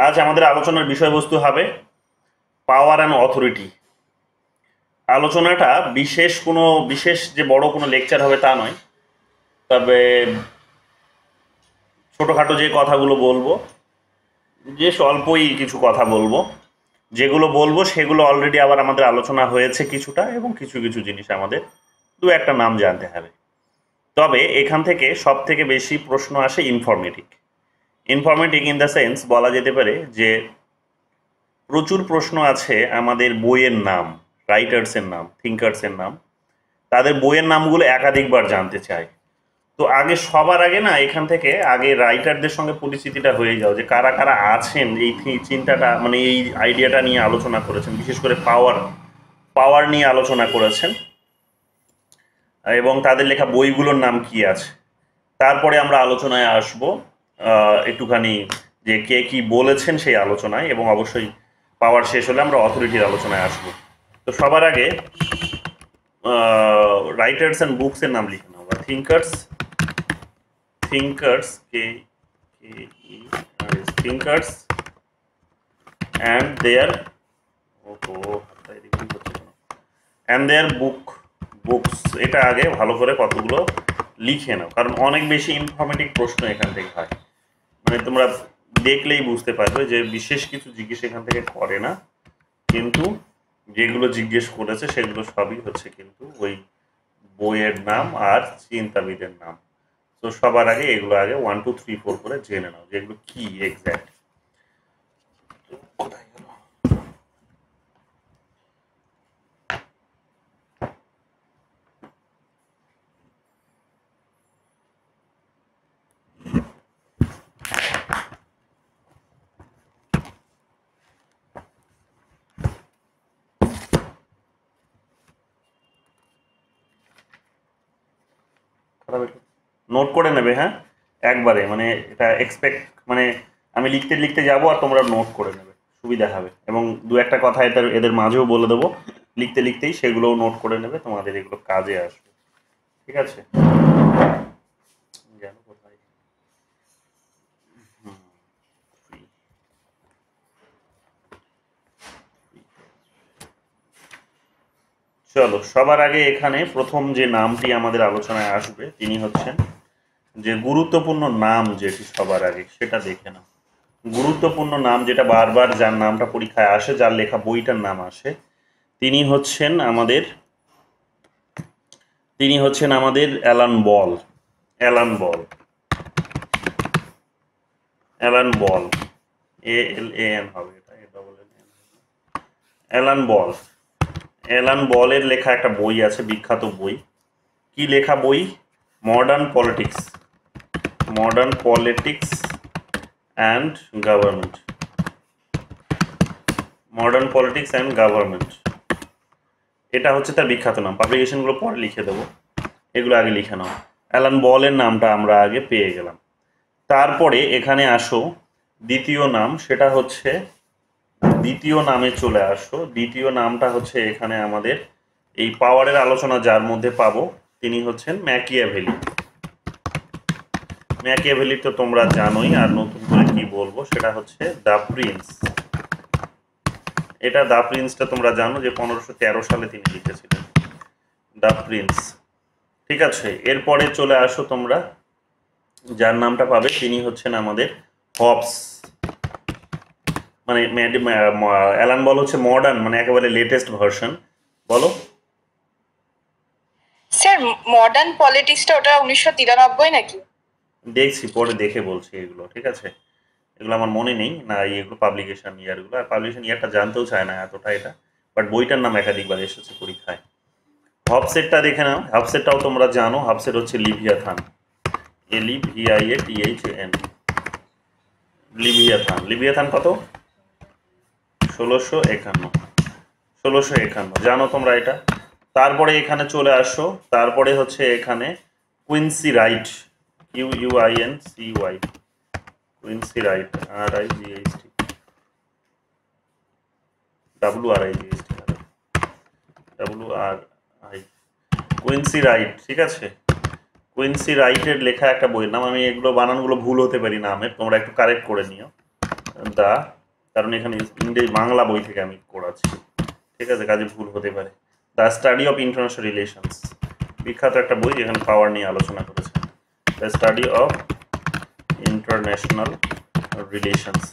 আজ আমাদের আলোচনার বিষয়বস্তু হবে পাওয়ার অ্যান্ড অথরিটি। আলোচনাটা বিশেষ যে বড় কোনো লেকচার হবে তা নয়, তবে ছোটোখাটো যে কথাগুলো বলবো, যে স্বল্পই কিছু কথা বলবো, যেগুলো বলবো সেগুলো অলরেডি আবার আমাদের আলোচনা হয়েছে কিছুটা, এবং কিছু কিছু জিনিস আমাদের দু একটা নাম জানতে হবে। তবে এখান থেকে সব থেকে বেশি প্রশ্ন আসে ইনফরমেটিক ইন দ্য সেন্স বলা যেতে পারে যে প্রচুর প্রশ্ন আছে আমাদের বইয়ের নাম, রাইটার্সের নাম, থিঙ্কার্সের নাম, তাদের বইয়ের নামগুলো একাধিকবার জানতে চায়। তো সবার আগে না এখান থেকে আগে রাইটারদের সঙ্গে পরিচিতিটা হয়ে যাও, যে কারা কারা আছেন এই চিন্তাটা, মানে এই আইডিয়াটা নিয়ে আলোচনা করেছেন, বিশেষ করে পাওয়ার নিয়ে আলোচনা করেছেন, এবং তাদের লেখা বইগুলোর নাম কি আছে। তারপরে আমরা আলোচনায় আসব একটুখানি যে কে কি বলেছেন সেই আলোচনায়, এবং অবশ্যই পাওয়ার শেষ হলে আমরা অথরিটির আলোচনায় আসব। তো সবার আগে রাইটার্স অ্যান্ড বুকসের নাম লিখে নাও, বা thinkers thinkers and their books। এটা আগে ভালো করে কতগুলো লিখে নাও, কারণ অনেক বেশি ইনফরমেটিভ প্রশ্ন এখান থেকে হয়। মানে তোমরা দেখলেই বুঝতে পারবে যে বিশেষ কিছু জিজ্ঞেস এখান থেকে করে না, কিন্তু যেগুলো জিজ্ঞেস করেছে সেগুলো সবই হচ্ছে কিন্তু ওই বইয়ের নাম আর চিন্তাবিদের নাম। তো সবার আগে এগুলো আগে 1 2 3 4 করে জেনে নাও যেগুলো কি এক্স্যাক্ট। কোথায় গেল? নোট করে নেবে, হ্যাঁ, একবারে, মানে এটা মানে আমি লিখতে লিখতে যাবো আর তোমরা নোট করে নেবে, সুবিধা হবে। এবং দু একটা কথা এদের মাঝেও বলে দেবো, লিখতে লিখতেই সেগুলোও নোট করে নেবে, তোমাদের এগুলো কাজে আসবে। ঠিক আছে? কোথায়? চলো, সবার আগে এখানে প্রথম যে নামটি আমাদের আলোচনায় আসবে তিনি হচ্ছেন, যে গুরুত্বপূর্ণ নাম যেটি সবার আগে সেটা দেখে নাও। গুরুত্বপূর্ণ নাম যেটা বারবার, যার নামটা পরীক্ষায় আসে, যার লেখা বইটার নাম আসে, তিনি হচ্ছেন আমাদের Alan Ball. Alan Ball ALAN হবে এটা, অ্যালান বলের লেখা একটা বই আছে, বিখ্যাত বই। কি লেখা বই? Modern politics and government. এটা হচ্ছে তার বিখ্যাত নাম। পাবলিকেশনগুলো পরে লিখে দেবো, এগুলো আগে লিখে নাও। অ্যালান বলের নামটা আমরা আগে পেয়ে গেলাম। তারপরে এখানে আসো দ্বিতীয় নাম, সেটা হচ্ছে, দ্বিতীয় নামে চলে আসো। দ্বিতীয় নামটা হচ্ছে এখানে আমাদের এই পাওয়ারের আলোচনা যার মধ্যে পাবো, তিনি হচ্ছেন ম্যাকিয়াভেলি তো তোমরা জানোই, আর নতুন করে কি বলবো, সেটা হচ্ছে দ্য প্রিন্স। এটা দ্য প্রিন্সটা তোমরা জানো যে 1513 সালে তিনি লিখেছিলেন দ্য প্রিন্স। ঠিক আছে, এরপরে চলে আসো তোমরা, যার নামটা পাবে তিনি হচ্ছেন আমাদের হবস। মানে অ্যালান বল হচ্ছে মডার্ন, মানে একেবারে লেটেস্ট ভার্সন। বলো স্যার, মডার্ন পলিটিক্সটা ওটা 1993 নাকি? দেখছি, পরে দেখে বলছি এগুলো। ঠিক আছে, এগুলো আমার মনে নেই না, এগুলো পাবলিকেশন ইয়ারগুলো, আর পাবলিকেশন ইয়ারটা জানতেও চায় না এতটা এটা, বাট বইটার নাম একাধিকবার এসেছে পরীক্ষায়। হবসেটটা দেখে নাও, হবসেটটাও তোমরা জানো। হবসেট হচ্ছে লিভিয়াথান, LEVIATHAN। লিভিয়াথান কত? 1651 জানো তোমরা এটা। তারপরে এখানে চলে আসো, তারপরে হচ্ছে এখানে Quincy right, QUINCY, Quincy right, RIGHT, WRI, Quincy right. ঠিক আছে, কুইন্সি রাইটের লেখা একটা বইয়ের নাম। আমি এগুলো বানানগুলো ভুল হতে পারি নামের, তোমরা একটু কারেক্ট করে নিও। দা, কারণ এখানে ইংরেজি বাংলা বই থেকে আমি করাচ্ছি, ঠিক আছে, কাজে ভুল হতে পারে। The study of international relations, বিখ্যাত একটা বই যেখানে পাওয়ার নিয়ে আলোচনা করেছে। The study of international relations.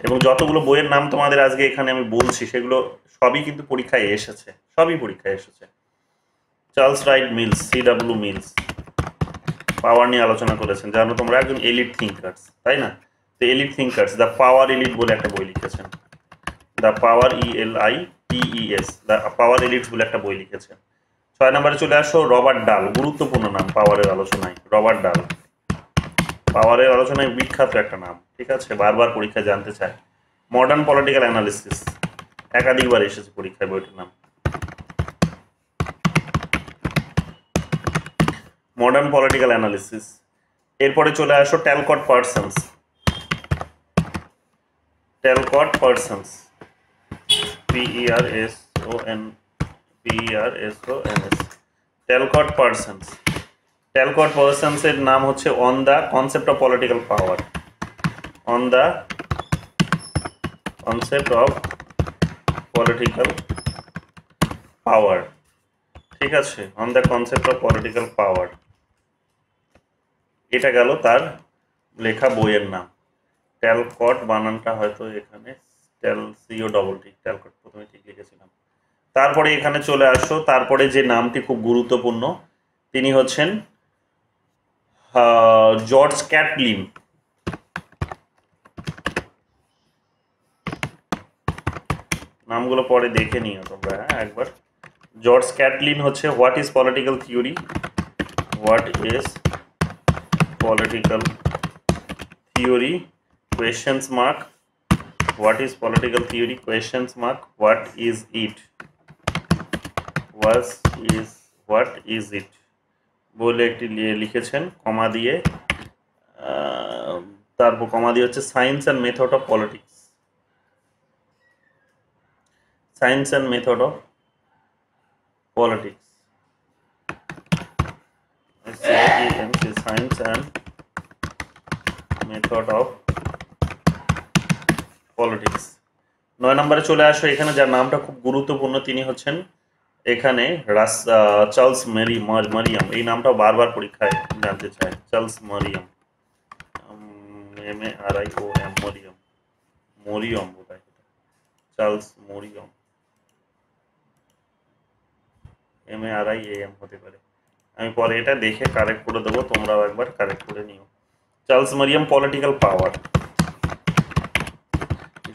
এবং যতগুলো বইয়ের নাম তোমাদের আজকে এখানে আমি বলছি সেগুলো সবই কিন্তু পরীক্ষায় এসেছে, সবই পরীক্ষায় এসেছে। Charles Wright Mills, CW Mills power নিয়ে আলোচনা করেছেন, জানো তোমরা, একজন এলিট থিঙ্কার্স, তাই না? তো elite thinkers, the power elite বলে একটা বই লিখেছেন, the power ELITES, the power elites বলে একটা বই লিখেছেন। 6 নম্বরে চলে আসো, রবার্ট ডাল, গুরুত্বপূর্ণ নাম পাওয়ারের আলোচনায়, রবার্ট ডাল পাওয়ারের আলোচনায় বিখ্যাত একটা নাম, ঠিক আছে, বারবার পরীক্ষায় জানতে চায়। মডার্ন পলিটিক্যাল অ্যানালিসিস, একাধিকবার এসেছে পরীক্ষায় বইটির নাম। Modern political analysis. এরপরে চলে আসো Talcott Parsons, Talcott Parsons, PERSONS, Talcott Parsons. Talcott Parsons এর নাম হচ্ছে on the concept of political power, on the concept of political power, ঠিক আছে, on the concept of political power. এটা গেল তার লেখা বইয়ের নাম। ট্যালকট বানানটা হয়তো এখানে ট্যালকট প্রথমে ঠিক লিখেছিলাম। তারপরে এখানে চলে আসো, তারপরে যে নামটি খুব গুরুত্বপূর্ণ, তিনি হচ্ছেন জর্জ ক্যাটলিন। নামগুলো পরে দেখে নিও তোমরা, হ্যাঁ একবার। জর্জ ক্যাটলিন হচ্ছে what is political theory, what is political theory questions mark, what is political theory questions mark, what is it, what is it বলে একটি লিখেছেন কমা দিয়ে, তারপর কমা দিয়ে হচ্ছে science and method of politics, science and method of politics, science and method of politics. 9 নম্বরে চলে আসো, এখানে যার নামটা খুব গুরুত্বপূর্ণ তিনি হচ্ছেন এখানে চার্লস মারিয়াম। এই নামটা বারবার পরীক্ষায় জানতে চায়, চার্লস মারিয়াম, MARIOM, মরিয়ম, মরিয়ম বোধহয়, চার্লস মরিয়ম, MARIAM হতে পারে, আমি পরে এটা দেখে কারেক্ট করে দেবো, তোমরাও একবার কারেক্ট করে নিও। Charles Merriam, political power.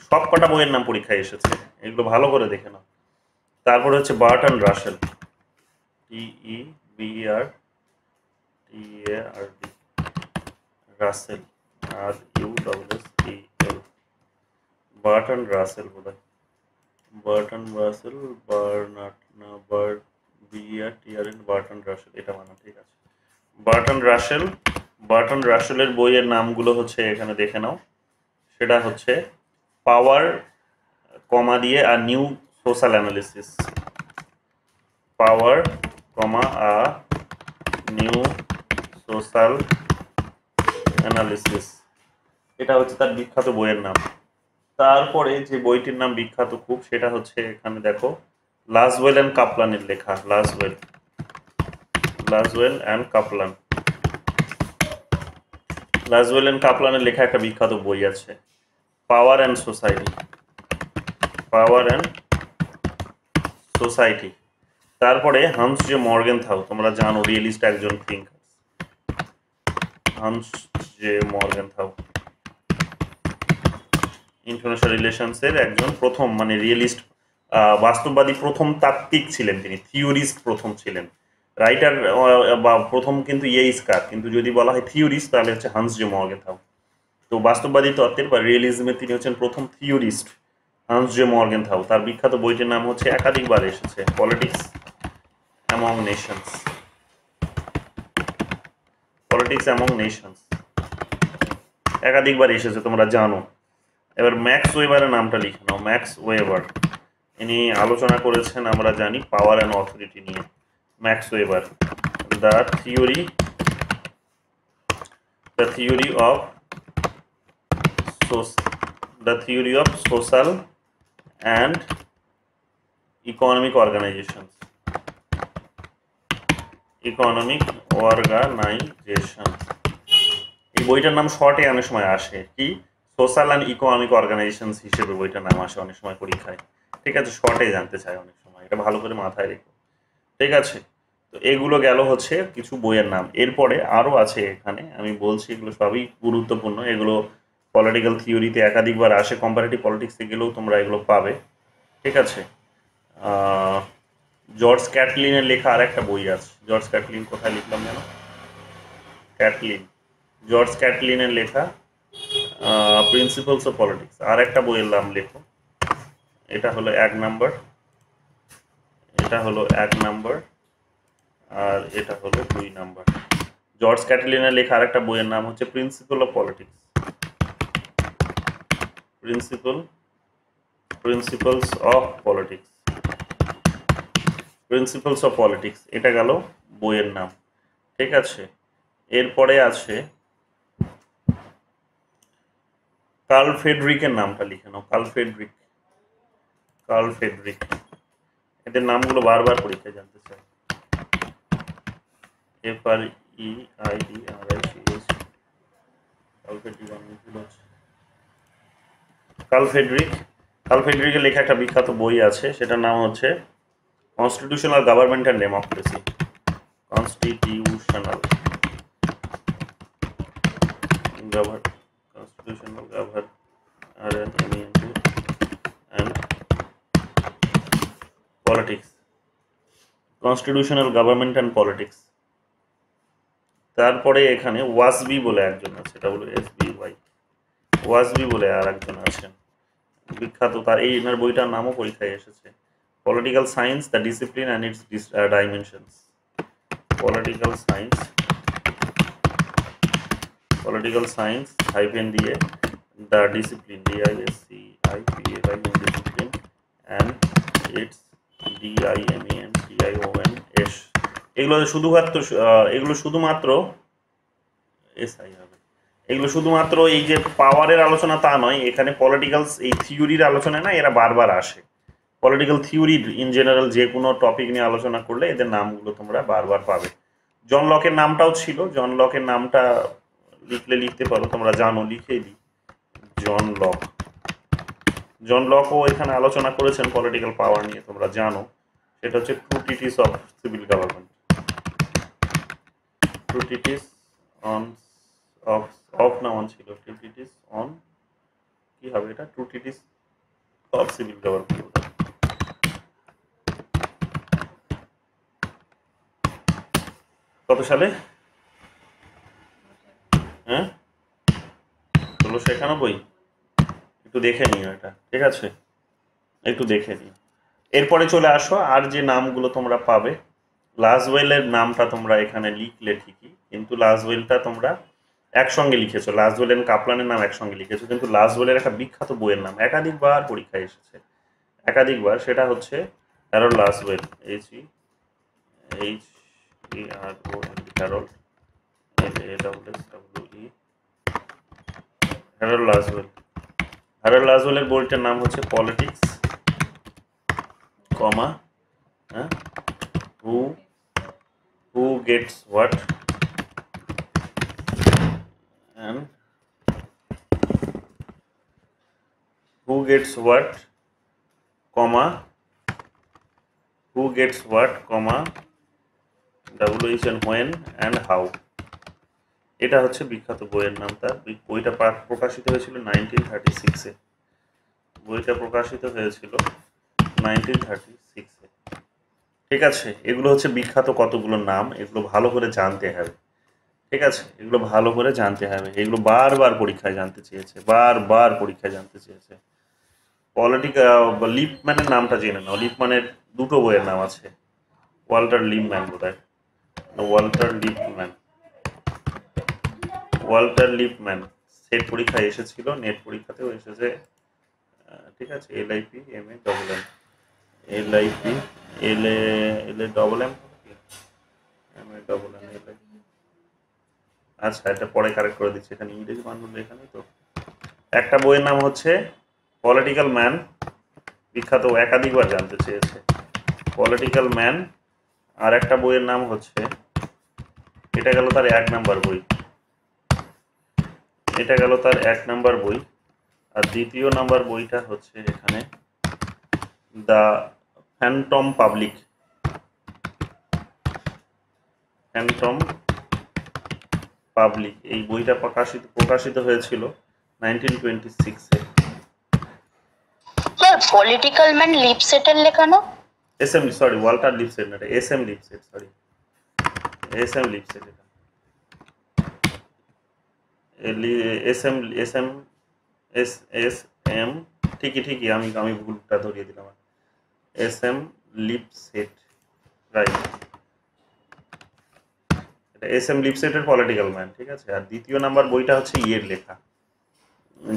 সব কটা বইয়ের নাম পরীক্ষায় এসেছে, এগুলো ভালো করে দেখে নাও। তারপরে হচ্ছে Bertrand Russell, TEBERTARD, Russell, RUSSEL, Bertrand Russell বোধহয়, বার্টন রাসেল, বার্নার্ড না BRTRN, বার্টন রাসেল, এটা মানা ঠিক আছে। বার্টন রাসেল, বার্টন রাসেলের বইয়ের নামগুলো হচ্ছে এখানে দেখে নাও, সেটা হচ্ছে পাওয়ার কমা দিয়ে আর new social analysis, power comma a new social analysis, এটা হচ্ছে তার বিখ্যাত বইয়ের নাম। তারপরে যে বইটির নাম বিখ্যাত খুব, সেটা হচ্ছে এখানে দেখো, লাসওয়েল অ্যান্ড কাপলানের লেখা, লাসওয়েল অ্যান্ড কাপলান, লাসওয়েল অ্যান্ড কাপলানের লেখা একটা বিখ্যাত বই আছে, power and society, power and society. তারপরে হান্স জে মর্গেনথাউ, তোমরা জানো রিয়েলিস্ট একজন thinker, Hans J Morgenthau international রিলেশনসের একজন প্রথম মানে রিয়েলিস্ট বাস্তববাদী প্রথম তাত্ত্বিক ছিলেন, তিনি থিওরিস্ট প্রথম ছিলেন, রাইটার বা প্রথম কিন্তু ইয়েইস্কার, কিন্তু যদি বলা হয় থিওরিস্ট তাহলে হচ্ছে হান্স জে মর্গেনথাউ। তো বাস্তববাদী তত্ত্বের বা রিয়েলিজমের তিনি হচ্ছেন প্রথম থিওরিস্ট, হান্স জে মর্গেনথাউ। তার বিখ্যাত বইটির নাম হচ্ছে, একাধিকবার এসেছে, politics among Nations, politics among Nations একাধিকবার এসেছে, তোমরা জানো। এবার ম্যাক্স ওয়েবারের নামটা লিখে নাও, ম্যাক্স ওয়েবার, ইনি আলোচনা করেছেন আমরা জানি পাওয়ার অ্যান্ড অথরিটি নিয়ে। Max Weber, the theory of the theory of social and economic organization. Economic organization, এই বইটার নাম শর্টে অনেক সময় আসে কি, সোশ্যাল অ্যান্ড ইকোনমিক অর্গানাইজেশনস হিসেবে বইটার নাম আসে অনেক সময় পরীক্ষায়। ঠিক আছে, শর্টে জানতে চাই অনেক সময়, এটা ভালো করে মাথায় রেখো। ঠিক আছে, তো এগুলো গেল হচ্ছে কিছু বইয়ের নাম। এরপরে আরও আছে এখানে, আমি বলছি এগুলো সবই গুরুত্বপূর্ণ। এগুলো পলিটিক্যাল থিওরিতে একাধিকবার আসে, কম্পারেটিভ পলিটিক্সে গেলেও তোমরা এগুলো পাবে। ঠিক আছে, জর্জ ক্যাটলিনের লেখা আর একটা বই আছে। জর্জ ক্যাটলিন কোথায় লিখলাম যেন, ক্যাটলিন, জর্জ ক্যাটলিনের লেখা প্রিন্সিপালস অফ পলিটিক্স, আর একটা বইয়ের নাম লেখো। এটা হলো 1 নম্বর, এটা হলো 1 নম্বর, আর এটা হলো 2 নম্বর। জর্জ ক্যাটলিনের লেখা আর একটা বইয়ের নাম হচ্ছে principal of politics, principles of politics, principles of politics, এটা গেল বইয়ের নাম। ঠিক আছে, এরপরে আছে কার্ল ফ্রেডরিকের নামটা লিখে নাও। কার্ল ফ্রেডরিক, কার্ল ফ্রেডরিক, এদের নামগুলো বারবার পরীক্ষায় জানতে চাই। FREIDRICH, কার্ল ফ্রেডরিক অনেকগুলো আছে। কার্ল ফ্রেডরিক, কার্ল ফ্রেডরিকের লেখা একটা বিখ্যাত বই আছে, সেটার নাম হচ্ছে constitutional government and democracy. Constitutional government and politics, constitutional government and politics. তারপরে এখানে ওয়াসবি বলে একজন আছে, এটা হলো SBY, ওয়াসবি বলে আর একজন আছেন বিখ্যাত, তার এই এনার বইটার নামও পরীক্ষায় এসেছে, political science, the discipline and its dimensions. Political science, political science hyphen দিয়ে the discipline, DISCIPLIN, discipline and its DIMENTIONS। এগুলো শুধুমাত্র এগুলো শুধুমাত্র SI হবে। এগুলো শুধুমাত্র এই যে পাওয়ারের আলোচনা তা নয়, এখানে পলিটিক্যাল এই থিওরির আলোচনা না, এরা বারবার আসে। পলিটিক্যাল থিওরি ইন জেনারেল যে কোনো টপিক নিয়ে আলোচনা করলে এদের নামগুলো তোমরা বারবার পাবে। জন লকের নামটাও ছিল, জন লকের নামটা লিখলে লিখতে পারো, তোমরা জানো, লিখেই দিই। জন লক, জন লকও এখানে আলোচনা করেছেন পলিটিক্যাল পাওয়ার নিয়ে, তোমরা জানো। সেটা হচ্ছে treatises of civil government, treatises on of না অন ছিল, ট্রুটিটিস অন কি হবে এটা, ট্রুটিটিস অফ সিভিল গভর্নমেন্ট। কত সালে? হ্যাঁ, 1691। একটু দেখে নিও এটা, ঠিক আছে, একটু দেখে নিও। এরপরে চলে আসো আর যে নামগুলো তোমরা পাবে। লাসওয়েলের নামটা তোমরা এখানে লিখলে ঠিকই, কিন্তু লাসওয়েলটা তোমরা একসঙ্গে লিখেছো, লাসওয়েল এন্ড কাপলানের নাম একসঙ্গে লিখেছো, কিন্তু লাসওয়েলের একটা বিখ্যাত বইয়ের নাম একাধিকবার পরীক্ষায় এসেছে, একাধিকবার, সেটা হচ্ছে হ্যারল্ড লাসওয়েল, হ্যারল্ড, হ্যারল্ড লাসওয়েল। হ্যারল্ড লাসওয়েলের বইটার নাম হচ্ছে পলিটিক্স, কমা, হ্যাঁ, who gets what and who gets what, comma, who gets what, comma, WH and when and how। এটা হচ্ছে বিখ্যাত বইয়ের নাম। তার বইটা প্রকাশিত হয়েছিল 1936-এ, বইটা প্রকাশিত হয়েছিল 1936-এ। ঠিক আছে, এগুলো হচ্ছে বিখ্যাত কতগুলো নাম, এগুলো ভালো করে জানতে হবে। ঠিক আছে, এগুলো ভালো করে জানতে হবে, এগুলো বারবার পরীক্ষায় জানতে চেয়েছে, বারবার পরীক্ষায় জানতে চেয়েছে। লিপম্যানের নামটা জেনে নাও। লিপম্যানের দুটো বইয়ের নাম আছে, ওয়াল্টার লিপম্যান বোধহয়, Walter Lippmann, Walter Lippmann. Set পরীক্ষায় এসেছিল, নেট পরীক্ষাতেও এসেছে। ঠিক আছে, LIP MA double M, LIP LA double M, MA double M, LIP। আচ্ছা, এটা পরে কারেক্ট করে দিচ্ছি, এখানে ইংরেজি বানান লেখা নেই তো, একটা বইয়ের নাম হচ্ছে পলিটিক্যাল ম্যান, বিখ্যাত, একাধিকবার জানতে চেয়েছে, পলিটিক্যাল ম্যান। আর একটা বইয়ের নাম হচ্ছে, এটা গেল তার 1 নাম্বার বই, এটা গেল তার 1 নাম্বার বই। আর দ্বিতীয় নাম্বার বইটা হচ্ছে এখানে the Phantom public, Phantom public. এই বইটা প্রকাশিত হয়েছিল 1926-এ। স্যার পলিটিক্যাল ম্যান লিপসেটের লেখা না? ওয়াল্টার লিপসেট না, এস.এম. লিপসেট, এস.এম. লিপসেট। এটা এস.এম. ঠিকই আমি ভুলটা ধরিয়ে দিলাম। এস.এম. লিপসেট, রাইট। এটা এস.এম. লিপসেটের পলিটিক্যাল ম্যান, ঠিক আছে। আর দ্বিতীয় নাম্বার বইটা হচ্ছে ইয়ের লেখা,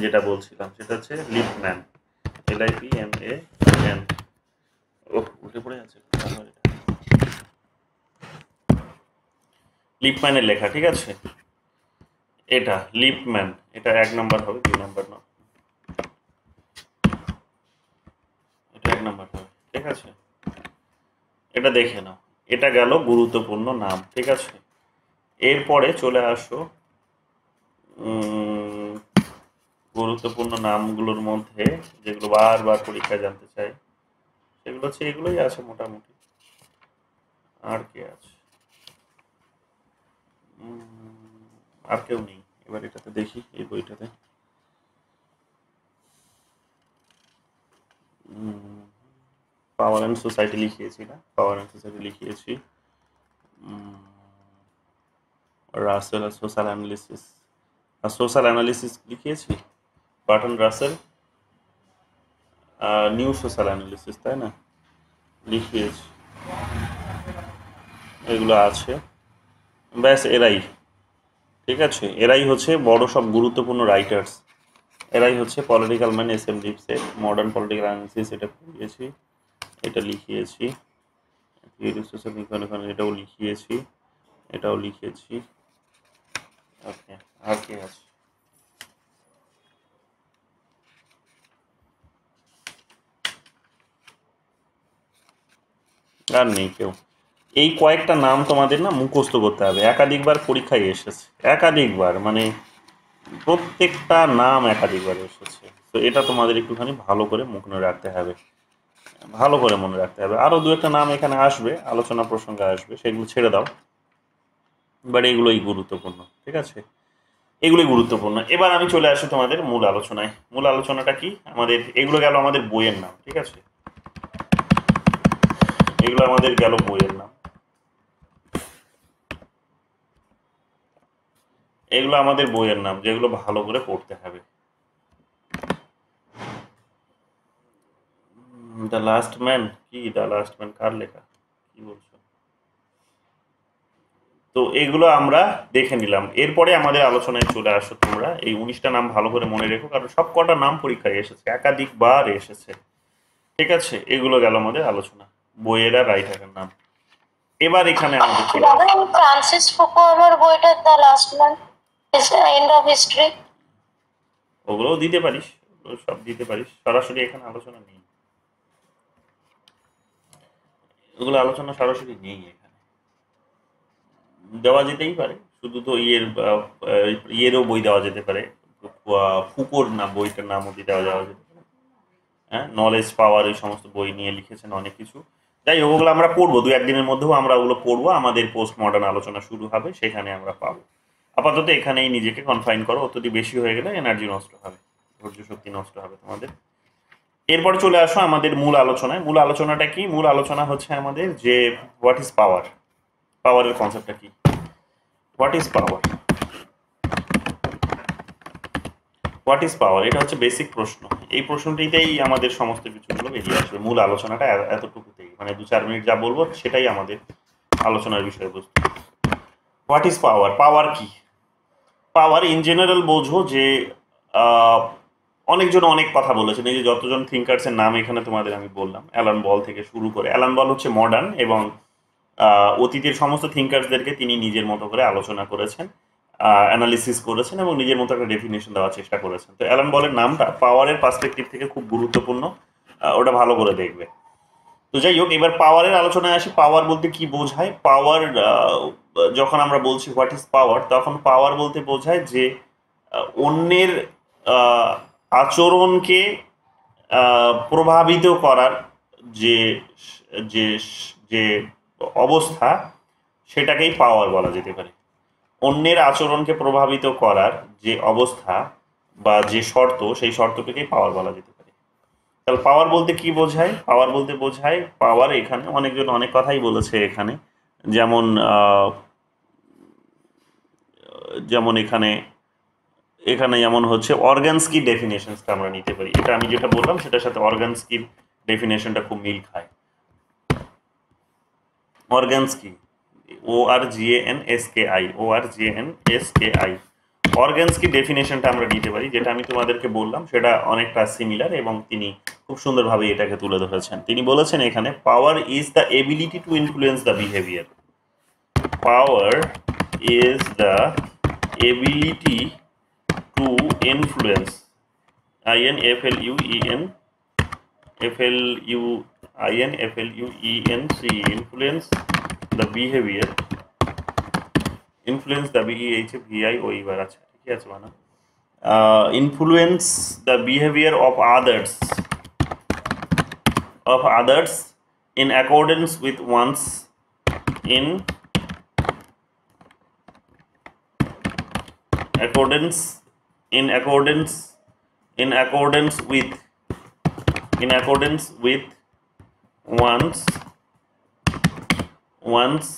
যেটা বলছিলাম সেটা হচ্ছে লিপম্যান, LIPMAN। উল্টে পড়ে আছে, লিপম্যানের লেখা, ঠিক আছে। এটা লিপম্যান, এটা 1 নাম্বার হবে, 2 নাম্বার না, এটা 1 নাম্বার হবে, ঠিক আছে। এটা দেখে নাও, এটা গেল গুরুত্বপূর্ণ নাম, ঠিক আছে। এরপরে চলে আসো গুরুত্বপূর্ণ নামগুলোর মধ্যে যেগুলো বারবার পরীক্ষায় জানতে চাই, সেগুলো হচ্ছে এগুলোই আছে মোটামুটি। আর কে আছে? আর কেউ নেই। এবার এটাতে দেখি, এই বইটাতে পাওয়ার অ্যান্ড সোসাইটি লিখিয়েছি না, পাওয়ার অ্যান্ড সোসাইটি লিখিয়েছি। রাসেল আর সোশ্যাল অ্যানালিসিস লিখিয়েছি, Bertrand Russell. New social analysis, তাই না, লিখিয়েছি। এগুলো আছে, ব্যাস এরাই, ঠিক আছে। এরাই হচ্ছে বড় সব গুরুত্বপূর্ণ রাইটার্স। এরাই হচ্ছে political man, S M. Lipset, modern political analysis, এটা পড়িয়েছি, এটা লিখিয়েছি, এটাও লিখিয়েছি, এটাও লিখেছি। ওকে, আর কি আছে? আর নেই কেউ। এই কয়েকটা নাম তোমাদের না মুখস্থ করতে হবে, একাধিকবার পরীক্ষায় এসেছে, একাধিকবার, মানে প্রত্যেকটা নাম একাধিকবার এসেছে। তো এটা তোমাদের একটুখানি ভালো করে মনে রাখতে হবে, ভালো করে মনে রাখতে হবে। আরও 2-একটা নাম এখানে আসবে, আলোচনা প্রসঙ্গে আসবে, সেগুলো ছেড়ে দাও, বাট এগুলোই গুরুত্বপূর্ণ, ঠিক আছে, এগুলোই গুরুত্বপূর্ণ। এবার আমি চলে আসি তোমাদের মূল আলোচনায়। মূল আলোচনাটা কি আমাদের? এগুলো গেল আমাদের বইয়ের নাম, ঠিক আছে, এগুলো আমাদের গেল বইয়ের নাম, এগুলো আমাদের বইয়ের নাম, যেগুলো ভালো করে পড়তে হবে। দ্য লাস্ট ম্যান, কি দ্য লাস্ট ম্যান কার লেখা, কি বলছো? তো এগুলো আমরা দেখে নিলাম। এরপরে আমাদের আলোচনায় চলে আসো তোমরা। এই 19টা নাম ভালো করে মনে রেখো, কারণ সব কটা নাম পরীক্ষায় এসেছে, একাধিকবার এসেছে, ঠিক আছে। এগুলো গেল আমাদের আলোচনা, বইয়ের আর রাইটারের নাম। এবার এখানে আমাদের চলে আসো ফ্রান্সিস ফুকুয়ামার বইটা the last man, end of history, ওগুলোও দিতে পারিস, ওগুলো সব দিতে পারিস, সরাসরি এখানে আলোচনা নেই, ওগুলো আলোচনা সরাসরি নেই এখানে, দেওয়া যেতেই পারে। শুধু তো ইয়েরও বই দেওয়া যেতে পারে, ফুকোর নাম, বইটার নামও দেওয়া যেতে পারে। হ্যাঁ, নলেজ পাওয়ার এই সমস্ত বই নিয়ে লিখেছেন অনেক কিছু। যাই হোক, ওগুলো আমরা পড়বো, 2-1 দিনের মধ্যেও আমরা ওগুলো পড়বো। আমাদের পোস্ট মডার্ন আলোচনা শুরু হবে, সেখানে আমরা পাবো। আপাতত এখানেই নিজেকে কনফাইন করো, অত্যধিক বেশি হয়ে গেলে এনার্জি নষ্ট হবে, ধৈর্য শক্তি নষ্ট হবে তোমাদের। এরপর চলে আসো আমাদের মূল আলোচনায়। মূল আলোচনাটা কি? মূল আলোচনা হচ্ছে আমাদের যে হোয়াট ইজ পাওয়ার, পাওয়ারের কনসেপ্টটা কি, what is power, what is power, এটা হচ্ছে বেসিক প্রশ্ন। এই প্রশ্নটিতেই আমাদের সমস্ত কিছুগুলো বেরিয়ে আসবে। মূল আলোচনাটা এতটুকুতেই, মানে 2-4 মিনিট যা বলবো সেটাই আমাদের আলোচনার বিষয়বস্তু। হোয়াট ইজ পাওয়ার, পাওয়ার কি? পাওয়ার ইন জেনারেল বোঝো যে অনেকজন অনেক কথা বলেছেন। এই যে যতজন থিঙ্কার্সের নাম এখানে তোমাদের আমি বললাম, অ্যালান বল থেকে শুরু করে, অ্যালান বল হচ্ছে মডার্ন এবং অতীতের সমস্ত থিঙ্কার্সদেরকে তিনি নিজের মতো করে আলোচনা করেছেন। অ্যানালিসিস করেছেন এবং নিজের মতো একটা ডেফিনেশন দেওয়ার চেষ্টা করেছেন। তো অ্যালান বলের নামটা পাওয়ারের পার্সপেক্টিভ থেকে খুব গুরুত্বপূর্ণ, ওটা ভালো করে দেখবে। তো যাই হোক, এবার পাওয়ারের আলোচনায় আসি। পাওয়ার বলতে কি বোঝায়? পাওয়ার, যখন আমরা বলছি হোয়াট ইজ পাওয়ার, তখন পাওয়ার বলতে বোঝায় যে অন্যের আচরণকে প্রভাবিত করার যে যে যে অবস্থা, সেটাকেই পাওয়ার বলা যেতে পারে। অন্যের আচরণকে প্রভাবিত করার যে অবস্থা বা যে শর্ত, সেই শর্তটাকেই পাওয়ার বলা যেতে পারে। তাহলে পাওয়ার বলতে কি বোঝায়? পাওয়ার বলতে বোঝায়, পাওয়ার এখানে অনেকজন অনেক কথাই বলেছে এখানে, যেমন যেমন এখানে এখানে যেমন হচ্ছে অর্গানস্কি ডেফিনেশনসটা আমরা নিতে পারি। এটা আমি যেটা বললাম সেটার সাথে অর্গানস্কির ডেফিনেশনটা খুব মিল খায়। অর্গানস্কি, ORGANSKI অর্গানস্কি ডেফিনেশনটা আমরা নিতে পারি, যেটা আমি তোমাদেরকে বললাম সেটা অনেকটা সিমিলার, এবং তিনি খুব সুন্দরভাবে এটাকে তুলে ধরেছেন। তিনি বলেছেন এখানে, power is the ability to influence the behaviour. Power is the ability to influence, influence the behavior, influence the BEHVIOE আচ্ছা ঠিক আছে বানা, influence the behavior of others in accordance with one's in accordance with one's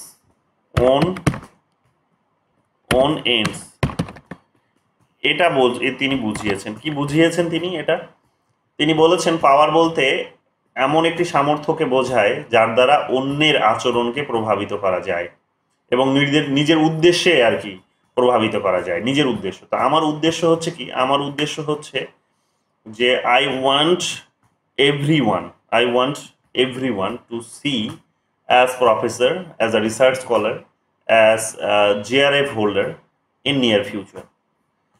own ends। এটা তিনি বুঝিয়েছেন। কি বুঝিয়েছেন তিনি? তিনি বলেছেন পাওয়ার বলতে এমন একটি সামর্থ্যকে বোঝায় যার দ্বারা অন্যের আচরণকে প্রভাবিত করা যায় এবং নিজের উদ্দেশ্যে আর কি প্রভাবিত করা যায়, নিজের উদ্দেশ্য। তো আমার উদ্দেশ্য হচ্ছে কি? আমার উদ্দেশ্য হচ্ছে যে I want everyone to see as professor, as a research scholar, as a GRF holder in near future.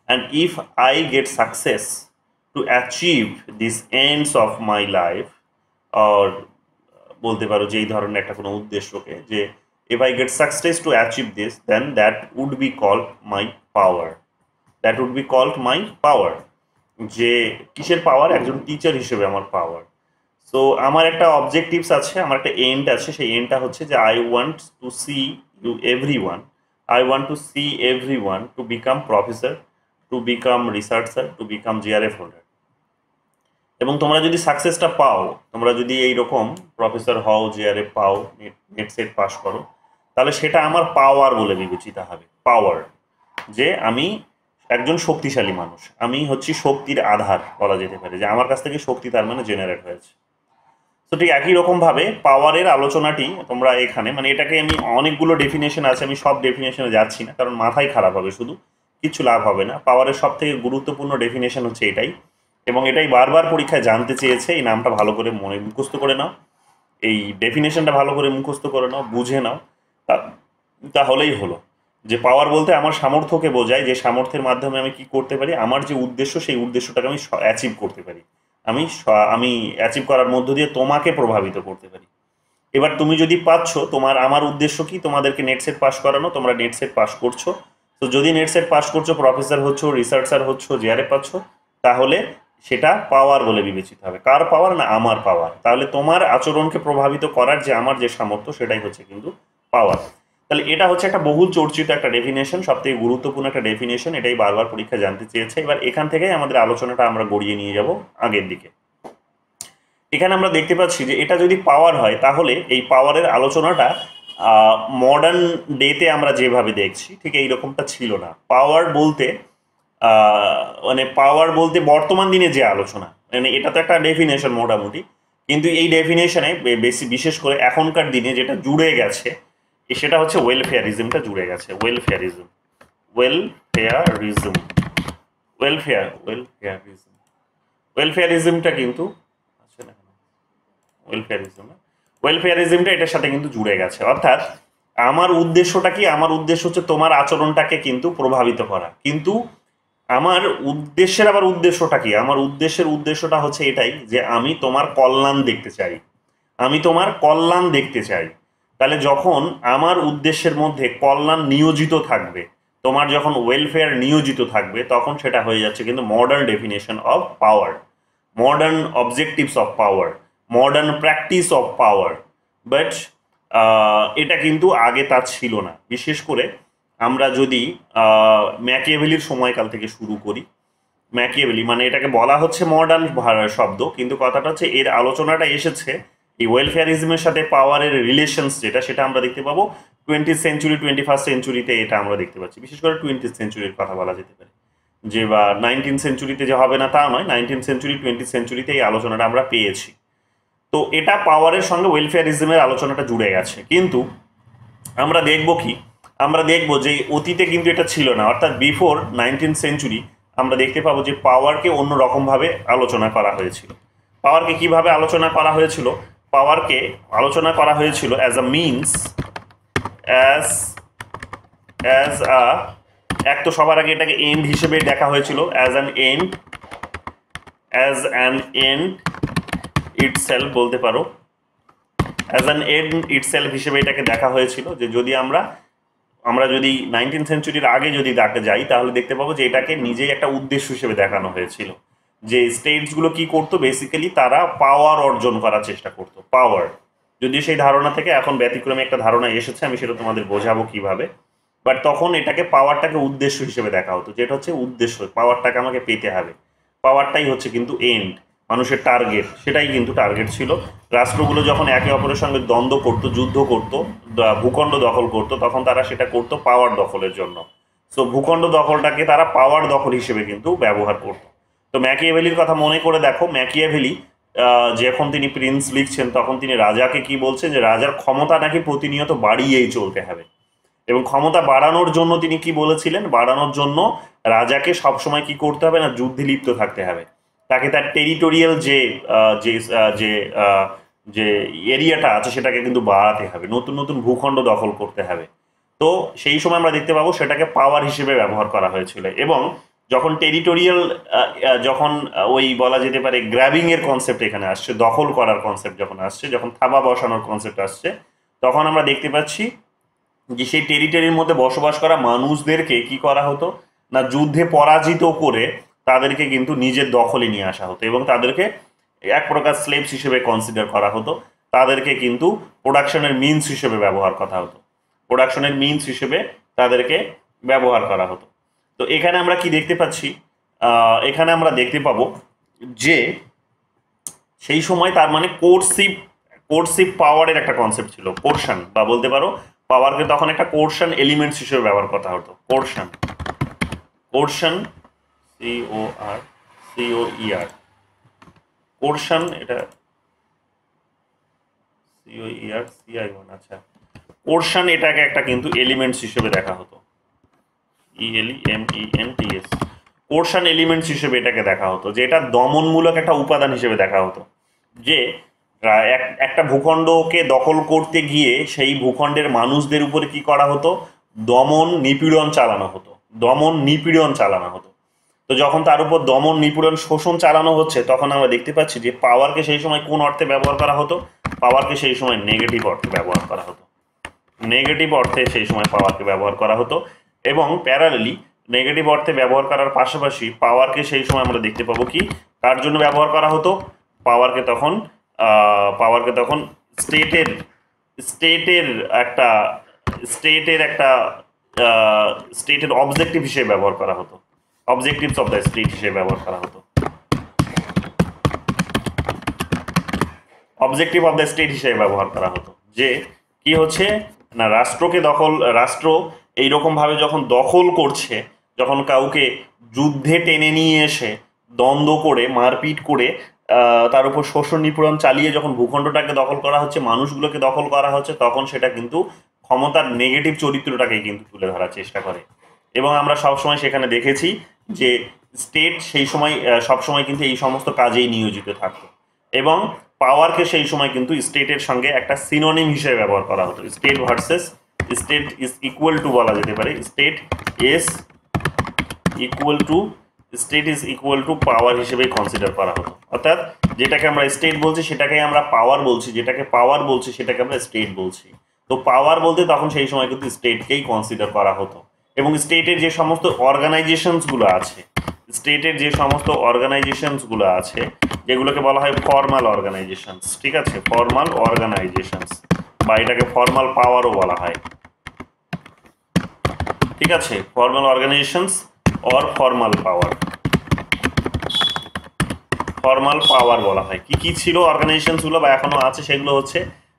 And if I get success to achieve these ends of my life, or বলতে পারো যে এই ধরনের একটা কোনো উদ্দেশ্যকে, যে if I get success to achieve this, then that would be called my power. যে কিসের পাওয়ার? একজন টিচার হিসেবে আমার পাওয়ার। সো আমার একটা অবজেক্টিভস আছে, আমার একটা এন্ড আছে। সেই এন্ডটা হচ্ছে যে I want to see everyone to become professor, to become researcher, to become GRF holder। এবং তোমরা যদি সাকসেসটা পাও, তোমরা যদি এইরকম প্রফেসর হও, জিআরএফ পাও, নেট সেট পাস করো, তাহলে সেটা আমার পাওয়ার বলে বিবেচিত হবে। পাওয়ার, যে আমি একজন শক্তিশালী মানুষ, আমি হচ্ছি শক্তির আধার বলা যেতে পারে, যে আমার কাছ থেকে শক্তি তার মানে জেনারেট হয়েছে। তো ঠিক একই রকমভাবে পাওয়ারের আলোচনাটি তোমরা এখানে, মানে এটাকে আমি অনেকগুলো ডেফিনেশন আছে, আমি সব ডেফিনেশনে যাচ্ছি না, কারণ মাথায় খারাপ হবে, শুধু কিছু লাভ হবে না। পাওয়ারের সব থেকে গুরুত্বপূর্ণ ডেফিনেশন হচ্ছে এটাই, এবং এটাই বারবার পরীক্ষায় জানতে চেয়েছে। এই নামটা ভালো করে মুখস্থ করে নাও, এই ডেফিনেশনটা ভালো করে মুখস্থ করে নাও, বুঝে নাও, তাহলেই হলো। যে পাওয়ার বলতে আমার সামর্থ্যকে বোঝায়, যে সামর্থ্যের মাধ্যমে আমি কি করতে পারি, আমার যে উদ্দেশ্য, সেই উদ্দেশ্যটাকে আমি অ্যাচিভ করতে পারি, আমি অ্যাচিভ করার মধ্য দিয়ে তোমাকে প্রভাবিত করতে পারি। এবার তুমি যদি পাচ্ছ, আমার উদ্দেশ্য কি? তোমাদেরকে নেট সেট পাস করানো, তোমরা নেট সেট পাস করছো। তো যদি নেট সেট পাস করছো, প্রফেসর হচ্ছ, রিসার্চার হচ্ছ, জিআরএফ পাচ্ছ, তাহলে সেটা পাওয়ার বলে বিবেচিত হবে। কার পাওয়ার? না আমার পাওয়ার। তাহলে তোমার আচরণকে প্রভাবিত করার যে আমার যে সামর্থ্য, সেটাই হচ্ছে কিন্তু পাওয়ার। তাহলে এটা হচ্ছে একটা বহুল চর্চিত একটা ডেফিনেশন, সব থেকে গুরুত্বপূর্ণ একটা ডেফিনেশন। এটাই বারবার পরীক্ষা জানতে চেয়েছে। এবার এখান থেকেই আমাদের আলোচনাটা আমরা গড়িয়ে নিয়ে যাব আগের দিকে। এখানে আমরা দেখতে পাচ্ছি যে এটা যদি পাওয়ার হয়, তাহলে এই পাওয়ারের আলোচনাটা মডার্ন ডেতে আমরা যেভাবে দেখছি ঠিক এইরকমটা ছিল না। পাওয়ার বলতে বর্তমান দিনে যে আলোচনা, মানে এটা তো একটা ডেফিনেশন মোটামুটি, কিন্তু এই ডেফিনেশনে বিশেষ করে এখনকার দিনে যেটা জুড়ে গেছে, সেটা হচ্ছে ওয়েলফেয়ারিজমটা জুড়ে গেছে। ওয়েলফেয়ারিজমটা কিন্তু ওয়েলফেয়ারিজমটা এটার সাথে কিন্তু জুড়ে গেছে। অর্থাৎ আমার উদ্দেশ্যটা কি? আমার উদ্দেশ্য হচ্ছে তোমার আচরণটাকে কিন্তু প্রভাবিত করা। কিন্তু আমার উদ্দেশ্যের আবার উদ্দেশ্যটা কি? আমার উদ্দেশ্যটা হচ্ছে এটাই যে আমি তোমার কল্যাণ দেখতে চাই, আমি তোমার কল্যাণ দেখতে চাই। তাহলে যখন আমার উদ্দেশ্যের মধ্যে কল্যাণ নিয়োজিত থাকবে, তোমার যখন ওয়েলফেয়ার নিয়োজিত থাকবে, তখন সেটা হয়ে যাচ্ছে কিন্তু modern definition of power, modern objectives of power, modern practice of power. But এটা কিন্তু আগে তা ছিল না। বিশেষ করে আমরা যদি ম্যাকিয়াভেলির সময়কাল থেকে শুরু করি, ম্যাকিয়াভেলি মানে এটাকে বলা হচ্ছে মডার্ন শব্দ, কিন্তু কথাটা হচ্ছে এর আলোচনাটা এসেছে এই ওয়েলফেয়ারিজমের সাথে পাওয়ারের রিলেশনস যেটা, সেটা আমরা দেখতে পাবো 20th সেঞ্চুরি 21st সেঞ্চুরিতে। এটা আমরা দেখতে পাচ্ছি, বিশেষ করে 20th সেঞ্চুরির কথা বলা যেতে পারে, যে বা 19th সেঞ্চুরিতে যে হবে না তা নয়, 19th সেঞ্চুরি 20th সেঞ্চুরিতে এই আলোচনাটা আমরা পেয়েছি। তো এটা পাওয়ারের সঙ্গে ওয়েলফেয়ারিজমের আলোচনাটা জুড়ে গেছে। কিন্তু আমরা দেখব কি, আমরা দেখব যে অতীতে কিন্তু এটা ছিল না, অর্থাৎ বিফোর 19th সেঞ্চুরি আমরা দেখতে পাবো যে পাওয়ারকে অন্য রকমভাবে আলোচনা করা হয়েছিল। পাওয়ারকে কিভাবে আলোচনা করা হয়েছিল? পাওয়ারকে আলোচনা করা হয়েছিল as a means, as as a, এক তো সবার আগে এটাকে এন্ড হিসেবে দেখা হয়েছিল, অ্যাজ অ্যান এন্ড ইটসেলফ বলতে পারো, অ্যাজ অ্যান এন্ড ইটসেলফ হিসেবে এটাকে দেখা হয়েছিল। যে যদি আমরা যদি 19th সেঞ্চুরির আগে যদি তাকে যাই, তাহলে দেখতে পাবো যে এটাকে নিজেই একটা উদ্দেশ্য হিসেবে দেখানো হয়েছিল। যে স্টেটসগুলো কি করতো, বেসিক্যালি তারা পাওয়ার অর্জন করার চেষ্টা করতো, পাওয়ার। যদিও সেই ধারণা থেকে এখন ব্যতিক্রমে একটা ধারণা এসেছে, আমি সেটা তোমাদের বোঝাবো কিভাবে। বাট তখন এটাকে পাওয়ারটাকে উদ্দেশ্য হিসেবে দেখা হতো, যেটা হচ্ছে উদ্দেশ্য, পাওয়ারটাকে আমাকে পেতে হবে, পাওয়ারটাই হচ্ছে কিন্তু এন্ড, মানুষের টার্গেট, সেটাই কিন্তু টার্গেট ছিল। রাষ্ট্রগুলো যখন একে অপরের সঙ্গে দ্বন্দ্ব করতো, যুদ্ধ করতো, ভূখণ্ড দখল করতো, তখন তারা সেটা করতো পাওয়ার দখলের জন্য। সো ভূখণ্ড দখলটাকে তারা পাওয়ার দখল হিসেবে কিন্তু ব্যবহার করতো। তো ম্যাকিয়াভেলির কথা মনে করে দেখো, ম্যাকিয়াভেলি যখন তিনি প্রিন্স লিখছেন, তখন তিনি রাজাকে কি বলছেন, যে রাজার ক্ষমতা নাকি প্রতিনিয়ত বাড়িয়েই চলতে হবে। এবং ক্ষমতা বাড়ানোর জন্য তিনি কি বলেছিলেন, বাড়ানোর জন্য রাজাকে সবসময় কি করতে হবে না, যুদ্ধে লিপ্ত থাকতে হবে। তাকে তার টেরিটোরিয়াল যে যে যে এরিয়াটা আছে সেটাকে কিন্তু বাড়াতে হবে, নতুন নতুন ভূখণ্ড দখল করতে হবে। তো সেই সময় আমরা দেখতে পাবো সেটাকে পাওয়ার হিসেবে ব্যবহার করা হয়েছিল। এবং যখন টেরিটোরিয়াল, যখন ওই বলা যেতে পারে গ্র্যাবিং এর কনসেপ্ট এখানে আসছে, দখল করার কনসেপ্ট যখন আসছে, যখন থাবা বসানোর কনসেপ্ট আসছে, তখন আমরা দেখতে পাচ্ছি যে সেই টেরিটরির মধ্যে বসবাস করা মানুষদেরকে কি করা হতো না, যুদ্ধে পরাজিত করে তাদেরকে কিন্তু নিজের দখলে নিয়ে আসা হতো এবং তাদেরকে এক প্রকার স্লেভস হিসেবে কনসিডার করা হতো। তাদেরকে কিন্তু প্রোডাকশনের মিনস হিসেবে ব্যবহার করা হতো, প্রোডাকশনের মিনস হিসেবে তাদেরকে ব্যবহার করা হতো। তো এখানে আমরা কি দেখতে পাচ্ছি, এখানে আমরা দেখতে পাবো যে সেই সময় তার মানে কোর্সিভ পাওয়ারের একটা কনসেপ্ট ছিল, কোর্শন বা বলতে পারো পাওয়ারকে তখন একটা কোর্শন এলিমেন্টস হিসেবে ব্যবহার করা হতো। কোর্শন CORCOER কোর্শন, এটা COER আচ্ছা, কোর্শন এটাকে একটা কিন্তু এলিমেন্টস হিসেবে দেখা হতো, ELEMENTS, কোর্শন এলিমেন্টস হিসেবে এটাকে দেখা হতো, যে এটা দমনমূলক একটা উপাদান হিসেবে দেখা হতো। যে একটা ভূখণ্ডকে দখল করতে গিয়ে সেই ভূখণ্ডের মানুষদের উপরে কি করা হতো, দমন নিপীড়ন চালানো হতো, দমন নিপীড়ন চালানো হতো। তো যখন তার উপর দমন নিপীড়ন শোষণ চালানো হচ্ছে, তখন আমরা দেখতে পাচ্ছি যে পাওয়ারকে সেই সময় কোন অর্থে ব্যবহার করা হতো, পাওয়ারকে সেই সময় নেগেটিভ অর্থে ব্যবহার করা হতো, নেগেটিভ অর্থে সেই সময় পাওয়ারকে ব্যবহার করা হতো। এবং প্যারালালি নেগেটিভ অর্থে ব্যবহার করার পাশাপাশি পাওয়ারকে সেই সময় আমরা দেখতে পাবো কি কার জন্য ব্যবহার করা হতো, পাওয়ারকে তখন স্টেটের অবজেক্টিভ হিসেবে ব্যবহার করা হতো, অবজেক্টিভস অফ দ্য স্টেট হিসেবে ব্যবহার করা হতো, অবজেক্টিভ অফ দ্য স্টেট হিসেবে ব্যবহার করা হতো। যে কি হচ্ছে না, রাষ্ট্র এইরকমভাবে যখন দখল করছে, যখন কাউকে যুদ্ধে টেনে নিয়ে এসে দ্বন্দ্ব করে মারপিট করে তার উপর শোষণ নিপীড়ন চালিয়ে যখন ভূখণ্ডটাকে দখল করা হচ্ছে, মানুষগুলোকে দখল করা হচ্ছে, তখন সেটা কিন্তু ক্ষমতার নেগেটিভ চরিত্রটাকে কিন্তু তুলে ধরার চেষ্টা করে। এবং আমরা সবসময় সেখানে দেখেছি যে স্টেট সেই সময় সবসময় কিন্তু এই সমস্ত কাজেই নিয়োজিত থাকতো। এবং পাওয়ারকে সেই সময় কিন্তু স্টেটের সঙ্গে একটা সিনোনিম হিসেবে ব্যবহার করা হতো, state versus state is equal to বলা যেতে পারে স্টেট ইজ ইকুয়াল টু পাওয়ার হিসেবে কনসিডার করা হতো। অর্থাৎ যেটাকে আমরা স্টেট বলছি সেটাকে আমরা পাওয়ার বলছি, যেটাকে পাওয়ার বলছি সেটাকে আমরা স্টেট বলছি। তো পাওয়ার বলতে তখন সেই সময় কিন্তু স্টেটকেই কনসিডার করা হতো। এবং স্টেটের যে সমস্ত অর্গানাইজেশনসগুলো আছে, যেগুলোকে বলা হয় ফর্মাল অর্গানাইজেশনস, ঠিক আছে, ফর্মাল অর্গানাইজেশনস, বা এটাকে ফর্মাল পাওয়ারও বলা হয়, ঠিক আছে, ফর্মাল অর্গানাইজেশনস অর ফর্মাল পাওয়ার বলা হয়। কি ছিল অর্গানাইজেশনসগুলো বা এখনো আছে, সেগুলো হচ্ছে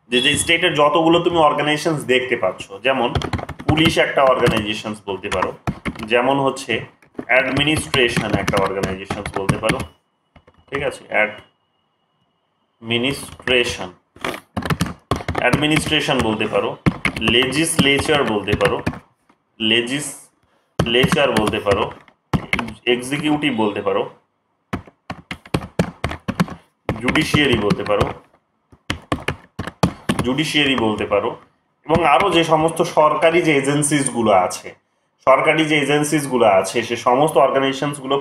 যে স্টেটের যতগুলো তুমি অর্গানাইজেশনস দেখতে পাচ্ছ, যেমন পুলিশ একটা অর্গানাইজেশনস বলতে পারো, যেমন হচ্ছে অ্যাডমিনিস্ট্রেশন একটা অর্গানাইজেশনস বলতে পারো, ঠিক আছে, অ্যাডমিনিস্ট্রেশন বলতে পারো, লেজিসলেচার বলতে পারো, এক্সিকিউটিভ বলতে পারো, জুডিশিয়ারি বলতে পারো, এবং আরও যে সমস্ত সরকারি যে এজেন্সিসগুলো আছে সে সমস্ত অর্গানাইজেশনসগুলো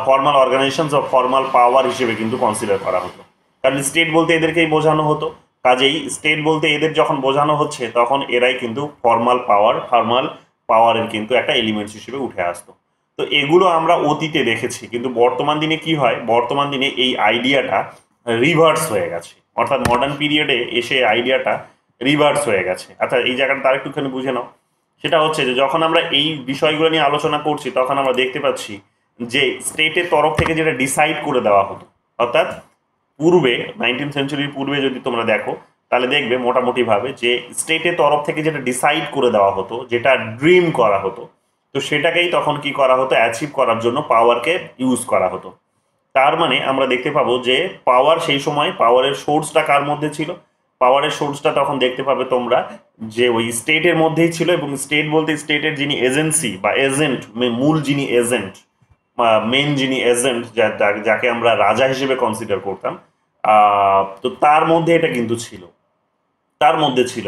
ফর্মাল অর্গানাইজেশনস অফ ফর্মাল পাওয়ার হিসেবে কিন্তু কনসিডার করা হতো। কারণ স্টেট বলতে এদেরকেই বোঝানো হতো, কাজেই স্টেট বলতে এদের যখন বোঝানো হচ্ছে তখন এরাই কিন্তু ফর্মাল পাওয়ারের কিন্তু একটা এলিমেন্টস হিসেবে উঠে আসতো। তো এগুলো আমরা অতীতে দেখেছি, কিন্তু বর্তমান দিনে কি হয়, বর্তমান দিনে এই আইডিয়াটা রিভার্স হয়ে গেছে, অর্থাৎ মডার্ন পিরিয়ডে এসে আইডিয়াটা রিভার্স হয়ে গেছে। আচ্ছা, এই জায়গাটা তার একটুখানি বুঝে নাও। সেটা হচ্ছে যে যখন আমরা এই বিষয়গুলো নিয়ে আলোচনা করছি তখন আমরা দেখতে পাচ্ছি যে স্টেটের তরফ থেকে যেটা ডিসাইড করে দেওয়া হতো, অর্থাৎ পূর্বে 19th সেঞ্চুরির পূর্বে যদি তোমরা দেখো তাহলে দেখবে মোটামুটিভাবে যে স্টেটের তরফ থেকে যেটা ডিসাইড করে দেওয়া হতো, যেটা ড্রিম করা হতো, তো সেটাকেই তখন কি করা হতো, অ্যাচিভ করার জন্য পাওয়ারকে ইউজ করা হতো। তার মানে আমরা দেখতে পাবো যে পাওয়ার সেই সময় পাওয়ারের সোর্সটা কার মধ্যে ছিল, পাওয়ারের সোর্সটা তখন দেখতে পাবে তোমরা যে ওই স্টেটের মধ্যেই ছিল। এবং স্টেট বলতে স্টেটের যিনি এজেন্সি বা এজেন্ট, মূল যিনি এজেন্ট, মেন যিনি এজেন্ট, যাকে আমরা রাজা হিসেবে কনসিডার করতাম, তো তার মধ্যে এটা কিন্তু ছিল,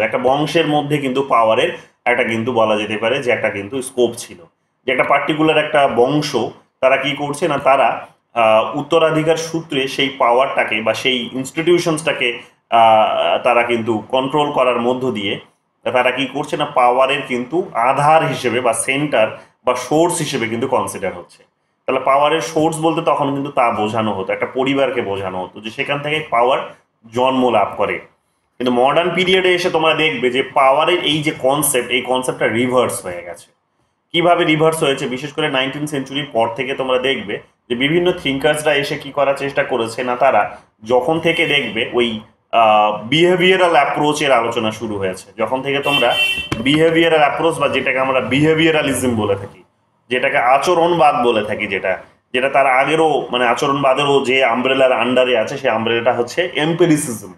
একটা বংশের মধ্যে কিন্তু পাওয়ারের একটা কিন্তু বলা যেতে পারে যে একটা কিন্তু স্কোপ ছিল, যে একটা পার্টিকুলার একটা বংশ তারা কি করছে না, তারা উত্তরাধিকার সূত্রে সেই পাওয়ারটাকে বা সেই ইনস্টিটিউশনসটাকে তারা কিন্তু কন্ট্রোল করার মধ্য দিয়ে তারা কি করছে না, পাওয়ারের কিন্তু আধার হিসেবে বা সেন্টার বা সোর্স হিসেবে কিন্তু কনসিডার হচ্ছে। তাহলে পাওয়ারের সোর্স বলতে তখন কিন্তু তা বোঝানো হতো, একটা পরিবারকে বোঝানো হতো যে সেখান থেকে পাওয়ার জন্ম লাভ করে। কিন্তু মডার্ন পিরিয়ডে এসে তোমরা দেখবে যে পাওয়ারের এই যে কনসেপ্ট, এই কনসেপ্টটা রিভার্স হয়ে গেছে। কিভাবে রিভার্স হয়েছে, বিশেষ করে 19th সেঞ্চুরির পর থেকে তোমরা দেখবে যে বিভিন্ন থিঙ্কার্সরা এসে কি করার চেষ্টা করেছে না, তারা যখন থেকে দেখবে ওই বিহেভিয়ারাল অ্যাপ্রোচের আলোচনা শুরু হয়েছে, যখন থেকে তোমরা বিহেভিয়ারাল অ্যাপ্রোচ বা যেটাকে আমরা বিহেভিয়ারালিজম বলে থাকি, যেটাকে আচরণবাদ বলে থাকি, যেটা তার আগেরও মানে আচরণবাদেরও যে আমব্রেলার আন্ডারে আছে, সেই আমব্রেলাটা হচ্ছে এম্পেরিসিজম।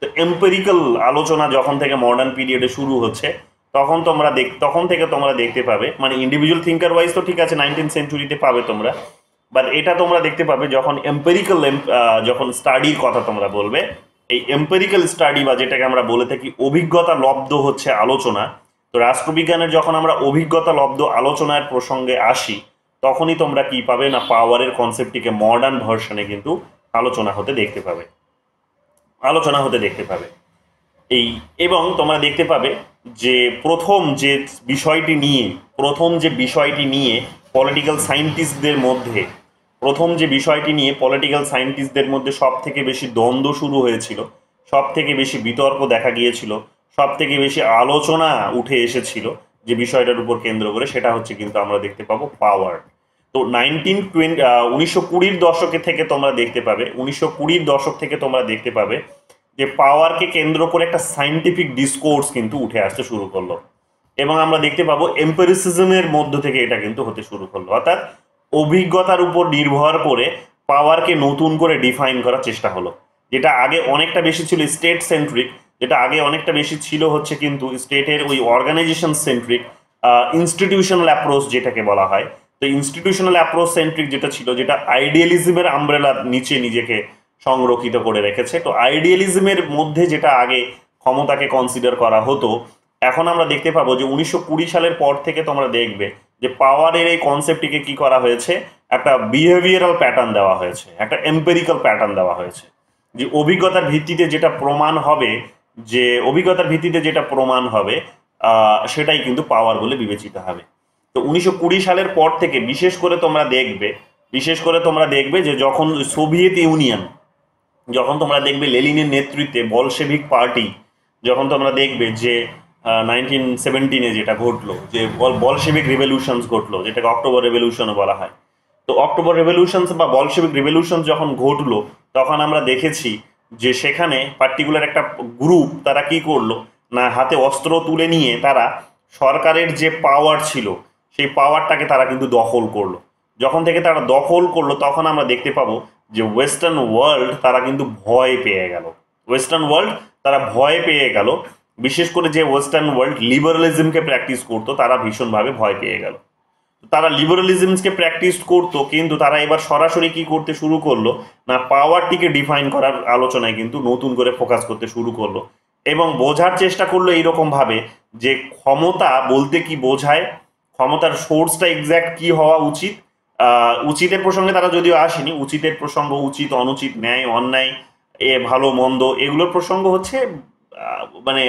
তো এম্পেরিক্যাল আলোচনা যখন থেকে মডার্ন পিরিয়ডে শুরু হচ্ছে তখন থেকে তোমরা দেখতে পাবে, মানে ইন্ডিভিজুয়াল থিঙ্কার ওয়াইজ তো ঠিক আছে 19th সেঞ্চুরিতে পাবে তোমরা, বাট এটা তোমরা দেখতে পাবে যখন এম্পেরিক্যাল যখন স্টাডির কথা তোমরা বলবে, এই এম্পেরিক্যাল স্টাডি বা যেটাকে আমরা বলে থাকি অভিজ্ঞতা লব্ধ হচ্ছে আলোচনা। তো রাষ্ট্রবিজ্ঞানের যখন আমরা অভিজ্ঞতা লব্ধ আলোচনার প্রসঙ্গে আসি তখনই তোমরা কি পাবে না, পাওয়ারের কনসেপ্টটিকে মডার্ন ভার্সনে কিন্তু আলোচনা হতে দেখতে পাবে। এই এবং তোমরা দেখতে পাবে যে প্রথম যে বিষয়টি নিয়ে পলিটিক্যাল সায়েন্টিস্টদের মধ্যে সব থেকে বেশি দ্বন্দ্ব শুরু হয়েছিল, সব থেকে বেশি বিতর্ক দেখা গিয়েছিল, সব থেকে বেশি আলোচনা উঠে এসেছিল যে বিষয়টার উপর কেন্দ্র করে, সেটা হচ্ছে কিন্তু আমরা দেখতে পাবো পাওয়ার। তো 1920 দশকে থেকে তোমরা দেখতে পাবে যে পাওয়ারকে কেন্দ্র করে একটা সায়েন্টিফিক ডিসকোর্স কিন্তু উঠে আসতে শুরু করলো, এবং আমরা দেখতে পাবো এম্পেরিসিজমের মধ্য থেকে এটা কিন্তু হতে শুরু করলো, অর্থাৎ অভিজ্ঞতার উপর নির্ভর করে পাওয়ারকে নতুন করে ডিফাইন করার চেষ্টা হলো। যেটা আগে অনেকটা বেশি ছিল স্টেট সেন্ট্রিক, হচ্ছে কিন্তু স্টেটের ওই অর্গানাইজেশন সেন্ট্রিক ইনস্টিটিউশনাল অ্যাপ্রোচ যেটাকে বলা হয়। তো ইনস্টিটিউশনাল অ্যাপ্রোচ সেন্ট্রিক যেটা ছিল, যেটা আইডিয়ালিজমের আমব্রেলার নিচে নিজেকে সংরক্ষিত করে রেখেছে। তো আইডিয়ালিজমের মধ্যে যেটা আগে ক্ষমতাকে কনসিডার করা হতো, এখন আমরা দেখতে পাবো যে 1920 সালের পর থেকে তোমরা দেখবে যে পাওয়ারের এই কনসেপ্টটিকে কি করা হয়েছে, একটা বিহেভিয়ারাল প্যাটার্ন দেওয়া হয়েছে, একটা এম্পেরিক্যাল প্যাটার্ন দেওয়া হয়েছে, যে অভিজ্ঞতার ভিত্তিতে যেটা প্রমাণ হবে, সেটাই কিন্তু পাওয়ার বলে বিবেচিত হবে। তো 1920 সালের পর থেকে বিশেষ করে তোমরা দেখবে যে যখন সোভিয়েত ইউনিয়ন, যখন তোমরা দেখবে লেনিনের নেতৃত্বে বলশেভিক পার্টি, যখন তোমরা দেখবে যে 1917 যেটা ঘটলো, যে বলশেভিক রিভলিউশনস ঘটলো, যেটাকে অক্টোবর রেভলিউশনও বলা হয়। তো অক্টোবর রেভলিউশনস বা বলশেভিক রিভলিউশন যখন ঘটলো, তখন আমরা দেখেছি যে সেখানে পার্টিকুলার একটা গ্রুপ তারা কি করলো না, হাতে অস্ত্র তুলে নিয়ে তারা সরকারের যে পাওয়ার ছিল সেই পাওয়ারটাকে তারা কিন্তু দখল করলো। যখন থেকে তারা দখল করলো, তখন আমরা দেখতে পাবো যে ওয়েস্টার্ন ওয়ার্ল্ড তারা কিন্তু ভয় পেয়ে গেল। বিশেষ করে যে ওয়েস্টার্ন ওয়ার্ল্ড লিবারালিজমকে প্র্যাকটিস করতো, তারা ভীষণভাবে ভয় পেয়ে গেল। তারা লিবারালিজমকে প্র্যাকটিস করতো, কিন্তু তারা এবার সরাসরি কি করতে শুরু করলো না, পাওয়ারটিকে ডিফাইন করার আলোচনায় কিন্তু নতুন করে ফোকাস করতে শুরু করলো এবং বোঝার চেষ্টা করলো এইরকম ভাবে যে ক্ষমতা বলতে কি বোঝায়, ক্ষমতার সোর্সটা এক্স্যাক্ট কি হওয়া উচিত। উচিতের প্রসঙ্গে তারা যদিও আসেনি, উচিতের প্রসঙ্গ, উচিত অনুচিত, ন্যায় অন্যায়, ভালো মন্দ, এগুলোর প্রসঙ্গ হচ্ছে মানে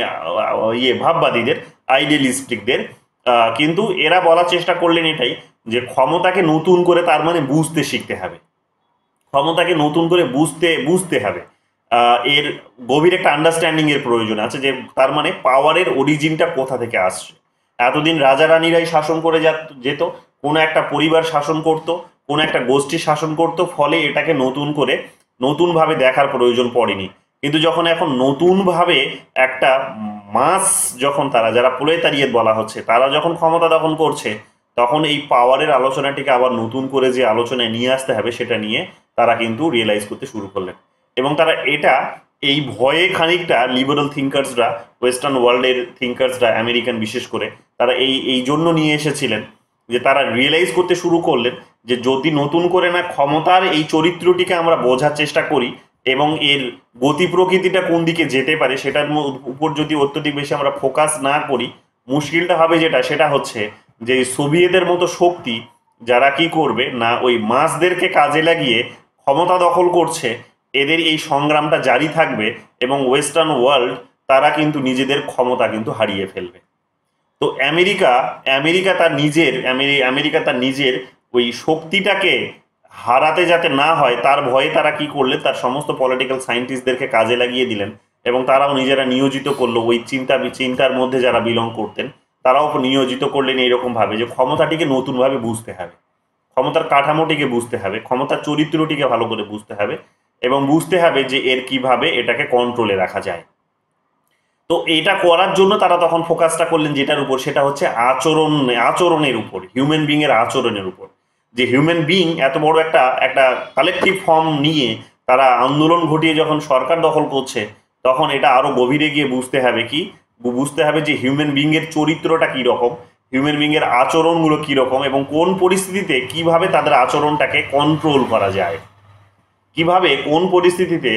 ভাববাদীদের, আইডিয়ালিস্টিকদের। কিন্তু এরা বলার চেষ্টা করলেন এটাই যে ক্ষমতাকে নতুন করে তার মানে বুঝতে শিখতে হবে, ক্ষমতাকে নতুন করে বুঝতে হবে। এর গভীর একটা আন্ডারস্ট্যান্ডিং এর প্রয়োজন আছে, যে তার মানে পাওয়ারের অরিজিনটা কোথা থেকে আসছে। এতদিন রাজা রানীরাই শাসন করে যেত, কোনো একটা পরিবার শাসন করত, কোনো একটা গোষ্ঠী শাসন করত, ফলে এটাকে নতুনভাবে দেখার প্রয়োজন পড়েনি। কিন্তু যখন এখন নতুনভাবে একটা মাস, যখন তারা যারা প্রলেতারিয়েত বলা হচ্ছে, তারা যখন ক্ষমতা দখল করছে, তখন এই পাওয়ারের আলোচনাটিকে আবার নতুন করে যে আলোচনায় নিয়ে আসতে হবে, সেটা নিয়ে তারা কিন্তু রিয়েলাইজ করতে শুরু করলেন। এবং তারা এই ভয়ে খানিকটা লিবারাল থিঙ্কার্সরা, ওয়েস্টার্ন ওয়ার্ল্ডের থিঙ্কার্সরা, আমেরিকান বিশেষ করে, তারা এই জন্য নিয়ে এসেছিলেন যে তারা রিয়েলাইজ করতে শুরু করলেন যে যদি নতুন করে না ক্ষমতার এই চরিত্রটিকে আমরা বোঝার চেষ্টা করি এবং এর গতি প্রকৃতিটা কোন দিকে যেতে পারে সেটার উপর যদি অত্যধিক বেশি আমরা ফোকাস না করি, মুশকিলটা হবে সেটা হচ্ছে যে সোভিয়েতের মতো শক্তি যারা কি করবে না, ওই মাসদেরকে কাজে লাগিয়ে ক্ষমতা দখল করছে, এদের এই সংগ্রামটা জারি থাকবে এবং ওয়েস্টার্ন ওয়ার্ল্ড তারা কিন্তু নিজেদের ক্ষমতা কিন্তু হারিয়ে ফেলবে। তো আমেরিকা তার নিজের ওই শক্তিটাকে হারাতে যাতে না হয় তার ভয়ে তারা কি করলেন, তার সমস্ত পলিটিক্যাল সায়েন্টিস্টদেরকে কাজে লাগিয়ে দিলেন এবং তারাও নিজেরা নিয়োজিত করলো, ওই চিন্তার মধ্যে যারা বিলং করতেন তারাও নিয়োজিত করলেন এইরকম ভাবে যে ক্ষমতাটিকে নতুনভাবে বুঝতে হবে, ক্ষমতার কাঠামোটিকে বুঝতে হবে, ক্ষমতার চরিত্রটিকে ভালো করে বুঝতে হবে এবং বুঝতে হবে যে এর কিভাবে এটাকে কন্ট্রোলে রাখা যায়। তো এটা করার জন্য তারা তখন ফোকাসটা করলেন যেটার উপর, সেটা হচ্ছে আচরণের উপর, হিউম্যান বিং এর আচরণের উপর। যে হিউম্যান বিং এত বড় একটা কালেকটিভ ফর্ম নিয়ে তারা আন্দোলন ঘটিয়ে যখন সরকার দখল করছে, তখন এটা আরো গভীরে গিয়ে বুঝতে হবে যে হিউম্যান বিং এর চরিত্রটা কি রকম, হিউম্যান বিং এর আচরণগুলো কি রকম এবং কোন পরিস্থিতিতে কিভাবে তাদের আচরণটাকে কন্ট্রোল করা যায়, কিভাবে কোন পরিস্থিতিতে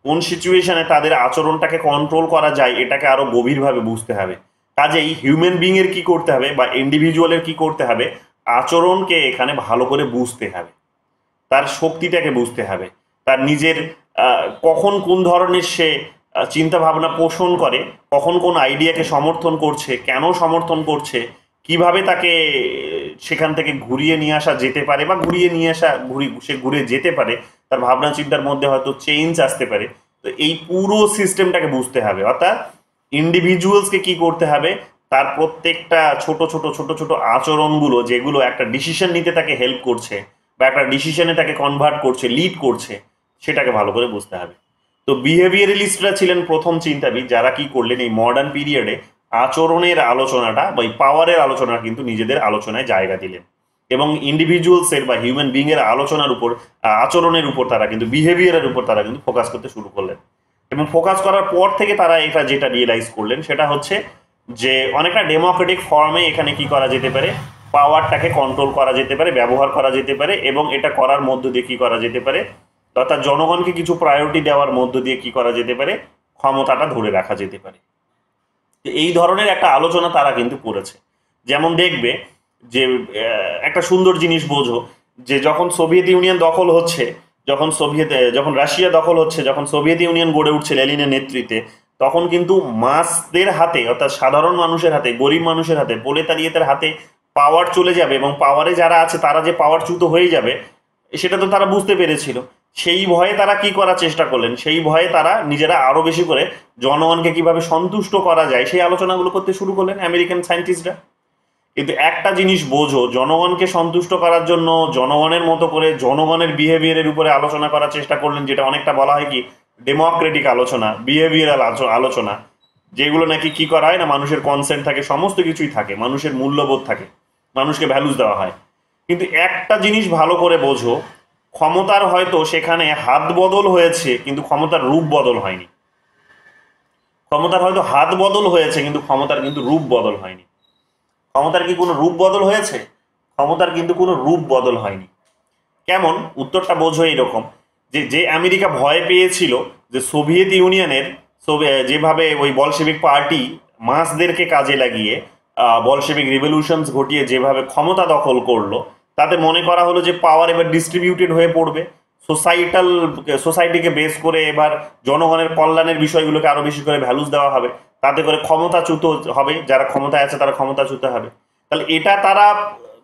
কোন সিচুয়েশনে তাদের আচরণটাকে কন্ট্রোল করা যায়, এটাকে আরো গভীরভাবে বুঝতে হবে। কাজেই হিউম্যান বিং এর কি করতে হবে বা ইন্ডিভিজুয়ালের কি করতে হবে, আচরণকে এখানে ভালো করে বুঝতে হবে, তার শক্তিটাকে বুঝতে হবে, তার নিজের কখন কোন ধরনের সে চিন্তা ভাবনা পোষণ করে, কখন কোন আইডিয়াকে সমর্থন করছে, কেন সমর্থন করছে, কিভাবে তাকে সেখান থেকে ঘুরিয়ে নিয়ে আসা যেতে পারে বা সে ঘুরে যেতে পারে, তার ভাবনা চিন্তার মধ্যে হয়তো চেঞ্জ আসতে পারে। তো এই পুরো সিস্টেমটাকে বুঝতে হবে, অর্থাৎ ইন্ডিভিজুয়ালসকে কি করতে হবে, তার প্রত্যেকটা ছোট ছোট আচরণগুলো যেগুলো একটা ডিসিশন নিতে তাকে হেল্প করছে বা একটা ডিসিশনে তাকে কনভার্ট করছে, লিড করছে, সেটাকে ভালো করে বুঝতে হবে। তো বিহেভিয়ারালিস্টরা ছিলেন প্রথম চিন্তাবিদ যারা কি করলেন এই মডার্ন পিরিয়ডে আচরণের আলোচনাটা বা পাওয়ারের আলোচনা কিন্তু নিজেদের আলোচনায় জায়গা দিলেন এবং ইন্ডিভিজুয়ালসের বা হিউম্যান বিং এর আচরণের উপর তারা কিন্তু বিহেভিয়ারের উপর তারা কিন্তু ফোকাস করতে শুরু করলেন। এবং ফোকাস করার পর থেকে তারা এটা যেটা রিয়েলাইজ করলেন সেটা হচ্ছে যে অনেকটা ডেমোক্রেটিক ফর্মে এখানে কি করা যেতে পারে, পাওয়ারটাকে কন্ট্রোল করা যেতে পারে, ব্যবহার করা যেতে পারে এবং এটা করার মধ্য দিয়ে কি করা যেতে পারে, অর্থাৎ জনগণকে কিছু প্রায়োরিটি দেওয়ার মধ্য দিয়ে কি করা যেতে পারে, ক্ষমতাটা ধরে রাখা যেতে পারে। তো এই ধরনের একটা আলোচনা তারা কিন্তু করেছে। যেমন দেখবে যে একটা সুন্দর জিনিস বোঝো, যে যখন সোভিয়েত ইউনিয়ন দখল হচ্ছে, যখন রাশিয়া দখল হচ্ছে, যখন সোভিয়েত ইউনিয়ন গড়ে উঠছে লেনিনের নেতৃত্বে, তখন কিন্তু মাসদের হাতে, অর্থাৎ সাধারণ মানুষের হাতে, গরিব মানুষের হাতে, প্রোলেতারিয়েতের হাতে পাওয়ার চলে যাবে, এবং পাওয়ারে যারা আছে তারা যে পাওয়ারচ্যুত হয়ে যাবে সেটা তো তারা বুঝতে পেরেছিল। সেই ভয়ে তারা কি করার চেষ্টা করলেন, সেই ভয়ে তারা নিজেরা আরো বেশি করে জনগণকে কিভাবে সন্তুষ্ট করা যায় সেই আলোচনাগুলো করতে শুরু করলেন আমেরিকান সায়েন্টিস্টরা। কিন্তু একটা জিনিস বোঝো, জনগণকে সন্তুষ্ট করার জন্য জনগণের মতো করে জনগণের বিহেভিয়ারের উপরে আলোচনা করার চেষ্টা করলেন, যেটা অনেকটা বলা হয় কি ডেমোক্রেটিক আলোচনা, বিহেভিয়ারাল আলোচনা, যেগুলো নাকি কি করা হয় না, মানুষের কনসেন্ট থাকে, সমস্ত কিছুই থাকে, মানুষের মূল্যবোধ থাকে, মানুষকে ভ্যালুস দেওয়া হয়। কিন্তু একটা জিনিস ভালো করে বোঝো, ক্ষমতার হয়তো সেখানে হাত বদল হয়েছে কিন্তু ক্ষমতার রূপ বদল হয়নি। ক্ষমতার হয়তো হাত বদল হয়েছে কিন্তু ক্ষমতার কিন্তু রূপ বদল হয়নি। ক্ষমতার কি কোনো রূপ বদল হয়েছে? ক্ষমতার কিন্তু কোনো রূপ বদল হয়নি। কেমন? উত্তরটা বোঝো এইরকম, যে আমেরিকা ভয় পেয়েছিল যে সোভিয়েত ইউনিয়নের যেভাবে ওই বলশেভিক পার্টি মাসদেরকে কাজে লাগিয়ে বলশেভিক রিভলিউশনস ঘটিয়ে যেভাবে ক্ষমতা দখল করলো, তাতে মনে করা হলো যে পাওয়ার এবার ডিস্ট্রিবিউটেড হয়ে পড়বে, সোসাইটিকে বেস করে এবার জনগণের কল্যাণের বিষয়গুলোকে আরো বেশি করে ভ্যালুস দেওয়া হবে, তাতে করে ক্ষমতাচ্যুত হবে, যারা ক্ষমতায় আছে তারা ক্ষমতাচ্যুত হবে। তাহলে এটা তারা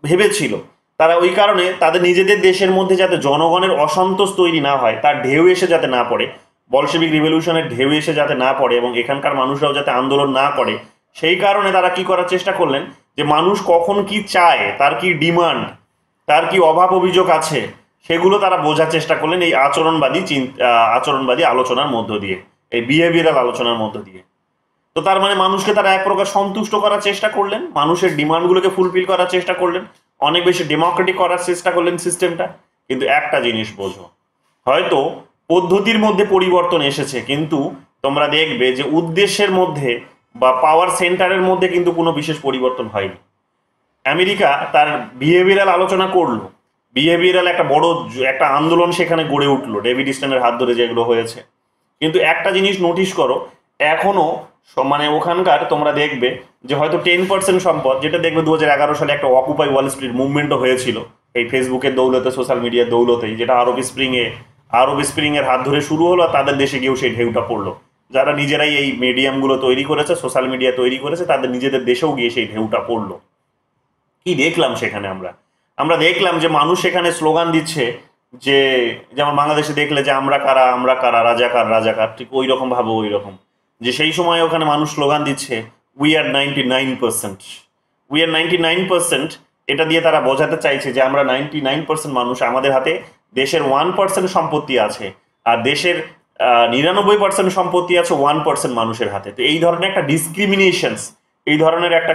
ভেবেছিল। তারা ওই কারণে তাদের নিজেদের দেশের মধ্যে যাতে জনগণের অসন্তোষ তৈরি না হয়, তার ঢেউ এসে যাতে না পড়ে, বলশেভিক রিভলিউশনের ঢেউ এসে যাতে না পড়ে, এবং এখানকার মানুষরাও যাতে আন্দোলন না করে, সেই কারণে তারা কি করার চেষ্টা করলেন, যে মানুষ কখন কি চায়, তার কি ডিমান্ড, তার কি অভাব অভিযোগ আছে, সেগুলো তারা বোঝার চেষ্টা করলেন এই আচরণবাদী আলোচনার মধ্য দিয়ে, এই বিহেভিয়ারাল আলোচনার মধ্য দিয়ে। তো তার মানে মানুষকে তারা এক প্রকার সন্তুষ্ট করার চেষ্টা করলেন, মানুষের ডিমান্ডগুলোকে ফুলফিল করার চেষ্টা করলেন, অনেক বেশি ডেমোক্রেটিক করার চেষ্টা করলেন সিস্টেমটা। কিন্তু একটা জিনিস বোঝো, হয়তো পদ্ধতির মধ্যে পরিবর্তন এসেছে, কিন্তু তোমরা দেখবে যে উদ্দেশ্যের মধ্যে বা পাওয়ার সেন্টারের মধ্যে কিন্তু কোনো বিশেষ পরিবর্তন হয়নি। আমেরিকা তার বিহেভিয়ারাল আলোচনা করলো, বিহেভিয়ারাল একটা আন্দোলন সেখানে গড়ে উঠলো ডেভিড স্ট্যানের হাত ধরে, যেগুলো হয়েছে। কিন্তু একটা জিনিস নোটিশ করো, এখনো মানে ওখানকার তোমরা দেখবে যে হয়তো 10% সম্পদ, যেটা দেখবে 2011 সালে একটা অকুপাই ওয়াল স্ট্রিট মুভমেন্টও হয়েছিল এই ফেসবুকের দৌলতে, সোশ্যাল মিডিয়ার দৌলতেই, যেটা আরব স্প্রিং এর হাত ধরে শুরু হলো, আর তাদের দেশে গিয়েও সেই ঢেউটা পড়লো। যারা নিজেরাই এই মিডিয়ামগুলো তৈরি করেছে, সোশ্যাল মিডিয়া তৈরি করেছে, তাদের নিজেদের দেশেও গিয়ে সেই ঢেউটা পড়লো। কি দেখলাম সেখানে? আমরা দেখলাম যে মানুষ সেখানে স্লোগান দিচ্ছে, যে যেমন বাংলাদেশে দেখলে যে আমরা কারা, আমরা কারা, রাজাকার রাজাকার, ঠিক ওই রকম ভাবে, ওই রকম যে সেই সময় ওখানে মানুষ স্লোগান দিচ্ছে উই আর 99%, উই আর 99%। এটা দিয়ে তারা বোঝাতে চাইছে যে আমরা 99% মানুষ, আমাদের হাতে দেশের 1% সম্পত্তি আছে, আর দেশের 99% সম্পত্তি আছে 1% মানুষের হাতে। তো এই ধরনের একটা ডিসক্রিমিনেশনস, এই ধরনের একটা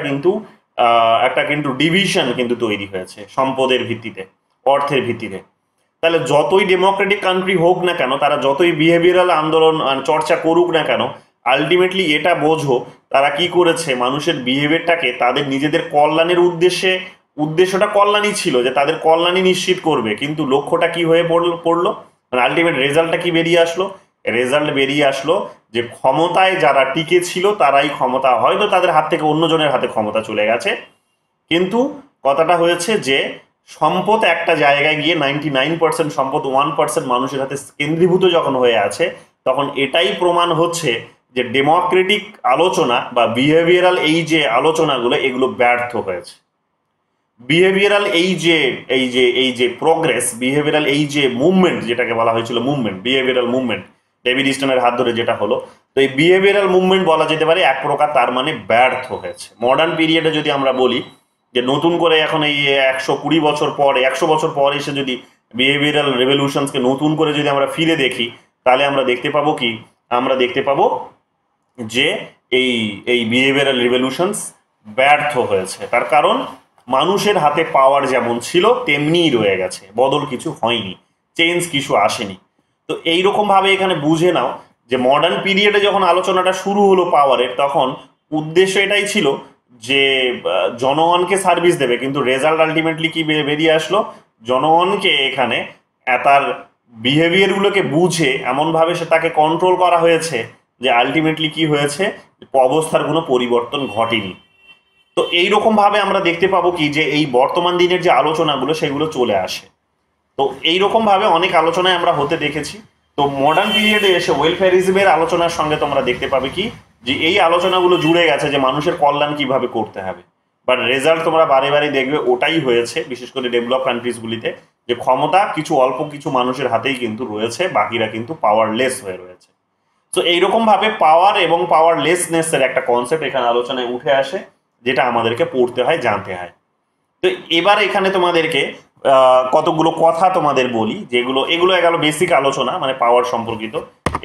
কিন্তু ডিভিশন কিন্তু তৈরি হয়েছে সম্পদের ভিত্তিতে, অর্থের ভিত্তিতে। তাহলে যতই ডেমোক্রেটিক কান্ট্রি হোক না কেন, তারা যতই বিহেভিয়ারাল আন্দোলন চর্চা করুক না কেন, আলটিমেটলি এটা বোঝো তারা কি করেছে, মানুষের বিহেভিয়ারটাকে তাদের নিজেদের কল্যাণের উদ্দেশ্যটা কল্যাণই ছিল, যে তাদের কল্যাণই নিশ্চিত করবে, কিন্তু লক্ষ্যটা কি হয়ে পড়লো, মানে আলটিমেট রেজাল্টটা কি বেরিয়ে আসলো? রেজাল্ট বেরিয়ে আসলো যে ক্ষমতায় যারা টিকে ছিল তারাই ক্ষমতা, হয়তো তাদের হাত থেকে অন্যজনের হাতে ক্ষমতা চলে গেছে, কিন্তু কথাটা হয়েছে যে সম্পদ একটা জায়গায় গিয়ে 99% সম্পদ 1% মানুষের হাতে কেন্দ্রীভূত যখন হয়ে আছে, তখন এটাই প্রমাণ হচ্ছে যে ডেমোক্রেটিক আলোচনা বা বিহেভিয়ারাল এই যে আলোচনাগুলো, এগুলো ব্যর্থ হয়েছে। বিহেভিয়ারাল এই যে প্রগ্রেস, বিহেভিয়ারাল এই যে মুভমেন্ট, যেটাকে বলা হয়েছিল মুভমেন্ট, বিহেভিয়ারাল মুভমেন্ট, ডেভিড স্টোনের হাত ধরে যেটা হলো, তো এই বিহেভিয়ারাল মুভমেন্ট বলা যেতে পারে এক প্রকার তার মানে ব্যর্থ হয়েছে। মডার্ন পিরিয়ডে যদি আমরা বলি যে নতুন করে এখন এই 120 বছর পর, 100 বছর পর এসে যদি বিহেভিয়ারাল রেভলিউশনসকে নতুন করে যদি আমরা ফিরে দেখি, তাহলে আমরা দেখতে পাবো যে এই বিহেভিয়ারাল রিভলিউশনস ব্যর্থ হয়েছে। তার কারণ মানুষের হাতে পাওয়ার যেমন ছিল তেমনিই রয়ে গেছে, বদল কিছু হয়নি, চেঞ্জ কিছু আসেনি। তো এইরকম ভাবে এখানে বুঝে নাও যে মডার্ন পিরিয়ডে যখন আলোচনাটা শুরু হলো পাওয়ারের, তখন উদ্দেশ্য এটাই ছিল যে জনগণকে সার্ভিস দেবে, কিন্তু রেজাল্ট আলটিমেটলি কি বেরিয়ে আসলো, জনগণকে এখানে তার বিহেভিয়ারগুলোকে বুঝে এমনভাবে তাকে কন্ট্রোল করা হয়েছে যে আলটিমেটলি কি হয়েছে, অবস্থার কোনো পরিবর্তন ঘটেনি। তো এইরকমভাবে আমরা দেখতে পাবো কি যে এই বর্তমান দিনের যে আলোচনাগুলো সেগুলো চলে আসে। তো এইরকমভাবে অনেক আলোচনায় আমরা হতে দেখেছি। তো মডার্ন পিরিয়ডে এসে ওয়েলফেয়ারিজমের আলোচনার সঙ্গে তোমরা দেখতে পাবে কি যে এই আলোচনাগুলো জুড়ে গেছে যে মানুষের কল্যাণ কিভাবে করতে হবে। বাট রেজাল্ট তোমরা বারে বারে দেখবে ওটাই হয়েছে, বিশেষ করে ডেভেলপ কান্ট্রিজগুলিতে, যে ক্ষমতা কিছু অল্প কিছু মানুষের হাতেই কিন্তু রয়েছে, বাকিরা কিন্তু পাওয়ারলেস হয়ে রয়েছে। তো এইরকমভাবে পাওয়ার এবং পাওয়ারলেসনেসের একটা কনসেপ্ট এখানে আলোচনায় উঠে আসে, যেটা আমাদেরকে পড়তে হয়, জানতে হয়। তো এবার এখানে তোমাদেরকে কতগুলো কথা তোমাদের বলি, যেগুলো এগুলো গেল বেসিক আলোচনা, মানে পাওয়ার সম্পর্কিত।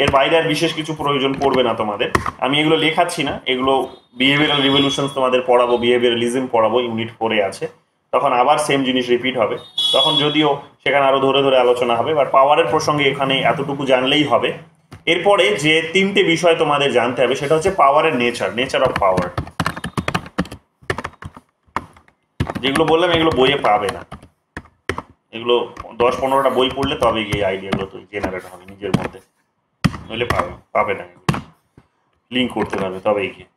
এর বাইরে আর বিশেষ কিছু প্রয়োজন পড়বে না তোমাদের। আমি এগুলো লেখাচ্ছি না, এগুলো বিহেভিয়ারাল রিভলিউশনস তোমাদের পড়াবো, বিহেভিয়ারালিজম পড়াবো, ইউনিট 4-এ আছে। তখন আবার সেম জিনিস রিপিট হবে, তখন যদিও সেখানে আরো ধরে ধরে আলোচনা হবে। বাট পাওয়ারের প্রসঙ্গে এখানে এতটুকু জানলেই হবে। এরপরে যে 3টে বিষয় তোমাদের জানতে হবে সেটা হচ্ছে পাওয়ারের নেচার অফ পাওয়ার। যেগুলো বললাম এগুলো বইয়ে পাবে না, এগুলো 10-15টা বই পড়লে তবে গিয়ে আইডিয়াগুলো তো জেনারেট হবে নিজের মধ্যে, নইলে পাবে না, এগুলো লিঙ্ক করতে পারবে তবেই গিয়ে।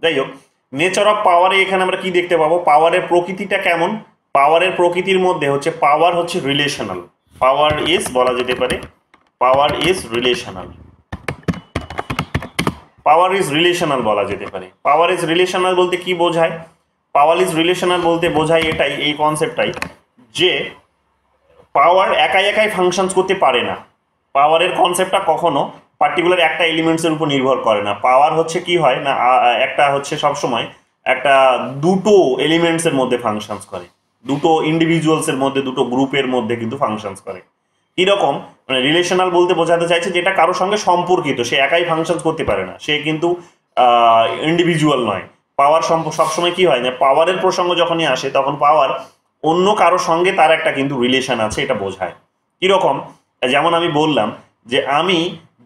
যাই হোক, নেচার অফ পাওয়ারে এখানে আমরা কি দেখতে পাবো, পাওয়ারের প্রকৃতিটা কেমন। পাওয়ারের প্রকৃতির মধ্যে হচ্ছে পাওয়ার হচ্ছে রিলেশনাল। পাওয়ার ইজ বলা যেতে পারে power is relational. Power is relational বলা যেতে পারে। পাওয়ার ইজ রিলেশনাল বলতে কি বোঝায়? পাওয়ার ইজ রিলেশনাল বলতে বোঝায় এটাই, এই কনসেপ্টটাই, যে পাওয়ার একাই একাই ফাংশনস করতে পারে না। পাওয়ারের কনসেপ্টটা কখনো পার্টিকুলার একটা এলিমেন্টসের উপর নির্ভর করে না। পাওয়ার হচ্ছে কি হয় না, একটা হচ্ছে সবসময় একটা দুটো এলিমেন্টসের মধ্যে ফাংশনস করে, দুটো ইন্ডিভিজুয়ালসের মধ্যে, দুটো গ্রুপের মধ্যে কিন্তু ফাংশনস করে। কীরকম, মানে রিলেশনাল বলতে বোঝাতে চাইছে যেটা কারোর সঙ্গে সম্পর্কিত, সে একাই ফাংশনস করতে পারে না, সে কিন্তু ইন্ডিভিজুয়াল নয়। পাওয়ার সবসময় কি হয় না, পাওয়ারের প্রসঙ্গ যখনই আসে তখন পাওয়ার অন্য কারোর সঙ্গে তার একটা কিন্তু রিলেশন আছে, এটা বোঝায়। কীরকম, যেমন আমি বললাম যে আমি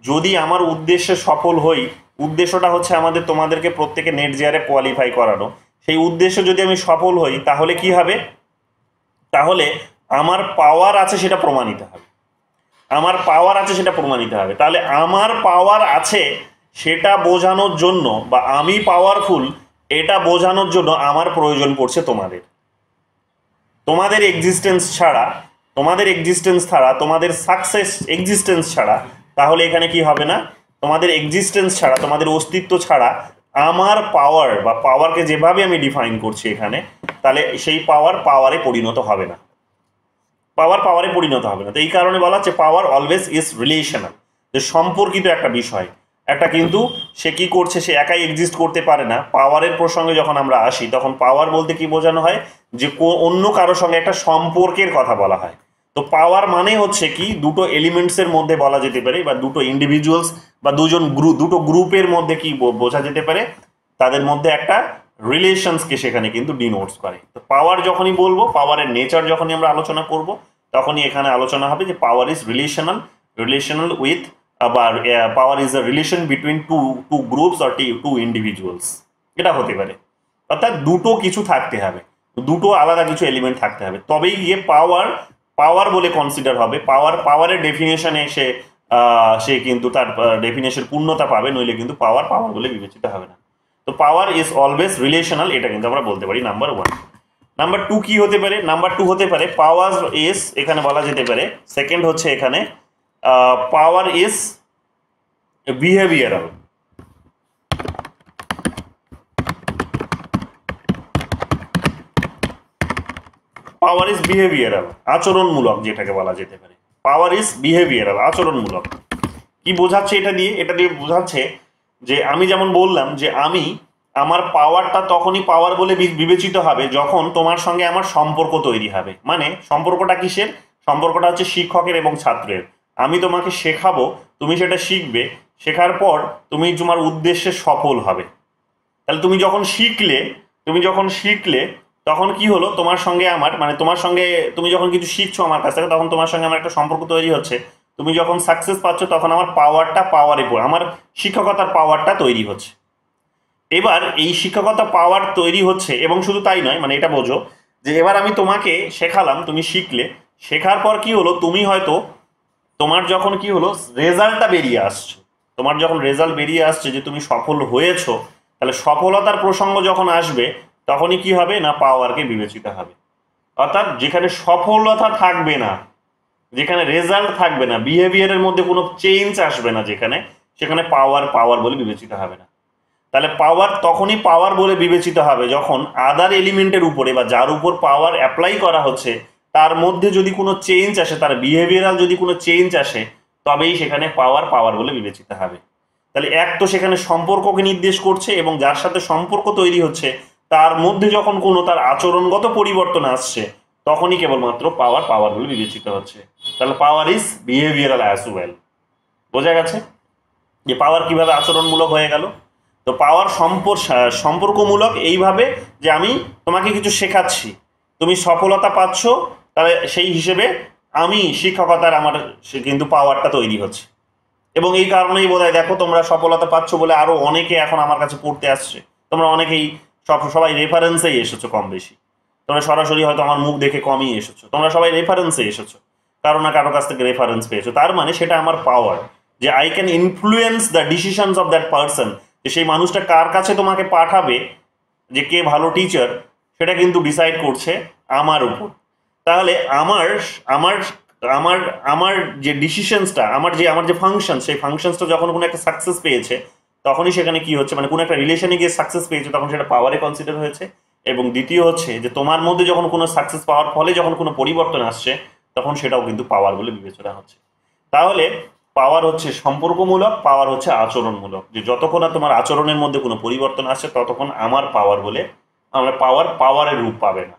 যদি আমার উদ্দেশ্যে সফল হই, উদ্দেশ্যটা হচ্ছে আমাদের তোমাদেরকে প্রত্যেকে নেট জিআরএফ কোয়ালিফাই করানো, সেই উদ্দেশ্যে যদি আমি সফল হই তাহলে কি হবে, তাহলে আমার পাওয়ার আছে সেটা প্রমাণিত হবে, আমার পাওয়ার আছে সেটা প্রমাণিত হবে। তাহলে আমার পাওয়ার আছে সেটা বোঝানোর জন্য, বা আমি পাওয়ারফুল এটা বোঝানোর জন্য আমার প্রয়োজন পড়ছে তোমাদের। তোমাদের এক্সিস্টেন্স ছাড়া, তোমাদের সাকসেস এক্সিস্টেন্স ছাড়া, তাহলে এখানে কি হবে না, তোমাদের এক্সিস্টেন্স ছাড়া, তোমাদের অস্তিত্ব ছাড়া আমার পাওয়ার বা পাওয়ারকে যেভাবে আমি ডিফাইন করছি এখানে, তাহলে সেই পাওয়ারে পরিণত হবে না, পাওয়ারে পরিণত হবে না। তো এই কারণে বলা হচ্ছে পাওয়ার অলওয়েজ ইজ রিলেশনাল, যে সম্পর্কিত একটা বিষয়। একটা কিন্তু সে কি করছে, সে একাই এক্সিস্ট করতে পারে না। পাওয়ারের প্রসঙ্গে যখন আমরা আসি তখন পাওয়ার বলতে কি বোঝানো হয়, যে অন্য কারোর সঙ্গে একটা সম্পর্কের কথা বলা হয়। তো পাওয়ার মানে হচ্ছে কি, দুটো এলিমেন্টসের মধ্যে বলা যেতে পারে, বা দুটো ইন্ডিভিজুয়ালস বা দুটো গ্রুপের মধ্যে কি বোঝা যেতে পারে, তাদের মধ্যে একটা রিলেশনসকে সেখানে কিন্তু ডিনোটস করে। তো পাওয়ার যখনই বলবো, পাওয়ারের নেচার যখনই আমরা আলোচনা করব, তখনই এখানে আলোচনা হবে যে পাওয়ার ইজ রিলেশনাল উইথ, আবার power is a relation between two groups or two individuals, এটা হতে পারে। অর্থাৎ দুটো কিছু থাকতে হবে, দুটো আলাদা কিছু এলিমেন্ট থাকতে হবে, তবেই গিয়ে পাওয়ার বলে কনসিডার হবে। পাওয়ারের ডেফিনেশনে সে কিন্তু তার ডেফিনেশন পূর্ণতা পাবে, নইলে কিন্তু পাওয়ার বলে বিবেচিত হবে না। তো পাওয়ার ইজ অলওয়েজ রিলেশনাল, এটা কিন্তু আমরা বলতে পারি নাম্বার 1। নাম্বার 2 কি হতে পারে, নাম্বার 2 হতে পারে পাওয়ার ইজ, এখানে বলা যেতে পারে সেকেন্ড হচ্ছে এখানে power is behavioural. Power is behavioural, আচরণমূলক যেটাকে বলা যেতে পারে। পাওয়ার ইজ বিহেভিয়ারাল, আচরণমূলক। কি বোঝাচ্ছে এটা দিয়ে? এটা দিয়ে বোঝাচ্ছে যে আমি যেমন বললাম যে আমার পাওয়ারটা তখনই পাওয়ার বলে বিবেচিত হবে যখন তোমার সঙ্গে আমার সম্পর্ক তৈরি হবে। মানে সম্পর্কটা কিসের? সম্পর্কটা হচ্ছে শিক্ষকের এবং ছাত্রের। আমি তোমাকে শেখাবো, তুমি সেটা শিখবে, শেখার পর তুমি তোমার উদ্দেশ্যে সফল হবে। তাহলে তুমি যখন শিখলে তখন কি হলো, তোমার সঙ্গে আমার, মানে তোমার সঙ্গে তুমি যখন কিছু শিখছো আমার কাছ থেকে, তখন তোমার সঙ্গে আমার একটা সম্পর্ক তৈরি হচ্ছে। তুমি যখন সাকসেস পাচ্ছ তখন আমার আমার শিক্ষকতার পাওয়ারটা তৈরি হচ্ছে। এবার এই শিক্ষকতা পাওয়ার তৈরি হচ্ছে, এবং শুধু তাই নয়, মানে এটা বোঝো যে এবার আমি তোমাকে শেখালাম, তুমি শিখলে, শেখার পর কি হলো, তুমি হয়তো তোমার যখন কি হলো রেজাল্টটা বেরিয়ে আসছে, তোমার যখন রেজাল্ট বেরিয়ে আসছে যে তুমি সফল হয়েছো, তাহলে সফলতার প্রসঙ্গ যখন আসবে তখনই কি হবে না পাওয়ারকে বিবেচিত হবে। অর্থাৎ যেখানে সফলতা থাকবে না, যেখানে রেজাল্ট থাকবে না, বিহেভিয়ারের মধ্যে কোনো চেঞ্জ আসবে না, যেখানে সেখানে পাওয়ার পাওয়ার বলে বিবেচিত হবে না। তাহলে পাওয়ার তখনই পাওয়ার বলে বিবেচিত হবে যখন আদার এলিমেন্টের উপরে বা যার উপর পাওয়ার অ্যাপ্লাই করা হচ্ছে তার মধ্যে যদি কোনো চেঞ্জ আসে, তার বিহেভিয়ারাল যদি কোনো চেঞ্জ আসে, তবেই সেখানে পাওয়ার পাওয়ার বলে বিবেচিত হবে। তাহলে এক তো সেখানে সম্পর্ককে নির্দেশ করছে এবং যার সাথে সম্পর্ক তৈরি হচ্ছে তার মধ্যে যখন কোনো তার আচরণগত পরিবর্তন আসছে তখনই কেবলমাত্র পাওয়ার পাওয়ার বলে বিবেচিত হচ্ছে। তাহলে পাওয়ার ইজ বিহেভিয়ারাল অ্যাজ ওয়েল। বোঝা গেছে যে পাওয়ার কিভাবে আচরণমূলক হয়ে গেল। তো পাওয়ার সম্পর্কমূলক এইভাবে যে আমি তোমাকে কিছু শেখাচ্ছি, তুমি সফলতা পাচ্ছ, তাহলে সেই হিসেবে আমি শিক্ষকতার আমার কিন্তু পাওয়ারটা তৈরি হচ্ছে। এবং এই কারণেই বোধহয় দেখো তোমরা সফলতা পাচ্ছ বলে আরো অনেকে এখন আমার কাছে পড়তে আসছে। তোমরা অনেকেই সবাই রেফারেন্সেই এসেছো কম বেশি, তোমরা সরাসরি হয়তো আমার মুখ দেখে কমই এসেছো, তোমরা সবাই রেফারেন্সে এসেছো, কারো না কারো কাছ থেকে রেফারেন্স পেয়েছো। তার মানে সেটা আমার পাওয়ার, যে I can influence the decisions of that person. যে সেই মানুষটা কার কাছে তোমাকে পাঠাবে, যে কে ভালো টিচার, সেটা কিন্তু ডিসাইড করছে আমার উপর। তাহলে আমার আমার আমার আমার যে ডিসিশনসটা, আমার যে ফাংশন, সেই ফাংশনসটা যখন কোনো একটা সাকসেস পেয়েছে তখনই সেখানে কি হচ্ছে, মানে কোনো একটা রিলেশনে গিয়ে সাকসেস পেয়েছে তখন সেটা পাওয়ারে কনসিডার হয়েছে। এবং দ্বিতীয় হচ্ছে যে তোমার মধ্যে যখন কোনো সাকসেস পাওয়ার ফলে যখন কোনো পরিবর্তন আসছে তখন সেটাও কিন্তু পাওয়ার বলে বিবেচনা হচ্ছে। তাহলে পাওয়ার হচ্ছে সম্পর্কমূলক, পাওয়ার হচ্ছে আচরণমূলক। যে যতক্ষণ না তোমার আচরণের মধ্যে কোনো পরিবর্তন আসছে ততক্ষণ আমার পাওয়ার বলে, আমরা পাওয়ারের রূপ পাবে না।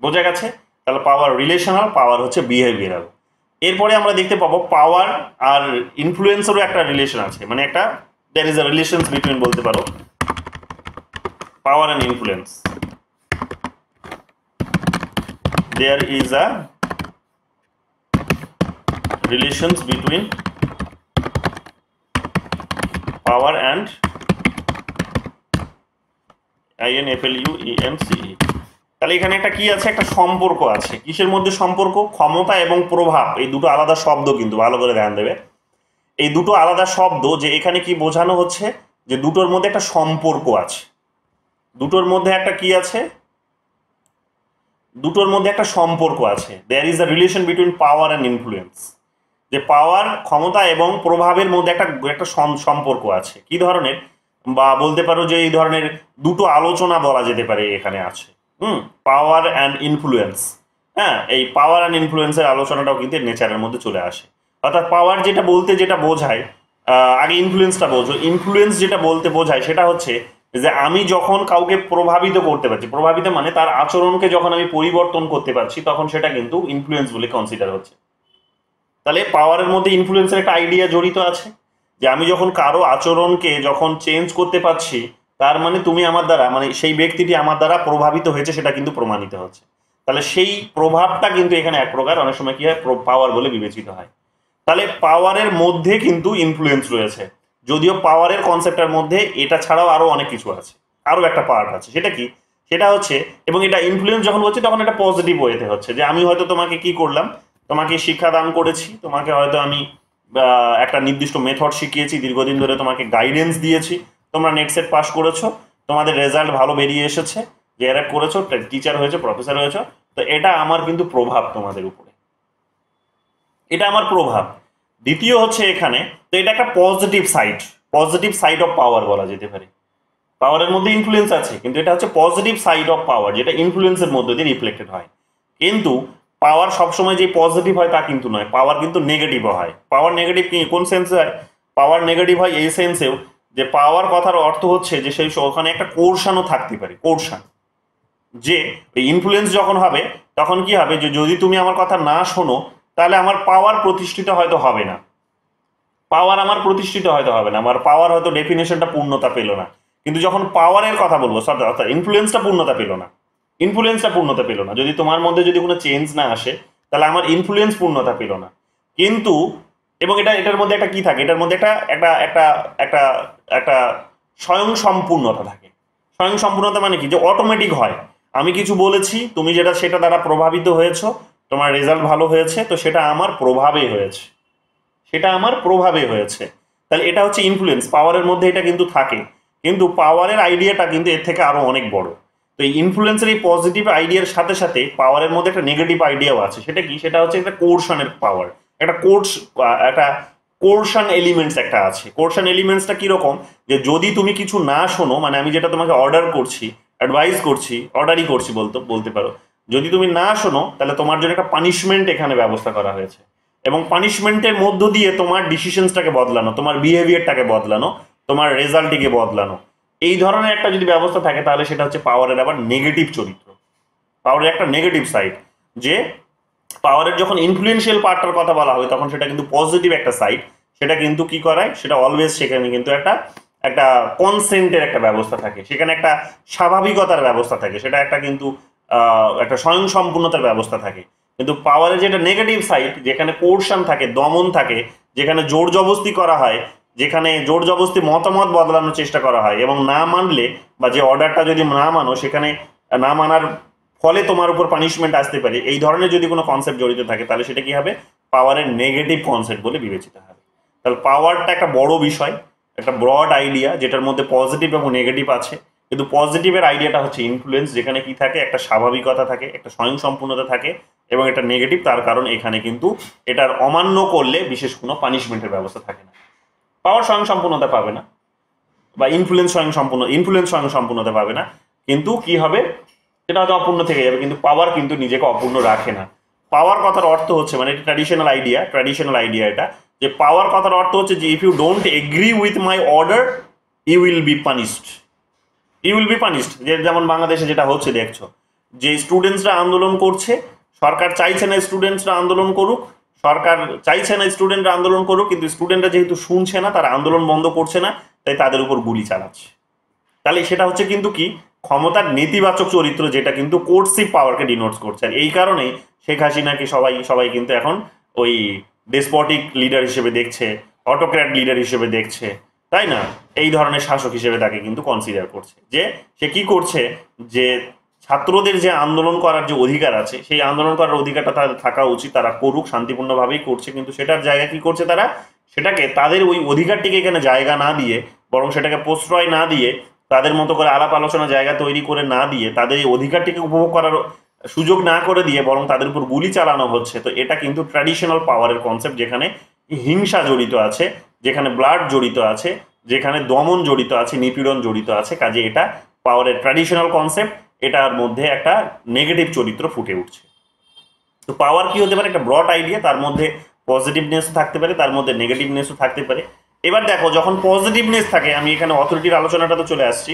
বোঝা গেছে? তাহলে পাওয়ার রিলেশনাল, পাওয়ার হচ্ছে বিহেভিয়ারাল। এরপরে আমরা দেখতে পাবো পাওয়ার আর ইনফ্লুয়েন্সেরও একটা রিলেশন আছে, মানে একটা there is a relation between, বলতে পারো, power and influence. There is a relations between power and INFLUENCE। তাহলে এখানে একটা কি আছে, একটা সম্পর্ক আছে। কিসের মধ্যে সম্পর্ক? ক্ষমতা এবং প্রভাব, এই দুটো আলাদা শব্দ, কিন্তু ভালো করে ধ্যান দেবে। এই দুটো আলাদা শব্দ, যে এখানে কি বোঝানো হচ্ছে, যে দুটোর মধ্যে একটা সম্পর্ক আছে। দুটোর মধ্যে একটা কি আছে, দুটোর মধ্যে একটা সম্পর্ক আছে। There is a relation between power and influence. যে পাওয়ার, ক্ষমতা এবং প্রভাবের মধ্যে একটা সম্পর্ক আছে। কি ধরনের? বা বলতে পারো যে এই ধরনের দুটো আলোচনা বলা যেতে পারে এখানে আছে। Power and influence. হ্যাঁ, এই পাওয়ার অ্যান্ড ইনফ্লুয়েন্সের আলোচনাটাও কিন্তু নেচারের মধ্যে চলে আসে। অর্থাৎ পাওয়ার যেটা বলতে যেটা বোঝায়, আগে ইনফ্লুয়েন্সটা বোঝো। ইনফ্লুয়েন্স যেটা বলতে বোঝায় সেটা হচ্ছে যে আমি যখন কাউকে প্রভাবিত করতে পারছি, প্রভাবিত মানে তার আচরণকে যখন আমি পরিবর্তন করতে পারছি, তখন সেটা কিন্তু ইনফ্লুয়েন্স বলে কনসিডার হচ্ছে। তাহলে পাওয়ারের মধ্যে ইনফ্লুয়েন্সের একটা আইডিয়া জড়িত আছে, যে আমি যখন কারো আচরণকে যখন চেঞ্জ করতে পারছি, তার মানে তুমি আমার দ্বারা, মানে সেই ব্যক্তিটি আমার দ্বারা প্রভাবিত হয়েছে, সেটা কিন্তু প্রমাণিত হচ্ছে। তাহলে সেই প্রভাবটা কিন্তু এখানে এক প্রকার অনেক সময় কি হয়, পাওয়ার বলে বিবেচিত হয়। তাহলে পাওয়ারের মধ্যে কিন্তু ইনফ্লুয়েন্স রয়েছে, যদিও পাওয়ারের কনসেপ্টের মধ্যে এটা ছাড়াও আরো অনেক কিছু আছে, আরো একটা পার্ট আছে। সেটা কি? সেটা হচ্ছে, এবং এটা ইনফ্লুয়েন্স যখন হচ্ছে তখন এটা পজিটিভ ওয়েতে হচ্ছে, যে আমি হয়তো তোমাকে কি করলাম, তোমাকে শিক্ষা দান করেছি, তোমাকে হয়তো আমি একটা নির্দিষ্ট মেথড শিখিয়েছি, দীর্ঘদিন ধরে তোমাকে গাইডেন্স দিয়েছি, তোমরা নেট সেট পাস করেছো, তোমাদের রেজাল্ট ভালো বেরিয়ে এসেছে, যে এরা করেছো, টিচার হয়েছে, প্রফেসর হয়েছো, তো এটা আমার কিন্তু প্রভাব তোমাদের উপরে, এটা আমার প্রভাব। দ্বিতীয় হচ্ছে এখানে, তো এটা একটা পজিটিভ সাইড অফ পাওয়ার বলা যেতে পারে। পাওয়ারের মধ্যে ইনফ্লুয়েন্স আছে, কিন্তু এটা হচ্ছে পজিটিভ সাইড অফ পাওয়ার, যেটা ইনফ্লুয়েন্সের মধ্যে দিয়ে রিফ্লেক্টেড হয়। কিন্তু পাওয়ার সবসময় যে পজিটিভ হয় তা কিন্তু নয়, পাওয়ার কিন্তু নেগেটিভও হয়। পাওয়ার নেগেটিভ কোন সেন্সে হয়? পাওয়ার নেগেটিভ হয় এই সেন্সেও, যে পাওয়ার কথার অর্থ হচ্ছে যে সেই ওখানে একটা কোর্সানও থাকতে পারে, কোর্সান। যে ইনফ্লুয়েন্স যখন হবে তখন কি হবে, যে যদি তুমি আমার কথা না শোনো তাহলে আমার পাওয়ার প্রতিষ্ঠিত হয়তো হবে না, আমার পাওয়ার হয়তো ডেফিনেশনটা পূর্ণতা পেল না। কিন্তু যখন পাওয়ারের কথা বলবো, অর্থাৎ ইনফ্লুয়েন্সটা পূর্ণতা পেল না, যদি তোমার মধ্যে যদি কোনো চেঞ্জ না আসে তাহলে আমার ইনফ্লুয়েন্স পূর্ণতা পেল না। কিন্তু এবং এটার মধ্যে একটা কি থাকে, এটার মধ্যে একটা একটা একটা একটা একটা স্বয়ং সম্পূর্ণতা থাকে। স্বয়ং সম্পূর্ণতা মানে কি? যে অটোমেটিক হয়, আমি কিছু বলেছি, তুমি সেটা দ্বারা প্রভাবিত হয়েছো, তোমার রেজাল্ট ভালো হয়েছে, তো সেটা আমার প্রভাবে হয়েছে, তাহলে এটা হচ্ছে ইনফ্লুয়েন্স, পাওয়ারের মধ্যে এটা কিন্তু থাকে, কিন্তু পাওয়ারের আইডিয়াটা কিন্তু এর থেকে আরো অনেক বড়। তো এই ইনফ্লুয়েন্সের এই পজিটিভ আইডিয়ার সাথে সাথে পাওয়ারের মধ্যে একটা নেগেটিভ আইডিয়াও আছে। সেটা কি? সেটা হচ্ছে একটা কোর্শনের পাওয়ার, একটা একটা কোর্শন এলিমেন্টস একটা আছে। কোর্শন এলিমেন্টসটা কিরকম, যে যদি তুমি কিছু না শোনো, মানে আমি যেটা তোমাকে অর্ডার করছি, অ্যাডভাইস করছি, অর্ডারই করছি বলতে পারো, যদি তুমি না শোনো তাহলে তোমার জন্য একটা পানিশমেন্ট এখানে ব্যবস্থা করা হয়েছে, এবং পানিশমেন্টের মধ্য দিয়ে তোমার ডিসিশনসটাকে বদলানো, তোমার বিহেভিয়ারটাকে বদলানো, তোমার রেজাল্টটিকে বদলানো, এই ধরনের একটা যদি ব্যবস্থা থাকে তাহলে সেটা হচ্ছে পাওয়ারের আবার নেগেটিভ চরিত্র, পাওয়ারের একটা নেগেটিভ সাইড। যে পাওয়ারের যখন ইনফ্লুয়েন্সিয়াল পার্টটার কথা বলা হয় তখন সেটা কিন্তু পজিটিভ একটা সাইড। সেটা কিন্তু কি করায়, সেটা অলওয়েজ সেখানে কিন্তু একটা একটা কনসেন্টের একটা ব্যবস্থা থাকে, সেখানে একটা স্বাভাবিকতার ব্যবস্থা থাকে, সেটা একটা কিন্তু একটা স্বয়ংসম্পূর্ণতার ব্যবস্থা থাকে। কিন্তু পাওয়ারের যেটা নেগেটিভ সাইড, যেখানে কোর্শন থাকে, দমন থাকে, যেখানে জোর জবস্তি করা হয়, যেখানে জোর জবস্তি মতামত বদলানোর চেষ্টা করা হয়, এবং না মানলে বা যে অর্ডারটা যদি না মানো সেখানে না মানার ফলে তোমার উপর পানিশমেন্ট আসতে পারে, এই ধরনের যদি কোনো কনসেপ্ট জড়িত থাকে তাহলে সেটা কি হবে, পাওয়ারের নেগেটিভ কনসেপ্ট বলে বিবেচিত হবে। তাহলে পাওয়ারটা একটা বড় বিষয়, একটা ব্রড আইডিয়া যেটার মধ্যে পজিটিভ এবং নেগেটিভ আছে। কিন্তু পজিটিভের আইডিয়াটা হচ্ছে ইনফ্লুয়েন্স, যেখানে কি থাকে, একটা স্বাভাবিকতা থাকে, একটা স্বয়ংসম্পূর্ণতা থাকে, এবং এটা নেগেটিভ তার কারণ এখানে কিন্তু এটার অমান্য করলে বিশেষ কোনো পানিশমেন্টের ব্যবস্থা থাকে না। পাওয়ার স্বয়ংসম্পূর্ণতা পাবে না, বা ইনফ্লুয়েন্স স্বয়ংসম্পূর্ণতা পাবে না, কিন্তু কি হবে, সেটা হয়তো অপূর্ণ থেকে যাবে, কিন্তু পাওয়ার কিন্তু নিজেকে অপূর্ণ রাখে না। পাওয়ার কথার অর্থ হচ্ছে, মানে এটা ট্র্যাডিশনাল আইডিয়া এটা, যে পাওয়ার কথার অর্থ হচ্ছে যে if you don't agree with my order you will be punished. যেমন বাংলাদেশে যেটা হচ্ছে দেখছো, যে স্টুডেন্টসরা আন্দোলন করছে, সরকার চাইছে না স্টুডেন্টসরা আন্দোলন করুক, সরকার চাইছে না স্টুডেন্টরা আন্দোলন করুক, কিন্তু স্টুডেন্টরা যেহেতু শুনছে না, তারা আন্দোলন বন্ধ করছে না, তাই তাদের উপর গুলি চালাচ্ছে। তাহলে সেটা হচ্ছে কিন্তু কি, ক্ষমতার নেতিবাচক চরিত্র, যেটা কিন্তু কোর্টসিভ পাওয়ারকে ডিনোটস করছে। আর এই কারণেই শেখ হাসিনাকে সবাই কিন্তু এখন ওই ডেসপটিক লিডার হিসেবে দেখছে, অটোক্র্যাট লিডার হিসেবে দেখছে, তাই না? এই ধরনের শাসক হিসেবে তাকে কিন্তু কনসিডার করছে। যে সে কি করছে, যে ছাত্রদের যে আন্দোলন করার যে অধিকার আছে, সেই আন্দোলন করার অধিকারটা তাদের থাকা উচিত, তারা করুক, শান্তিপূর্ণভাবেই করছে, কিন্তু সেটার জায়গা কি করছে, তারা সেটাকে তাদের ওই অধিকারটিকে এখানে জায়গা না দিয়ে, বরং সেটাকে প্রশ্রয় না দিয়ে, তাদের মতো করে আলাপ আলোচনা জায়গা তৈরি করে না দিয়ে, তাদের এই অধিকারটিকে উপভোগ করার সুযোগ না করে দিয়ে বরং তাদের উপর গুলি চালানো হচ্ছে। তো এটা কিন্তু ট্র্যাডিশনাল পাওয়ারের কনসেপ্ট, যেখানে হিংসা জড়িত আছে, যেখানে ব্লাড জড়িত আছে, যেখানে দমন জড়িত আছে, নিপীড়ন জড়িত আছে। কাজে এটা পাওয়ারের ট্র্যাডিশনাল কনসেপ্ট, এটার মধ্যে একটা নেগেটিভ চরিত্র ফুটে উঠছে। তো পাওয়ার কি হতে পারে, একটা ব্রড আইডিয়া, তার মধ্যে পজিটিভনেসও থাকতে পারে, তার মধ্যে নেগেটিভনেসও থাকতে পারে। এবার দেখো, যখন পজিটিভনেস থাকে, আমি এখানে অথরিটির আলোচনাটা তো চলে আসছি,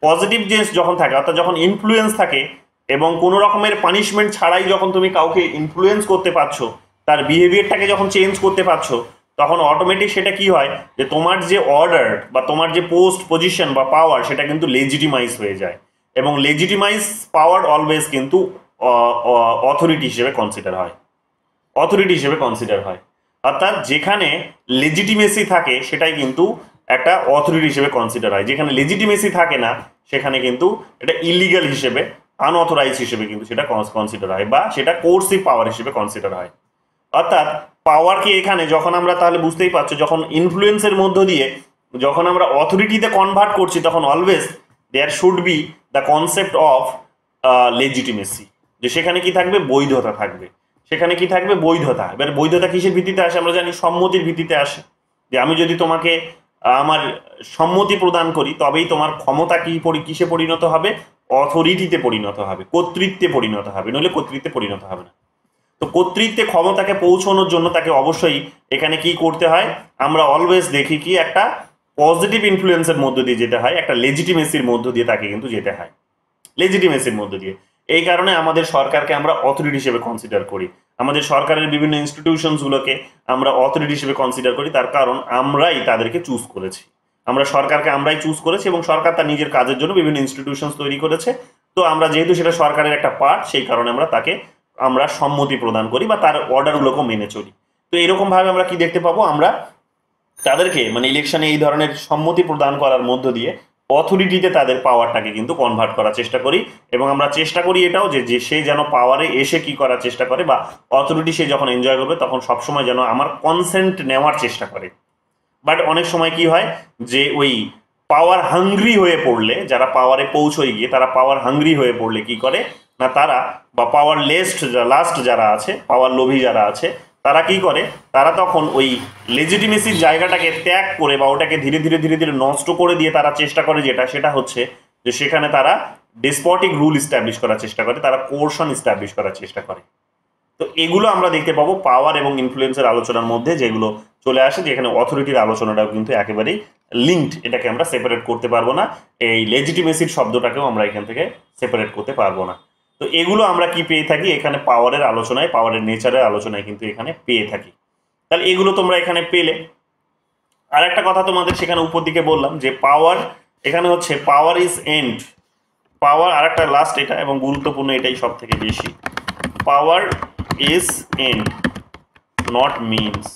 পজিটিভনেস যখন থাকে, অর্থাৎ যখন ইনফ্লুয়েন্স থাকে এবং কোনো রকমের পানিশমেন্ট ছাড়াই যখন তুমি কাউকে ইনফ্লুয়েন্স করতে পারছো, তার বিহেভিয়ারটাকে যখন চেঞ্জ করতে পারছো, তখন অটোমেটিক সেটা কি হয়, যে তোমার যে অর্ডার বা তোমার যে পোস্ট পজিশন বা পাওয়ার, সেটা কিন্তু লেজিটিমাইজ হয়ে যায়। এবং লেজিটিমাইজ পাওয়ার অলওয়েজ কিন্তু অথরিটি হিসেবে কনসিডার হয়। অর্থাৎ যেখানে লেজিটিমেসি থাকে সেটাই কিন্তু একটা অথরিটি হিসেবে কনসিডার হয়, যেখানে লেজিটিমেসি থাকে না সেখানে কিন্তু এটা ইলিগাল হিসেবে, আনঅথরাইজ হিসেবে কিন্তু সেটা কনসিডার হয়, বা সেটা কোর্সিভ পাওয়ার হিসেবে কনসিডার হয়। অর্থাৎ পাওয়ারকে এখানে যখন আমরা, তাহলে বুঝতেই পারছো, যখন ইনফ্লুয়েন্সের মধ্য দিয়ে যখন আমরা অথরিটিতে কনভার্ট করছি, তখন always there should be the concept of legitimacy, যে সেখানে কি থাকবে, বৈধতা থাকবে, সেখানে কি থাকবে, বৈধতা। এবার বৈধতা কিসের ভিত্তিতে আসে, আমরা জানি সম্মতির ভিত্তিতে আসে, যে আমি যদি তোমাকে আমার সম্মতি প্রদান করি, তবেই তোমার ক্ষমতা কিসে পরিণত হবে, অথরিটিতে পরিণত হবে, কর্তৃত্বে পরিণত হবে, নইলে কর্তৃত্বে পরিণত হবে না। তো কর্তৃত্বে ক্ষমতাকে পৌঁছানোর জন্য তাকে অবশ্যই এখানে কি করতে হয়, আমরা অলওয়েজ দেখি কি একটা পজিটিভ ইনফ্লুয়েন্সের মধ্য দিয়ে যেতে হয়, একটা লেজিটিমেসির মধ্য দিয়ে তাকে কিন্তু যেতে হয়, লেজিটিমেসির মধ্য দিয়ে। এই কারণে আমাদের সরকারকে আমরা অথরিটি হিসেবে কনসিডার করি, আমাদের সরকারের বিভিন্ন ইনস্টিটিউশনসগুলোকে আমরা অথরিটি হিসেবে কনসিডার করি, তার কারণ আমরাই তাদেরকে চুজ করেছি, আমরা সরকারকে আমরাই চুজ করেছি, এবং সরকার তার নিজের কাজের জন্য বিভিন্ন ইনস্টিটিউশনস তৈরি করেছে। তো আমরা যেহেতু সেটা সরকারের একটা পার্ট, সেই কারণে আমরা সম্মতি প্রদান করি বা তার অর্ডারগুলোকে মেনে চলি। তো এরকম ভাবে আমরা কি দেখতে পাবো, আমরা তাদেরকে মানে ইলেকশনে এই ধরনের সম্মতি প্রদান করার মধ্য দিয়ে অথরিটিতে তাদের পাওয়ারটাকে কিন্তু কনভার্ট করার চেষ্টা করি, এবং আমরা চেষ্টা করি এটাও যে সে যেন পাওয়ারে এসে কি করার চেষ্টা করে, বা অথরিটি সে যখন এনজয় করবে তখন সবসময় যেন আমার কনসেন্ট নেওয়ার চেষ্টা করে। বাট অনেক সময় কি হয় যে ওই পাওয়ার হাংরি হয়ে পড়লে, যারা পাওয়ারে পৌঁছয় গিয়ে তারা পাওয়ার হাংরি হয়ে পড়লে কি করে না তারা, বা পাওয়ার লাস্ট যারা আছে, পাওয়ার লোভী যারা আছে, তারা কি করে, তারা তখন ওই লেজিটিমেসির জায়গাটাকে ত্যাগ করে বা ওটাকে ধীরে ধীরে ধীরে ধীরে নষ্ট করে দিয়ে তারা চেষ্টা করে সেটা হচ্ছে যে সেখানে তারা ডেসপটিক রুল ইস্টাবলিশ করার চেষ্টা করে, তারা কোর্শন ইস্টাবলিশ করার চেষ্টা করে। তো এগুলো আমরা দেখতে পাবো পাওয়ার এবং ইনফ্লুয়েন্সের আলোচনার মধ্যে, যেগুলো চলে আসে, যেখানে অথরিটির আলোচনাটাও কিন্তু একেবারেই লিঙ্কড, এটাকে আমরা সেপারেট করতে পারবো না। এই লেজিটিমেসির শব্দটাকেও আমরা এখান থেকে সেপারেট করতে পারবো না। তো এগুলো আমরা কি পেয়ে থাকি এখানে পাওয়ারের আলোচনায়, পাওয়ারের নেচারের আলোচনায় কিন্তু এখানে পেয়ে থাকি। তাহলে এগুলো তোমরা এখানে পেলে। আর একটা কথা তোমাদের সেখানে উপর দিকে বললাম যে পাওয়ার এখানে হচ্ছে পাওয়ার ইজ এন্ড, পাওয়ার আর একটা লাস্ট এটা এবং গুরুত্বপূর্ণ, এটাই সব থেকে বেশি, পাওয়ার is end, not means,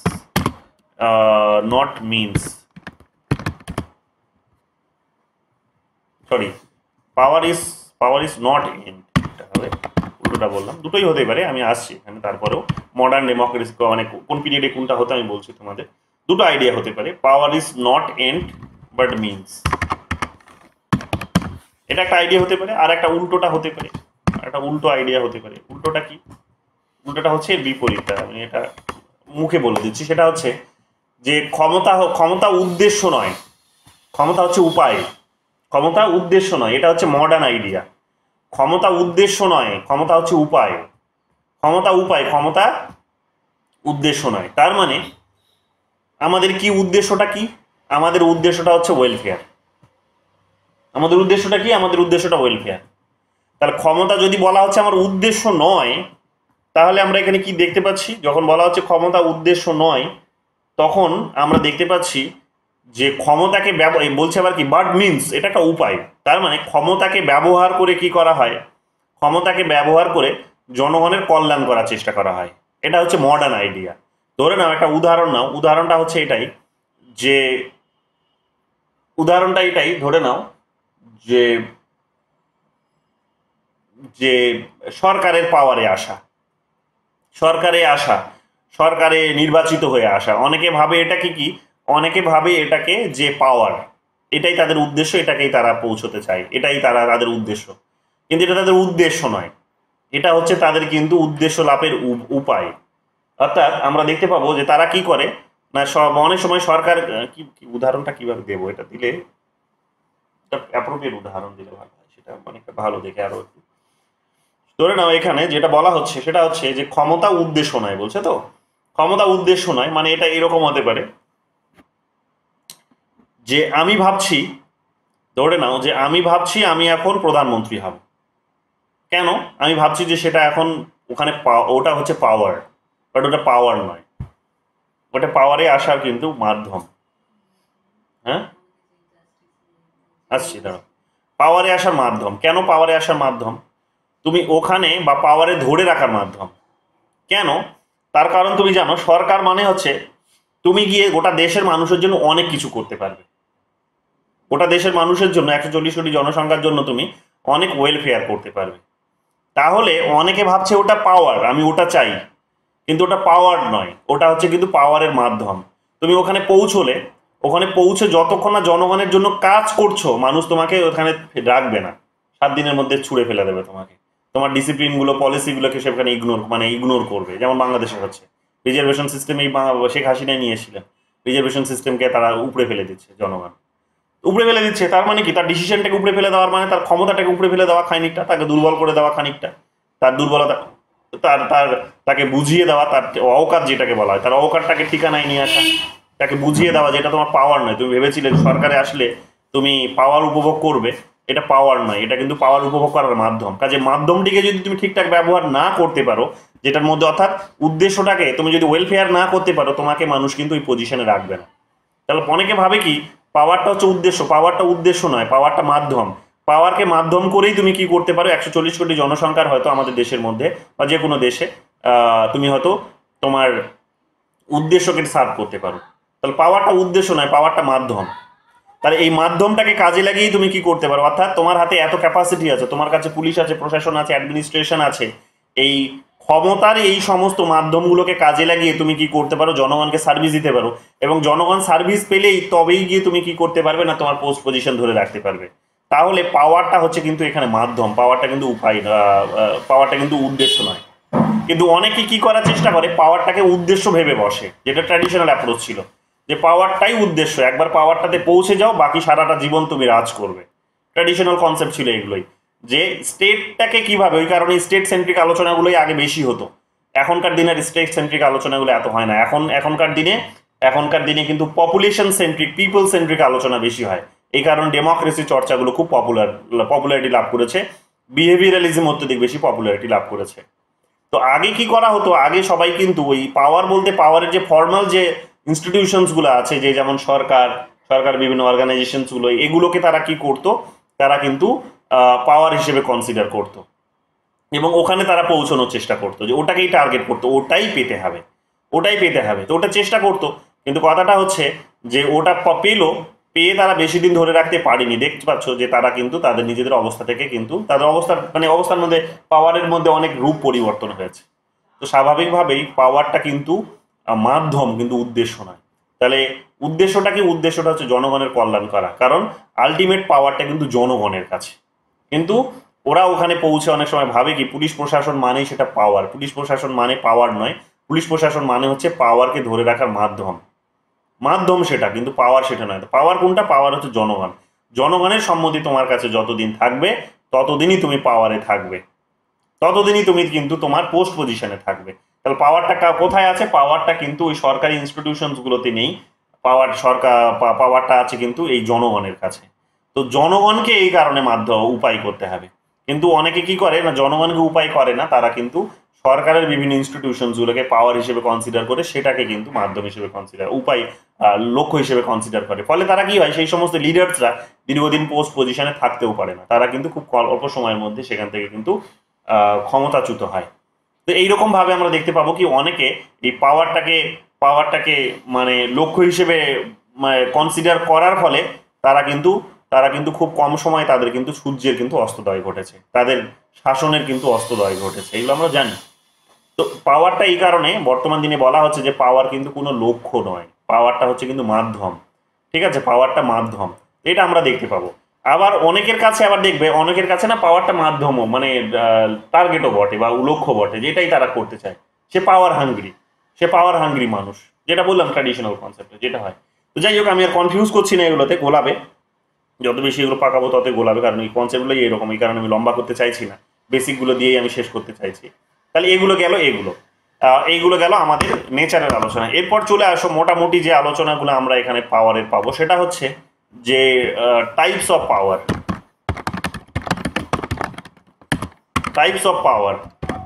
sorry, power is not end, এটা হবে, উল্টোটা বললাম, দুটোই হতে পারে, আমি আসছি এখানে। তারপরেও মডার্ন ডেমোক্রেসি মানে কোন পিরিয়ডে কোনটা হতে আমি বলছি তোমাদের, দুটো আইডিয়া হতে পারে, power is not end but means, এটা একটা আইডিয়া হতে পারে। আর একটা উল্টোটা হতে পারে, একটা উল্টো আইডিয়া হতে পারে। উল্টোটা কি? উল্টোটা হচ্ছে বিপরীতটা, আমি এটা মুখে বলে দিচ্ছি, সেটা হচ্ছে যে ক্ষমতা উদ্দেশ্য নয়, ক্ষমতা হচ্ছে উপায়, ক্ষমতা উদ্দেশ্য নয়, এটা হচ্ছে মডার্ন আইডিয়া। ক্ষমতা উদ্দেশ্য নয়, ক্ষমতা হচ্ছে উপায়, ক্ষমতা উপায়, ক্ষমতা উদ্দেশ্য নয়। তার মানে আমাদের কি উদ্দেশ্যটা কি? আমাদের উদ্দেশ্যটা হচ্ছে ওয়েলফেয়ার। আমাদের উদ্দেশ্যটা কি? আমাদের উদ্দেশ্যটা ওয়েলফেয়ার। তাহলে ক্ষমতা যদি বলা হচ্ছে আমার উদ্দেশ্য নয়, তাহলে আমরা এখানে কি দেখতে পাচ্ছি? যখন বলা হচ্ছে ক্ষমতা উদ্দেশ্য নয়, তখন আমরা দেখতে পাচ্ছি যে ক্ষমতাকে বলছে আবার কি বাট মিনস, এটা একটা উপায়। তার মানে ক্ষমতাকে ব্যবহার করে কি করা হয়? ক্ষমতাকে ব্যবহার করে জনগণের কল্যাণ করার চেষ্টা করা হয়। এটা হচ্ছে মডার্ন আইডিয়া। ধরে নাও একটা উদাহরণ নাও, উদাহরণটা হচ্ছে এটাই যে, উদাহরণটা এটাই ধরে নাও যে যে সরকারের পাওয়ারে আসা, সরকারে নির্বাচিত হয়ে আসা, অনেকে ভাবে এটাকে কি, অনেকে ভাবে এটাকে যে পাওয়ার, এটাই তাদের উদ্দেশ্য, এটাকেই তারা পৌঁছতে চায়, এটাই তাদের উদ্দেশ্য। কিন্তু এটা তাদের উদ্দেশ্য নয়, এটা হচ্ছে তাদের কিন্তু উদ্দেশ্য লাভের উপায়। অর্থাৎ আমরা দেখতে পাবো যে তারা কি করে না, অনেক সময় সরকার কি উদাহরণটা কিভাবে দেবো, এটা দিলে অ্যাপ্রোপ্রিয়েট উদাহরণ দিলে ভালো হয়, সেটা অনেকটা ভালো দেখে আরো একটু। ধরে নাও এখানে যেটা বলা হচ্ছে সেটা হচ্ছে যে ক্ষমতা উদ্দেশ্য নয় বলছে, তো ক্ষমতা উদ্দেশ্য নয় মানে এটা এরকম হতে পারে যে আমি ভাবছি, ধরে নাও যে আমি ভাবছি আমি এখন প্রধানমন্ত্রী হব। কেন আমি ভাবছি যে সেটা এখন ওখানে ওটা হচ্ছে পাওয়ার, বাট ওটা পাওয়ার নয়, ওটা পাওয়ারে আসার কিন্তু মাধ্যম। হ্যাঁ আসছি, দাঁড়াও, পাওয়ারে আসার মাধ্যম। কেন পাওয়ারে আসার মাধ্যম? তুমি ওখানে বা পাওয়ারে ধরে রাখার মাধ্যম। কেন? তার কারণ তুমি জানো সরকার মানে হচ্ছে তুমি গিয়ে গোটা দেশের মানুষের জন্য অনেক কিছু করতে পারবে। গোটা দেশের মানুষের জন্য 140 কোটি জনসংখ্যার জন্য তুমি অনেক ওয়েলফেয়ার করতে পারবে। তাহলে অনেকে ভাবছে ওটা পাওয়ার, আমি ওটা চাই, কিন্তু ওটা পাওয়ার নয়, ওটা হচ্ছে কিন্তু পাওয়ারের মাধ্যম। তুমি ওখানে পৌঁছলে, ওখানে পৌঁছে যতক্ষণ না জনগণের জন্য কাজ করছো, মানুষ তোমাকে ওখানে রাখবে না, 7 দিনের মধ্যে ছুঁড়ে ফেলে দেবে তোমাকে। তোমার ডিসিপ্লিনগুলো, পলিসিগুলোকে সেখানে ইগনোর করবে। যেমন বাংলাদেশে হচ্ছে রিজার্ভেশন সিস্টেম, এই শেখ হাসিনা নিয়েছিলেন, রিজার্ভেশন সিস্টেমকে তারা উপড়ে ফেলে দিচ্ছে, জনগণ উপড়ে ফেলে দিচ্ছে। তার মানে কি? তার ডিসিশনটাকে উপড়ে ফেলে দেওয়ার মানে তার ক্ষমতাটাকে উপড়ে ফেলে দেওয়া খানিকটা, তাকে দুর্বল করে দেওয়া খানিকটা, তার দুর্বলতা, তাকে বুঝিয়ে দেওয়া, তার অওকাত যেটাকে বলা হয়, তার অওকাতটাকে ঠিকানায় নিয়ে আসা, তাকে বুঝিয়ে দেওয়া যেটা তোমার পাওয়ার নয়। তুমি ভেবেছিলে সরকারে আসলে তুমি পাওয়ার উপভোগ করবে, এটা পাওয়ার নয়, এটা কিন্তু পাওয়ার উপভোগ করার মাধ্যম। কাজে মাধ্যমটিকে যদি তুমি ঠিকঠাক ব্যবহার না করতে পারো, যেটার মধ্যে অর্থাৎ উদ্দেশ্যটাকে তুমি যদি ওয়েলফেয়ার না করতে পারো, তোমাকে মানুষ কিন্তু ওই পজিশনে রাখবে না। তাহলে অনেকে ভাবে কি পাওয়ারটা হচ্ছে উদ্দেশ্য, পাওয়ারটা উদ্দেশ্য নয়, পাওয়ারটা মাধ্যম। পাওয়ারকে মাধ্যম করেই তুমি কি করতে পারো, 140 কোটি জনসংখ্যার হয়তো আমাদের দেশের মধ্যে বা যে কোনো দেশে তুমি হয়তো তোমার উদ্দেশ্যকে সার্ভ করতে পারো। তাহলে পাওয়ারটা উদ্দেশ্য নয়, পাওয়ারটা মাধ্যম। তাহলে এই মাধ্যমটাকে কাজে লাগিয়েই তুমি কি করতে পারো, অর্থাৎ তোমার হাতে এত ক্যাপাসিটি আছে, তোমার কাছে পুলিশ আছে, প্রশাসন আছে, অ্যাডমিনিস্ট্রেশন আছে, এই ক্ষমতার এই সমস্ত মাধ্যমগুলোকে কাজে লাগিয়ে তুমি কি করতে পারো, জনগণকে সার্ভিস দিতে পারো, এবং জনগণ সার্ভিস পেলেই তবেই গিয়ে তুমি কি করতে পারবে না, তোমার পোস্ট পজিশন ধরে রাখতে পারবে। তাহলে পাওয়ারটা হচ্ছে কিন্তু এখানে মাধ্যম, পাওয়ারটা কিন্তু উপায়, পাওয়ারটা কিন্তু উদ্দেশ্য নয়। কিন্তু অনেকে কি করার চেষ্টা করে, পাওয়ারটাকে উদ্দেশ্য ভেবে বসে, যেটা ট্র্যাডিশনাল অ্যাপ্রোচ ছিল, যে পাওয়ারটাই উদ্দেশ্য, একবার পাওয়ারটাতে পৌঁছে যাও বাকি সারাটা জীবন তুমি রাজ করবে। ট্র্যাডিশনাল কনসেপ্ট ছিল এগুলোই, যে স্টেটটাকে কিভাবে, ওই কারণে স্টেট সেন্ট্রিক আলোচনাগুলোই আগে বেশি হতো। এখনকার দিনের স্টেট সেন্ট্রিক আলোচনাগুলো এত হয় না। এখনকার দিনে কিন্তু পপুলেশন সেন্ট্রিক, পিপল সেন্ট্রিক আলোচনা বেশি হয়। এই কারণে ডেমোক্রেসি চর্চাগুলো খুব পপুলারিটি লাভ করেছে, বিহেভিয়ারালিজম অত্যধিক বেশি পপুলারিটি লাভ করেছে। তো আগে কি করা হতো, আগে সবাই কিন্তু ওই পাওয়ার বলতে পাওয়ারের যে ফর্মাল যে ইনস্টিটিউশনসগুলো আছে, যে যেমন সরকার বিভিন্ন অর্গানাইজেশনসগুলো, এগুলোকে তারা কি করতো, তারা কিন্তু পাওয়ার হিসেবে কনসিডার করতো এবং ওখানে তারা পৌঁছানোর চেষ্টা করতো, যে ওটাকেই টার্গেট করতো, ওটাই পেতে হবে। তো ওটা চেষ্টা করতো, কিন্তু কথাটা হচ্ছে যে ওটা পেয়ে তারা বেশি দিন ধরে রাখতে পারেনি। দেখতে পাচ্ছ যে তারা কিন্তু তাদের নিজেদের অবস্থা থেকে কিন্তু তাদের অবস্থার মধ্যে পাওয়ারের মধ্যে অনেক রূপ পরিবর্তন হয়েছে। তো স্বাভাবিকভাবেই পাওয়ারটা কিন্তু মাধ্যম, কিন্তু উদ্দেশ্য নয়। তাহলে উদ্দেশ্যটা কি? উদ্দেশ্যটা হচ্ছে জনগণের কল্যাণ করা, কারণ আলটিমেট পাওয়ারটা কিন্তু জনগণের কাছে। কিন্তু ওরা ওখানে পৌঁছে অনেক সময় ভাবে কি পুলিশ প্রশাসন মানেই সেটা পাওয়ার। পুলিশ প্রশাসন মানে পাওয়ার নয়, পুলিশ প্রশাসন মানে হচ্ছে পাওয়ারকে ধরে রাখার মাধ্যম সেটা, কিন্তু পাওয়ার সেটা নয়। তো পাওয়ার কোনটা? পাওয়ার হচ্ছে জনগণ। জনগণের সম্মতি তোমার কাছে যতদিন থাকবে ততদিনই তুমি পাওয়ারে থাকবে, ততদিনই তুমি কিন্তু তোমার পোস্ট পজিশনে থাকবে। তাহলে পাওয়ারটা কোথায় আছে? পাওয়ারটা কিন্তু ওই সরকারি ইনস্টিটিউশনসগুলোতে নেই, পাওয়ারটা আছে কিন্তু এই জনগণের কাছে। তো জনগণকে এই কারণে উপায় করতে হবে। কিন্তু অনেকে কি করে না, জনগণকে উপায় করে না, তারা কিন্তু সরকারের বিভিন্ন ইনস্টিটিউশনসগুলোকে পাওয়ার হিসেবে কনসিডার করে, সেটাকে কিন্তু মাধ্যম হিসেবে লক্ষ্য হিসেবে কনসিডার করে। ফলে তারা কি হয়, সেই সমস্ত লিডার্সরা দীর্ঘদিন পোস্ট পজিশনে থাকতেও পারে না, তারা কিন্তু খুব অল্প সময়ের মধ্যে সেখান থেকে কিন্তু ক্ষমতাচ্যুত হয়। তো এইরকম ভাবে আমরা দেখতে পাবো কি অনেকে এই পাওয়ারটাকে মানে লক্ষ্য হিসেবে কনসিডার করার ফলে তারা কিন্তু খুব কম সময়ে তাদের কিন্তু সূর্যের কিন্তু অস্তোদয় ঘটেছে, তাদের শাসনের কিন্তু অস্তোদয় ঘটেছে, এগুলো আমরা জানি। তো পাওয়ারটা এই কারণে বর্তমান দিনে বলা হচ্ছে যে পাওয়ার কিন্তু কোনো লক্ষ্য নয়, পাওয়ারটা হচ্ছে কিন্তু মাধ্যম। ঠিক আছে, পাওয়ারটা মাধ্যম, এটা আমরা দেখতে পাবো। আবার অনেকের কাছে না পাওয়ারটা মাধ্যমও, মানে টার্গেটও বটে বা লক্ষ্য বটে, যেটাই তারা করতে চায়। সে পাওয়ার হাঙ্গ্রি মানুষ, যেটা বললাম ট্র্যাডিশনাল কনসেপ্টে যেটা হয়। তো যাই হোক, আমি আর কনফিউজ করছি না, এগুলোতে গোলাবে, যত বেশি এগুলো পাকাবো ততই গোলাবে, কারণ এই কনসেপ্টগুলোই এরকম, এই কারণে আমি লম্বা করতে চাইছি না, বেসিকগুলো দিয়েই আমি শেষ করতে চাইছি। তাহলে এইগুলো গেল আমাদের নেচারের আলোচনা। এরপর চলে আসো মোটামুটি যে আলোচনাগুলো আমরা এখানে পাওয়ারের পাবো, সেটা হচ্ছে যে টাইপস অফ পাওয়ার।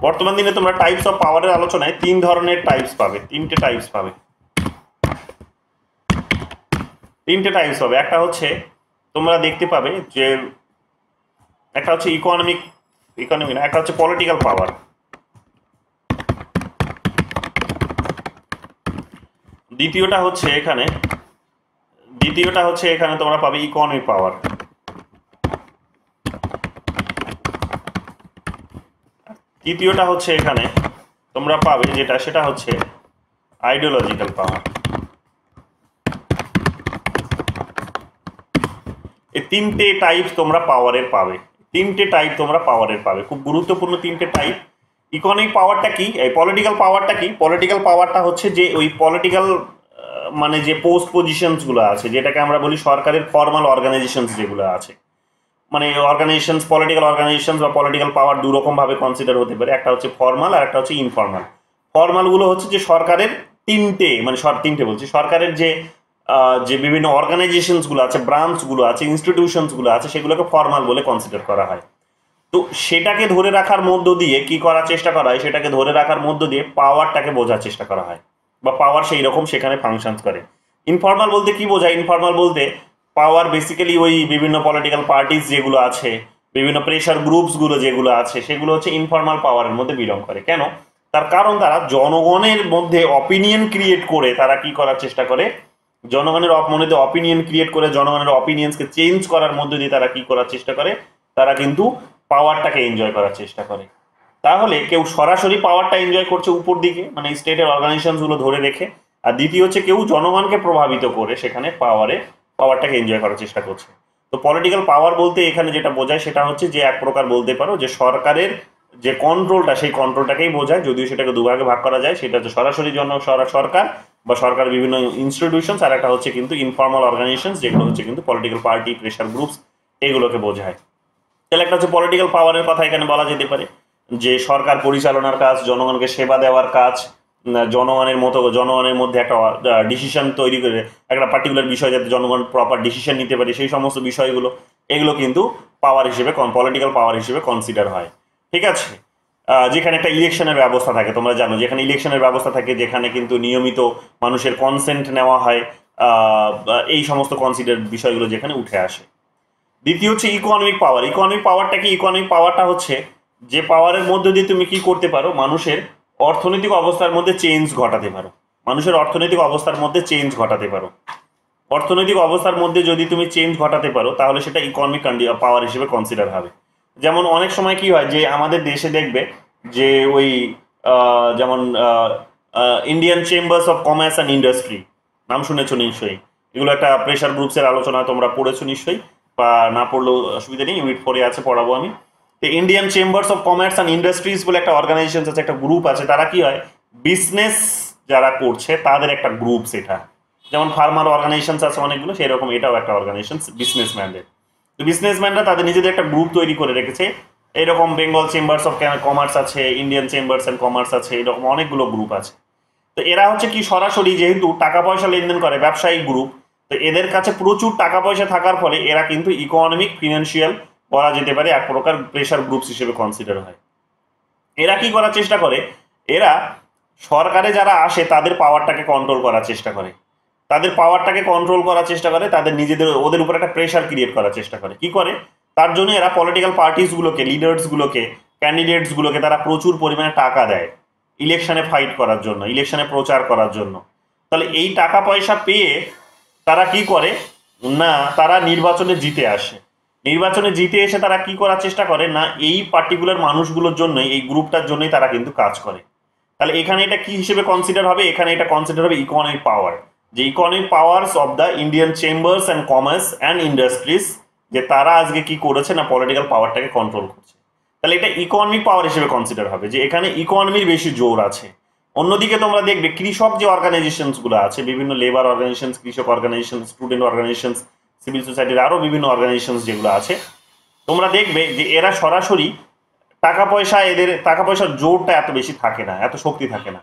বর্তমান দিনে তোমরা টাইপস অফ পাওয়ারের আলোচনায় তিনটে টাইপস পাবে। একটা হচ্ছে তোমরা দেখতে পাবে যে একটা হচ্ছে ইকোনমিক না, একটা হচ্ছে পলিটিক্যাল পাওয়ার। দ্বিতীয়টা হচ্ছে এখানে তোমরা পাবে ইকোনমিক পাওয়ার। তৃতীয়টা হচ্ছে এখানে তোমরা পাবে সেটা হচ্ছে আইডিওলজিক্যাল পাওয়ার। এই তিনটে টাইপ তোমরা পাওয়ারের পাবে, খুব গুরুত্বপূর্ণ তিনটে টাইপ। ইকোনমিক পাওয়ারটা কি, এই পলিটিক্যাল পাওয়ারটা কি? পলিটিক্যাল পাওয়ারটা হচ্ছে যে ওই পলিটিক্যাল মানে যে পোস্ট পজিশনসগুলো আছে, যেটাকে আমরা বলি সরকারের ফর্মাল অর্গানাইজেশনস যেগুলো আছে, মানে পলিটিক্যাল অর্গানাইজেশনস বা পলিটিক্যাল পাওয়ার দুরকম ভাবে কনসিডার হতে পারে। একটা হচ্ছে ফর্মাল আর একটা হচ্ছে ইনফর্মাল। ফর্মালগুলো হচ্ছে যে সরকারের সরকারের যে বিভিন্ন অর্গানাইজেশনসগুলো আছে, ব্রাঞ্চগুলো আছে, ইনস্টিটিউশনসগুলো আছে, সেগুলোকে ফর্মাল বলে কনসিডার করা হয়। তো সেটাকে ধরে রাখার মধ্য দিয়ে কি করার চেষ্টা করা হয়, সেটাকে ধরে রাখার মধ্য দিয়ে পাওয়ারটাকে বোঝার চেষ্টা করা হয়, বা পাওয়ার সেই রকম সেখানে ফাংশনস করে। ইনফর্মাল বলতে কি বোঝায়? ইনফর্মাল বলতে পাওয়ার বেসিক্যালি ওই বিভিন্ন পলিটিক্যাল পার্টিস যেগুলো আছে, বিভিন্ন প্রেশার গ্রুপসগুলো যেগুলো আছে, সেগুলো হচ্ছে ইনফর্মাল পাওয়ারের মধ্যে বিলং করে। কেন? তার কারণ তারা জনগণের মধ্যে অপিনিয়ন ক্রিয়েট করে, তারা কি করার চেষ্টা করে, জনগণের মধ্যে অপিনিয়ন ক্রিয়েট করে জনগণের অপিনিয়ন্সকে চেঞ্জ করার মধ্যে দিয়ে তারা কি করার চেষ্টা করে, তারা কিন্তু পাওয়ারটাকে এনজয় করার চেষ্টা করে। তাহলে কেউ সরাসরি পাওয়ারটা এনজয় করছে উপর দিকে, মানে স্টেটের অর্গানাইজেশনগুলো ধরে রেখে, আর দ্বিতীয় হচ্ছে কেউ জনগণকে প্রভাবিত করে সেখানে পাওয়ারটাকে এনজয় করার চেষ্টা করছে। তো পলিটিক্যাল পাওয়ার বলতে এখানে যেটা বোঝায় সেটা হচ্ছে যে এক প্রকার বলতে পারো যে সরকারের যে কন্ট্রোলটা, সেই কন্ট্রোলটাকেই বোঝায়, যদিও সেটাকে দুভাগে ভাগ করা যায়। সেটা হচ্ছে সরাসরি সরকার বা সরকার বিভিন্ন ইনস্টিটিউশনস, আর একটা হচ্ছে কিন্তু ইনফর্মাল অর্গানাইজেশন, যেগুলো হচ্ছে কিন্তু পলিটিক্যাল পার্টি, প্রেশার গ্রুপস, এগুলোকে বোঝায়। তাহলে একটা হচ্ছে পলিটিক্যাল পাওয়ারের কথা এখানে বলা যেতে পারে যে সরকার পরিচালনার কাজ, জনগণকে সেবা দেওয়ার কাজ, জনগণের মধ্যে একটা ডিসিশন তৈরি করে একটা পার্টিকুলার বিষয় যাতে জনগণ প্রপার ডিসিশন নিতে পারে, সেই সমস্ত বিষয়গুলো, এগুলো কিন্তু পাওয়ার হিসেবে, পলিটিক্যাল পাওয়ার হিসেবে কনসিডার হয়। ঠিক আছে, যেখানে একটা ইলেকশনের ব্যবস্থা থাকে, তোমরা জানো যেখানে ইলেকশনের ব্যবস্থা থাকে, যেখানে কিন্তু নিয়মিত মানুষের কনসেন্ট নেওয়া হয়, এই সমস্ত কনসিডার বিষয়গুলো যেখানে উঠে আসে। দ্বিতীয় হচ্ছে ইকোনমিক পাওয়ার। ইকোনমিক পাওয়ারটা কি? ইকোনমিক পাওয়ারটা হচ্ছে যে পাওয়ারের মধ্যে দিয়ে তুমি কি করতে পারো, মানুষের অর্থনৈতিক অবস্থার মধ্যে চেঞ্জ ঘটাতে পারো। মানুষের অর্থনৈতিক অবস্থার মধ্যে চেঞ্জ ঘটাতে পারো। অর্থনৈতিক অবস্থার মধ্যে যদি তুমি চেঞ্জ ঘটাতে পারো তাহলে সেটা ইকোনমিক পাওয়ার হিসেবে কনসিডার হবে। যেমন অনেক সময় কি হয় যে আমাদের দেশে দেখবে যে ওই যেমন Indian chambers of commerce and industry, নাম শুনেছো নিশ্চয়ই, এগুলো একটা প্রেশার গ্রুপসের আলোচনা তোমরা পড়েছো নিশ্চয়ই, বা না পড়লেও অসুবিধা নেই, ইউনিট 4 আছে, পড়াবো আমি। তো Indian chambers of commerce and industries বলে একটা অর্গানাইজেশন আছে, একটা গ্রুপ আছে। তারা কি হয়, বিজনেস যারা করছে তাদের একটা গ্রুপ। সেটা যেমন ফার্মার অর্গানাইজেশন আছে অনেকগুলো, সেরকম এটাও একটা অর্গানাইজেশন বিজনেসম্যানদের। তো বিজনেসম্যানরা তাদের নিজেদের একটা গ্রুপ তৈরি করে রেখেছে। এরকম বেঙ্গল চেম্বার্স অফ কমার্স আছে, ইন্ডিয়ান চেম্বার্স অ্যান্ড কমার্স আছে, এরকম অনেকগুলো গ্রুপ আছে। তো এরা হচ্ছে কি সরাসরি যেহেতু টাকা পয়সা লেনদেন করে, ব্যবসায়িক গ্রুপ, তো এদের কাছে প্রচুর টাকা পয়সা থাকার ফলে এরা কিন্তু ইকোনমিক, ফিনান্সিয়াল বলা যেতে পারে এক প্রকার প্রেশার গ্রুপস হিসেবে কনসিডার হয়। এরা কি করার চেষ্টা করে, এরা সরকারে যারা আসে তাদের পাওয়ারটাকে কন্ট্রোল করার চেষ্টা করে, তাদের পাওয়ারটাকে কন্ট্রোল করার চেষ্টা করে, তাদের নিজেদের ওদের উপর একটা প্রেশার ক্রিয়েট করার চেষ্টা করে। কি করে? তার জন্য এরা পলিটিক্যাল পার্টিসগুলোকে, লিডার্সগুলোকে, ক্যান্ডিডেটসগুলোকে তারা প্রচুর পরিমাণে টাকা দেয় ইলেকশনে ফাইট করার জন্য, ইলেকশনে প্রচার করার জন্য। তাহলে এই টাকা পয়সা পেয়ে তারা কি করে না, তারা নির্বাচনে জিতে আসে। নির্বাচনে জিতে এসে তারা কি করার চেষ্টা করে না, এই পার্টিকুলার মানুষগুলোর জন্যই, এই গ্রুপটার জন্যই তারা কিন্তু কাজ করে। তাহলে এখানে এটা কি হিসেবে কনসিডার হবে? এখানে এটা কনসিডার হবে ইকোনমিক পাওয়ার, যে economic powers of the Indian chambers and commerce and industries, যে তারা আজকে কি করেছে না, পলিটিক্যাল পাওয়ারটাকে কন্ট্রোল করছে। তাহলে এটা ইকোনমিক পাওয়ার হিসেবে কনসিডার হবে, যে এখানে ইকোনমির বেশি জোর আছে। অন্যদিকে তোমরা দেখবে কৃষক যে অর্গানাইজেশনসগুলো আছে, বিভিন্ন লেবার অর্গানাইজেশন, কৃষক অর্গানাইজেশন, স্টুডেন্ট অর্গানাইজেশন, সিভিল সোসাইটির আরও বিভিন্ন অর্গানাইজেশন যেগুলো আছে, তোমরা দেখবে যে এরা সরাসরি টাকা পয়সা, এদের টাকা পয়সার জোরটা এত বেশি থাকে না, এত শক্তি থাকে না।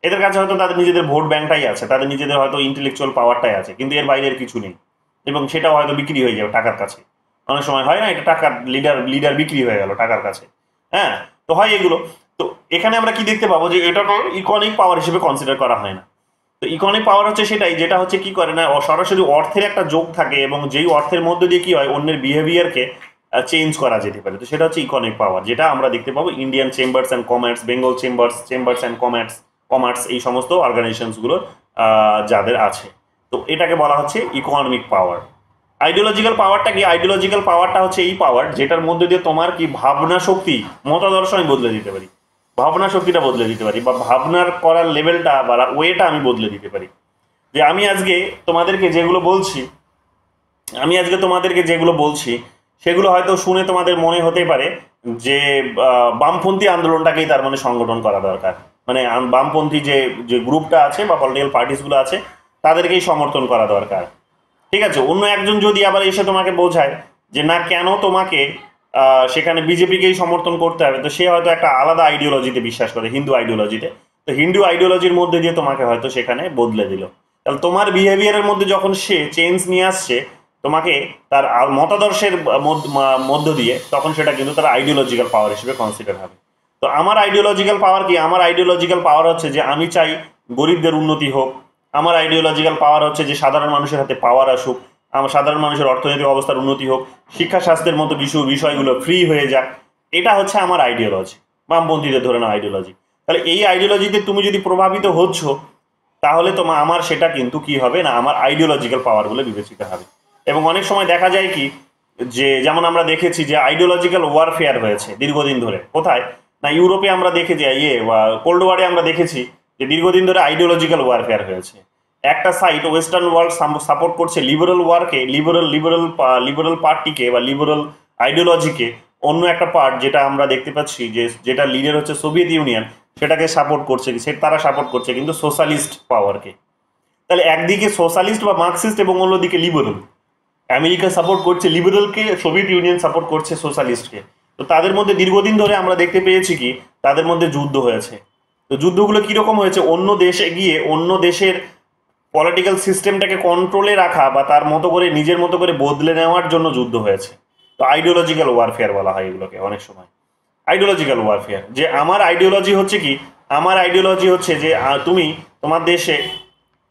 এদের কাছে হয়তো তাদের নিজেদের ভোট ব্যাংকটাই আছে, তাদের নিজেদের হয়তো ইন্টেলেকচুয়াল পাওয়ারটাই আছে, কিন্তু এর বাইরের কিছু নেই, এবং সেটাও হয়তো বিক্রি হয়ে যাবে টাকার কাছে। অনেক সময় হয় না, এটা টাকার লিডার বিক্রি হয়ে গেল টাকার কাছে। হ্যাঁ, তো হয় এগুলো। তো এখানে আমরা কি দেখতে পাবো যে এটাকে ইকোনমিক পাওয়ার হিসেবে কনসিডার করা হয় না। তো ইকোনমিক পাওয়ার হচ্ছে সেটাই, যেটা হচ্ছে কি করে না, সরাসরি অর্থের একটা যোগ থাকে, এবং যেই অর্থের মধ্যে দিয়ে কি হয়, অন্যের বিহেভিয়ারকে চেঞ্জ করা যেতে পারে। তো সেটা হচ্ছে ইকোনমিক পাওয়ার, যেটা আমরা দেখতে পাবো Indian chambers and commerce, Bengal chambers and commerce, এই সমস্ত অর্গানাইজেশনসগুলো যাদের আছে। তো এটাকে বলা হচ্ছে ইকোনমিক পাওয়ার। আইডিওলজিক্যাল পাওয়ারটা কি? আইডিওলজিক্যাল পাওয়ারটা হচ্ছে এই পাওয়ার যেটার মধ্যে দিয়ে তোমার কি ভাবনা শক্তি, মতাদর্শ আমি বদলে দিতে পারি, ভাবনা শক্তিটা বদলে দিতে পারি, বা ভাবনার করার লেভেলটা বা ওয়েটা আমি বদলে দিতে পারি। যে আমি আজকে তোমাদেরকে যেগুলো বলছি সেগুলো হয়তো শুনে তোমাদের মনে হতে পারে যে বামপন্থী আন্দোলনটাকেই তার মানে সংগঠন করা দরকার, মানে বামপন্থী যে গ্রুপটা আছে বা পলিটিক্যাল পার্টিসগুলো আছে তাদেরকেই সমর্থন করা দরকার। ঠিক আছে, অন্য একজন যদি আবার এসে তোমাকে বোঝায় যে না, কেন তোমাকে সেখানে বিজেপিকেই সমর্থন করতে হবে, তো সে হয়তো একটা আলাদা আইডিওলজিতে বিশ্বাস করে, হিন্দু আইডিওলজিতে। তো হিন্দু আইডিওলজির মধ্যে দিয়ে তোমাকে হয়তো সেখানে বদলে দিল। তাহলে তোমার বিহেভিয়ারের মধ্যে যখন সে চেঞ্জ নিয়ে আসছে তোমাকে তার মতাদর্শের মধ্য দিয়ে, তখন সেটা কিন্তু তার আইডিওলজিক্যাল পাওয়ার হিসেবে কনসিডার হবে। তো আমার আইডিওলজিক্যাল পাওয়ার কি? আমার আইডিওলজিক্যাল পাওয়ার হচ্ছে যে আমি চাই গরিবদের উন্নতি হোক। আমার আইডিওলজিক্যাল পাওয়ার হচ্ছে যে সাধারণ মানুষের হাতে পাওয়ার আসুক, আমার সাধারণ মানুষের অর্থনৈতিক অবস্থার উন্নতি হোক, শিক্ষা স্বাস্থ্যের মতো বিষয়গুলো ফ্রি হয়ে যাক। এটা হচ্ছে আমার আইডিওলজি, বামপন্থীদের ধরে নাও আইডিওলজি। তাহলে এই আইডিওলজিতে তুমি যদি প্রভাবিত হচ্ছ, তাহলে আমার সেটা কিন্তু কি হবে না, আমার আইডিওলজিক্যাল পাওয়ার বলে বিবেচিত হবে। এবং অনেক সময় দেখা যায় কি, যে যেমন আমরা দেখেছি যে আইডিওলজিক্যাল ওয়ারফেয়ার হয়েছে দীর্ঘদিন ধরে। কোথায়? না ইউরোপে আমরা দেখেছি কোল্ড ওয়ারে আমরা দেখেছি যে দীর্ঘদিন ধরে আইডিওলজিক্যাল ওয়ারফেয়ার হয়েছে। একটা সাইড ওয়েস্টার্ন ওয়ার্ল্ড সাপোর্ট করছে লিবারেল ওয়ারকে, লিবারেল পার্টিকে বা লিবারেল আইডিওলজিকে, অন্য একটা পার্ট যেটা আমরা দেখতে পাচ্ছি যে যেটা লিডার হচ্ছে সোভিয়েত ইউনিয়ন সেটাকে সাপোর্ট করছে, তারা সাপোর্ট করছে কিন্তু সোশ্যালিস্ট পাওয়ারকে। তাহলে একদিকে সোশ্যালিস্ট বা মার্কসিস্ট এবং অন্যদিকে লিবারেল। আমেরিকা সাপোর্ট করছে লিবারেলকে, সোভিয়েত ইউনিয়ন সাপোর্ট করছে সোশ্যালিস্টকে। তো তাদের মধ্যে দীর্ঘদিন ধরে আমরা দেখতে পেয়েছি কি তাদের মধ্যে যুদ্ধ হয়েছে। তো যুদ্ধগুলো কিরকম হয়েছে, অন্য দেশে গিয়ে অন্য দেশের পলিটিক্যাল সিস্টেমটাকে কন্ট্রোলে রাখা বা তার মতো করে নিজের মতো করে বদলে নেওয়ার জন্য যুদ্ধ হয়েছে। তো আইডিওলজিক্যাল ওয়ারফেয়ার বলা হয় এগুলোকে অনেক সময়। আইডিওলজিক্যাল ওয়ারফেয়ার যে আমার আইডিওলজি হচ্ছে কি, আমার আইডিওলজি হচ্ছে যে তুমি তোমার দেশে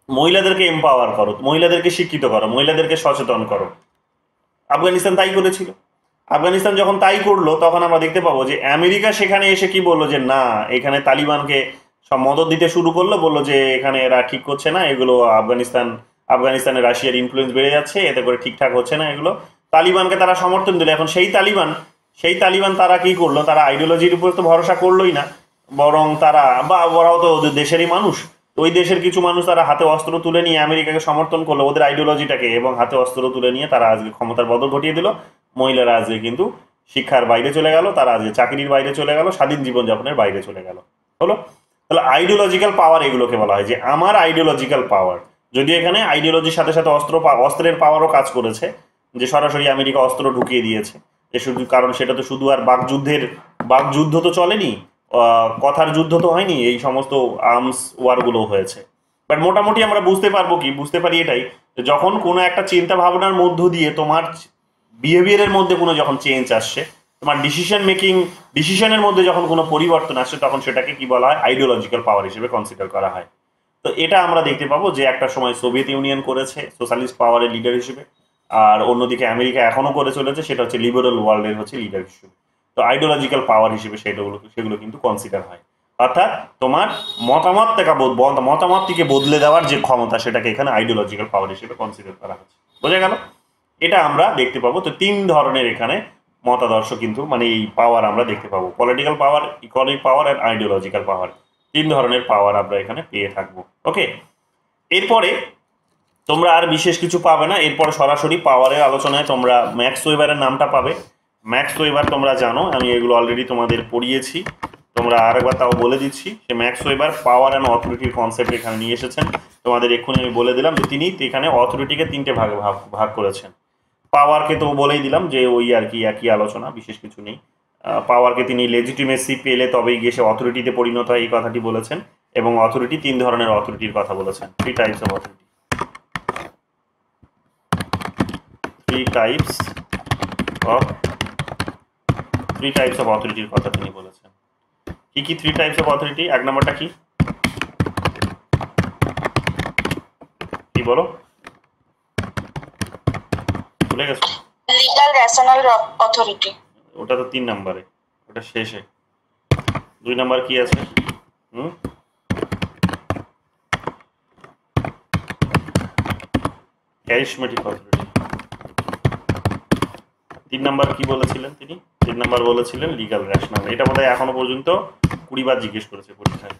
মহিলাদেরকে এম্পাওয়ার করো, মহিলাদেরকে শিক্ষিত করো, মহিলাদেরকে সচেতন করো। আফগানিস্তান তাই করেছিল। আফগানিস্তান যখন তাই করলো তখন আমরা দেখতে পাবো যে আমেরিকা সেখানে এসে কি বললো যে না, এখানে তালিবানকে সব মদত দিতে শুরু করলো, বললো যে এখানে এরা ঠিক করছে না, এগুলো আফগানিস্তানে রাশিয়ার ইনফ্লুয়েন্স বেড়ে যাচ্ছে, এতে করে ঠিকঠাক হচ্ছে না এগুলো। তালিবানকে তারা সমর্থন দিল। এখন সেই তালিবান তারা কি করলো, তারা আইডিওলজির উপর তো ভরসা করলোই না, বরং তারা ওরাও তো ওদের দেশেরই মানুষ, ওই দেশের কিছু মানুষ তারা হাতে অস্ত্র তুলে নিয়ে আমেরিকাকে সমর্থন করলো ওদের আইডিওলজিটাকে, এবং হাতে অস্ত্র তুলে নিয়ে তারা আজকে ক্ষমতার বদল ঘটিয়ে দিল। মহিলারা আজকে কিন্তু শিক্ষার বাইরে চলে গেল, তারা আজকে চাকরির বাইরে চলে গেল, স্বাধীন জীবনযাপনের বাইরে চলে গেল। হলো? তাহলে আইডিওলজিক্যাল পাওয়ার এগুলোকে বলা হয় যে আমার আইডিওলজিক্যাল পাওয়ার। যদি এখানে আইডিওলজির সাথে সাথে অস্ত্রের পাওয়ারও কাজ করেছে, যে সরাসরি আমেরিকা অস্ত্র ঢুকিয়ে দিয়েছে, যে শুধু কারণ সেটা তো শুধু আর বাকযুদ্ধ তো চলেনি, কথার যুদ্ধ তো হয়নি, এই সমস্ত আর্মস ওয়ারগুলো হয়েছে। বাট মোটামুটি আমরা বুঝতে পারি এটাই, যখন কোনো একটা চিন্তা ভাবনার মধ্য দিয়ে তোমার বিহেভিয়ারের মধ্যে কোনো যখন চেঞ্জ আসছে, তোমার ডিসিশনের মধ্যে যখন কোনো পরিবর্তন আসছে, তখন সেটাকে কি বলা হয়, আইডিওলজিক্যাল পাওয়ার হিসেবে কনসিডার করা হয়। তো এটা আমরা দেখতে পাবো যে একটা সময় সোভিয়েত ইউনিয়ন করেছে সোশ্যালিস্ট পাওয়ারের লিডার হিসেবে, আর অন্যদিকে আমেরিকা এখনো করে চলেছে, সেটা হচ্ছে লিবারেল ওয়ার্ল্ডের হচ্ছে লিডার হিসেবে। তো আইডিওলজিক্যাল পাওয়ার হিসেবে সেগুলো কিন্তু কনসিডার হয়। অর্থাৎ তোমার মতামতটিকে বদলে দেওয়ার যে ক্ষমতা, সেটাকে এখানে আইডিওলজিক্যাল পাওয়ার হিসেবে কনসিডার করা হচ্ছে। বোঝা গেল? এটা আমরা দেখতে পাবো। তো 3 ধরনের এখানে মতাদর্শ কিন্তু মানে এই পাওয়ার আমরা দেখতে পাবো, পলিটিক্যাল পাওয়ার, ইকোনমিক পাওয়ার আর আইডিওলজিক্যাল পাওয়ার। 3 ধরনের পাওয়ার আমরা এখানে পেয়ে থাকবো। ওকে, এরপরে তোমরা আর বিশেষ কিছু পাবে না, এরপর সরাসরি পাওয়ারের আলোচনায় তোমরা ম্যাক্স ওয়েবারের নামটা পাবে। ম্যাক্স ওয়েবার তোমরা জানো, আমি এগুলো অলরেডি তোমাদের পড়িয়েছি, তোমরা আরেকবার তাও বলে দিচ্ছি। সে ম্যাক্স ওয়েবার পাওয়ার অ্যান্ড অথরিটির কনসেপ্ট এখানে নিয়ে এসেছেন। তোমাদের এক্ষুনি আমি বলে দিলাম যে তিনি এখানে অথরিটিকে 3টে ভাগ করেছেন। পাওয়ারকে তো বলেই দিলাম যে ওই আর কি একই আলোচনা, বিশেষ কিছু নেই। পাওয়ারকে তিনি লেজিটিমেসি পেলে তবেই গিয়ে সে অথরিটিতে পরিণত হয়, এই কথাটি বলেছেন। এবং অথরিটি 3 ধরনের অথরিটির কথা বলেছেন, 3 types of authority. 3 types of অথরিটির কথা তিনি বলেছেন। কি কি 3 টাইপস অফ অথরিটি? 1 নম্বরটা কি বলো, ভুলে গেছো? Legal rational authority. ওটা তো 3 নম্বরে, ওটা শেষে। 2 নম্বর কি আছে? Charismatic authority. 3 নম্বর কি বলেছিলেন তিনি? 3 নম্বর বলেছিলেন লিগ্যাল রেশনাল। এটা বোধহয় এখনো পর্যন্ত 20 বার জিজ্ঞেস করেছে পরীক্ষায়।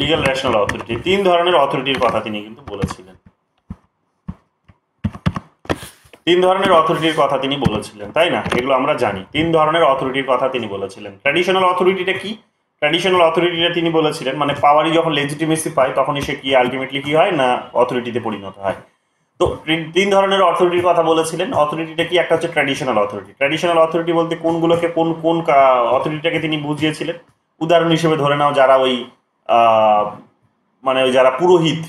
লিগ্যাল রেশনাল অথরিটি, 3 ধরনের অথরিটির কথা তিনি কিন্তু বলেছিলেন। 3 ধরনের অথরিটির কথা তিনি বলেছিলেন, তাই না? এগুলো আমরা জানি। 3 ধরনের অথরিটির কথা তিনি বলেছিলেন। ট্র্যাডিশনাল অথরিটিটা কি? ট্র্যাডিশনাল অথরিটিটা তিনি বলেছিলেন মানে পাওয়ারই যখন লেজিটিমেসি পায় তখনই সে কি আলটিমেটলি কি হয় না অথরিটিতে পরিণত হয়। তো 3 ধরনের অথরিটির কথা বলেছিলেন। অথরিটিটা কি? একটা হচ্ছে ট্র্যাডিশনাল অথরিটি। ট্র্যাডিশনাল অথরিটি বলতে কোনগুলোকে, কোন অথরিটিটাকে তিনি বুঝিয়েছিলেন? উদাহরণ হিসেবে ধরে নাও যারা ওই মানে ওই যারা পুরোহিত,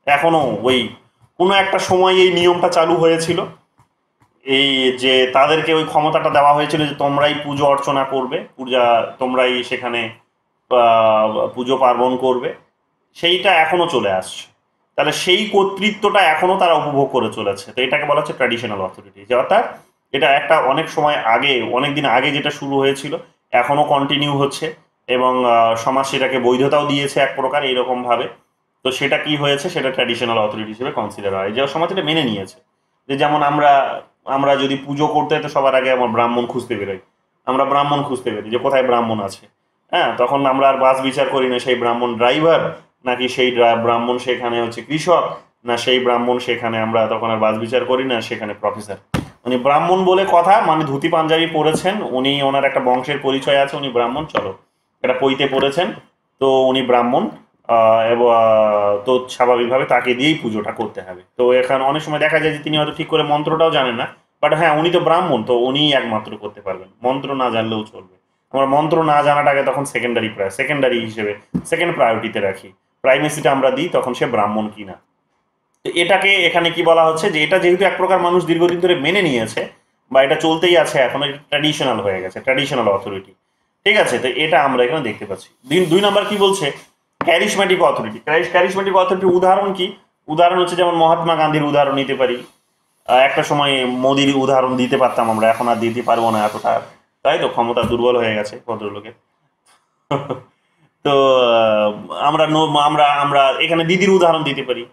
এখনো ওই কোনো একটা সময় এই নিয়মটা চালু হয়েছিল, এই যে তাদেরকে ওই ক্ষমতাটা দেওয়া হয়েছিল যে তোমরাই পুজো অর্চনা করবে, তোমরাই সেখানে পুজো পার্বণ করবে, সেইটা এখনো চলে আসছে। তাহলে সেই কর্তৃত্বটা এখনো তারা উপভোগ করে চলেছে। তো এটাকে বলা হচ্ছে ট্র্যাডিশনাল অথরিটি। যে অর্থাৎ এটা একটা অনেক সময় আগে, অনেকদিন আগে যেটা শুরু হয়েছিল এখনো কন্টিনিউ হচ্ছে, এবং সমাজ সেটাকে বৈধতাও দিয়েছে এক প্রকার এইরকম ভাবে। তো সেটা কি হয়েছে, সেটা ট্র্যাডিশনাল অথরিটি হিসেবে কনসিডার হয়, যে সমাজ এটা মেনে নিয়েছে। যে যেমন আমরা আমরা যদি পুজো করতে তো সবার আগে আমার ব্রাহ্মণ খুঁজতে বেরোই, আমরা ব্রাহ্মণ খুঁজতে বেরোই যে কোথায় ব্রাহ্মণ আছে। হ্যাঁ, তখন আমরা আর বাস বিচার করি না সেই ব্রাহ্মণ ড্রাইভার নাকি সেই ব্রাহ্মণ সেখানে হচ্ছে কৃষক, না সেই ব্রাহ্মণ সেখানে আমরা তখন আর বাস বিচার করি না সেখানে প্রফেসর। উনি ব্রাহ্মণ বলে কথা, মানে ধুতি পাঞ্জাবি পরেছেন, উনি ওনার একটা বংশের পরিচয় আছে, উনি ব্রাহ্মণ, চলো এটা পইতে পড়েছেন, তো উনি ব্রাহ্মণ, এবং তো স্বাভাবিকভাবে তাকে দিয়েই পুজোটা করতে হবে। তো এখানে অনেক সময় দেখা যায় যে তিনি হয়তো ঠিক করে মন্ত্রটাও জানেন না, বাট হ্যাঁ উনি তো ব্রাহ্মণ, তো উনিই একমাত্র করতে পারবেন, মন্ত্র না জানলেও চলবে। আমরা মন্ত্র না জানাটাকে তখন সেকেন্ডারি হিসেবে সেকেন্ড প্রায়োরিটিতে রাখি, প্রাইমেসিটা আমরা দিই তখন সে ব্রাহ্মণ কিনা। তো এটাকে এখানে কি বলা হচ্ছে যে এটা যেহেতু এক প্রকার মানুষ দীর্ঘদিন ধরে মেনে নিয়েছে বা এটা চলতেই আছে, এখন ট্র্যাডিশনাল হয়ে গেছে, ট্র্যাডিশনাল অথরিটি। ঠিক আছে, তো এটা আমরা এখানে দেখতে পাচ্ছি। 2 নম্বর কি বলছে, ক্যারিশম্যাটিক অথরিটি। ক্যারিশম্যাটিক অথরিটির উদাহরণ কি? উদাহরণ হচ্ছে যেমন মহাত্মা গান্ধীর উদাহরণ নিতে পারি, একটা সময় মোদির উদাহরণ দিতে পারতাম আমরা, এখন আর দিতে পারবো না এতটা, তাই তো ক্ষমতা দুর্বল হয়ে গেছে ভদ্রলোকের। তো আমরা আমরা আমরা এখানে দিদির উদাহরণ দিতে পারি।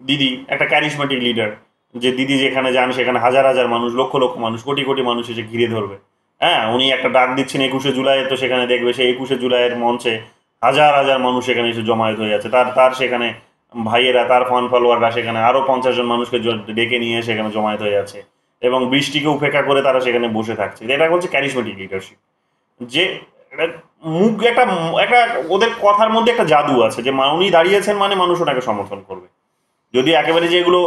দিদি একটা ক্যারিশম্যাটিক লিডার, যে দিদি যেখানে যান সেখানে হাজার হাজার মানুষ, লক্ষ লক্ষ মানুষ, কোটি কোটি মানুষ এসে ঘিরে ধরবে। হ্যাঁ, উনি একটা ডাক দিচ্ছেন 21শে জুলাই, তো সেখানে দেখবে সেই 21শে জুলাইয়ের মঞ্চে হাজার হাজার মানুষ সেখানে এসে জমায়েত হয়ে যাচ্ছে, তার সেখানে ভাইয়েরা, তার ফ্যান ফলোয়াররা সেখানে আরো 50 জন মানুষকে ডেকে নিয়ে সেখানে জমায়েত হয়ে যাচ্ছে এবং বৃষ্টিকে উপেক্ষা করে তারা সেখানে বসে থাকছে। এটা হচ্ছে ক্যারিশম্যাটিক লিডারশিপ, যে মুখ একটা একটা ওদের কথার মধ্যে একটা জাদু আছে, যে উনি দাঁড়িয়েছেন মানে মানুষ ওনাকে সমর্থন করবে। যদি একেবারে যে এগুলো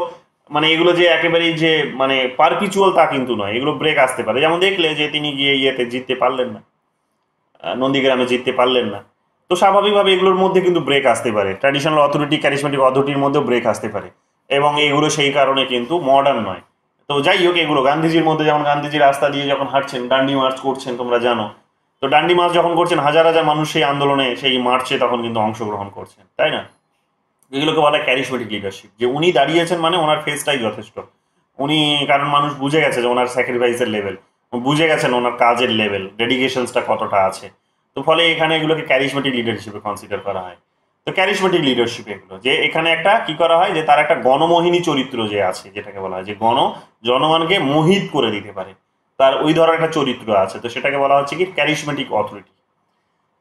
মানে এগুলো যে একেবারেই যে মানে পারপিচুয়াল তা কিন্তু নয়, এগুলো ব্রেক আসতে পারে। যেমন দেখলে যে তিনি গিয়ে ইয়েতে জিততে পারলেন না, নন্দীগ্রামে জিততে পারলেন না, তো স্বাভাবিকভাবে এগুলোর মধ্যে কিন্তু ব্রেক আসতে পারে, ট্র্যাডিশনাল অথরিটি ক্যারিশম্যাটিক অথরিটির মধ্যেও ব্রেক আসতে পারে, এবং এগুলো সেই কারণে কিন্তু মডার্ন নয়। তো যাই হোক, এগুলো গান্ধীজির মধ্যে, যেমন গান্ধীজি রাস্তা দিয়ে যখন হাঁটছেন, ডান্ডি মার্চ করছেন, তোমরা জানো, তো ডান্ডি মার্চ যখন করছেন হাজার হাজার মানুষ সেই আন্দোলনে, সেই মার্চে তখন কিন্তু অংশগ্রহণ করছেন, তাই না? এগুলোকে বলা হয় ক্যারিশম্যাটিক লিডারশিপ, যে উনি দাঁড়িয়েছেন মানে ওনার ফেসটাই যথেষ্ট। উনি, কারণ মানুষ বুঝে গেছে যে ওনার স্যাক্রিফাইসের লেভেল, বুঝে গেছেন ওনার কাজের লেভেল, ডেডিকেশনসটা কতটা আছে, তো ফলে এখানে এগুলোকে ক্যারিশম্যাটিক লিডার হিসেবে কনসিডার করা হয়। তো ক্যারিশম্যাটিক লিডারশিপ এগুলো, যে এখানে একটা কি করা হয়, যে তার একটা গণমোহিনী চরিত্র যে আছে, যেটাকে বলা হয় যে জনগণকে মোহিত করে দিতে পারে, তার ওই ধরনের একটা চরিত্র আছে, তো সেটাকে বলা হচ্ছে কি ক্যারিশম্যাটিক অথরিটি।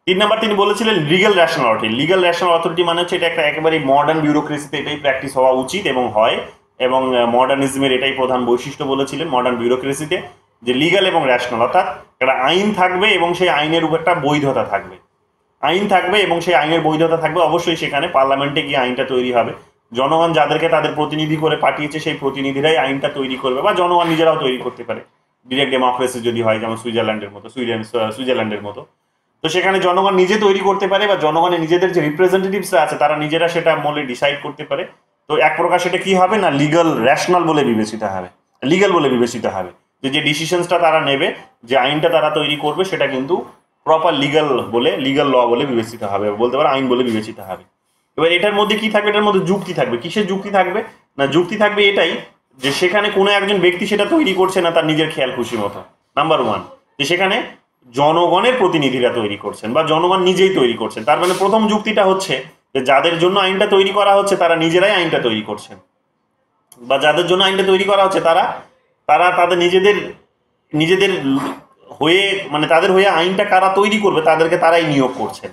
3 নম্বর তিনি বলেছিলেন legal rational authority. Legal rational authority মানে হচ্ছে এটা একটা একেবারে মডার্ন বিউরোক্রেসিতে এটাই প্র্যাকটিস হওয়া উচিত এবং হয়, এবং মডার্নিজমের এটাই প্রধান বৈশিষ্ট্য বলেছিলেন মডার্ন বিউরোক্রেসিতে, যে লিগাল এবং রেশনাল, অর্থাৎ একটা আইন থাকবে এবং সেই আইনের উপর একটা বৈধতা থাকবে, আইন থাকবে এবং সেই আইনের বৈধতা থাকবে। অবশ্যই সেখানে পার্লামেন্টে গিয়ে আইনটা তৈরি হবে, জনগণ যাদেরকে তাদের প্রতিনিধি করে পাঠিয়েছে সেই প্রতিনিধিরাই আইনটা তৈরি করবে, বা জনগণ নিজেরাও তৈরি করতে পারে, ডিরেক্ট ডেমোক্রেসি যদি হয়, যেমন সুইজারল্যান্ডের মতো। তো সেখানে জনগণ নিজে তৈরি করতে পারে, বা জনগণের নিজেদের যে রিপ্রেজেন্টেটিভস আছে তারা নিজেরা সেটা মূলে ডিসাইড করতে পারে। তো এক প্রকার সেটা কি হবে না, লিগাল রেশনাল বলে বিবেচিত হবে, লিগাল বলে বিবেচিত হবে, যে ডিসিশনসটা তারা নেবে, যে আইনটা তারা তৈরি করবে, সেটা কিন্তু প্রপার লিগাল বলে, লিগাল ল বলে বিবেচিত হবে, বলতে পারে আইন বলে বিবেচিত হবে। এবার এটার মধ্যে কি থাকবে, এটার মধ্যে যুক্তি থাকবে। কিসের যুক্তি থাকবে না, যুক্তি থাকবে এটাই যে সেখানে কোনো একজন ব্যক্তি সেটা তৈরি করছে না তার নিজের খেয়াল খুশি মতো, নাম্বার 1, যে সেখানে জনগণের প্রতিনিধিরা তৈরি করছেন বা জনগণ নিজেই তৈরি করছেন। তার মানে প্রথম যুক্তিটা হচ্ছে যে যাদের জন্য আইনটা তৈরি করা হচ্ছে তারা নিজেরাই আইনটা তৈরি করছেন, বা যাদের জন্য আইনটা তৈরি করা হচ্ছে তারা তারা তাদের নিজেদের হয়ে, মানে তাদের হয়ে আইনটা কারা তৈরি করবে তাদেরকে তারাই নিয়োগ করছেন,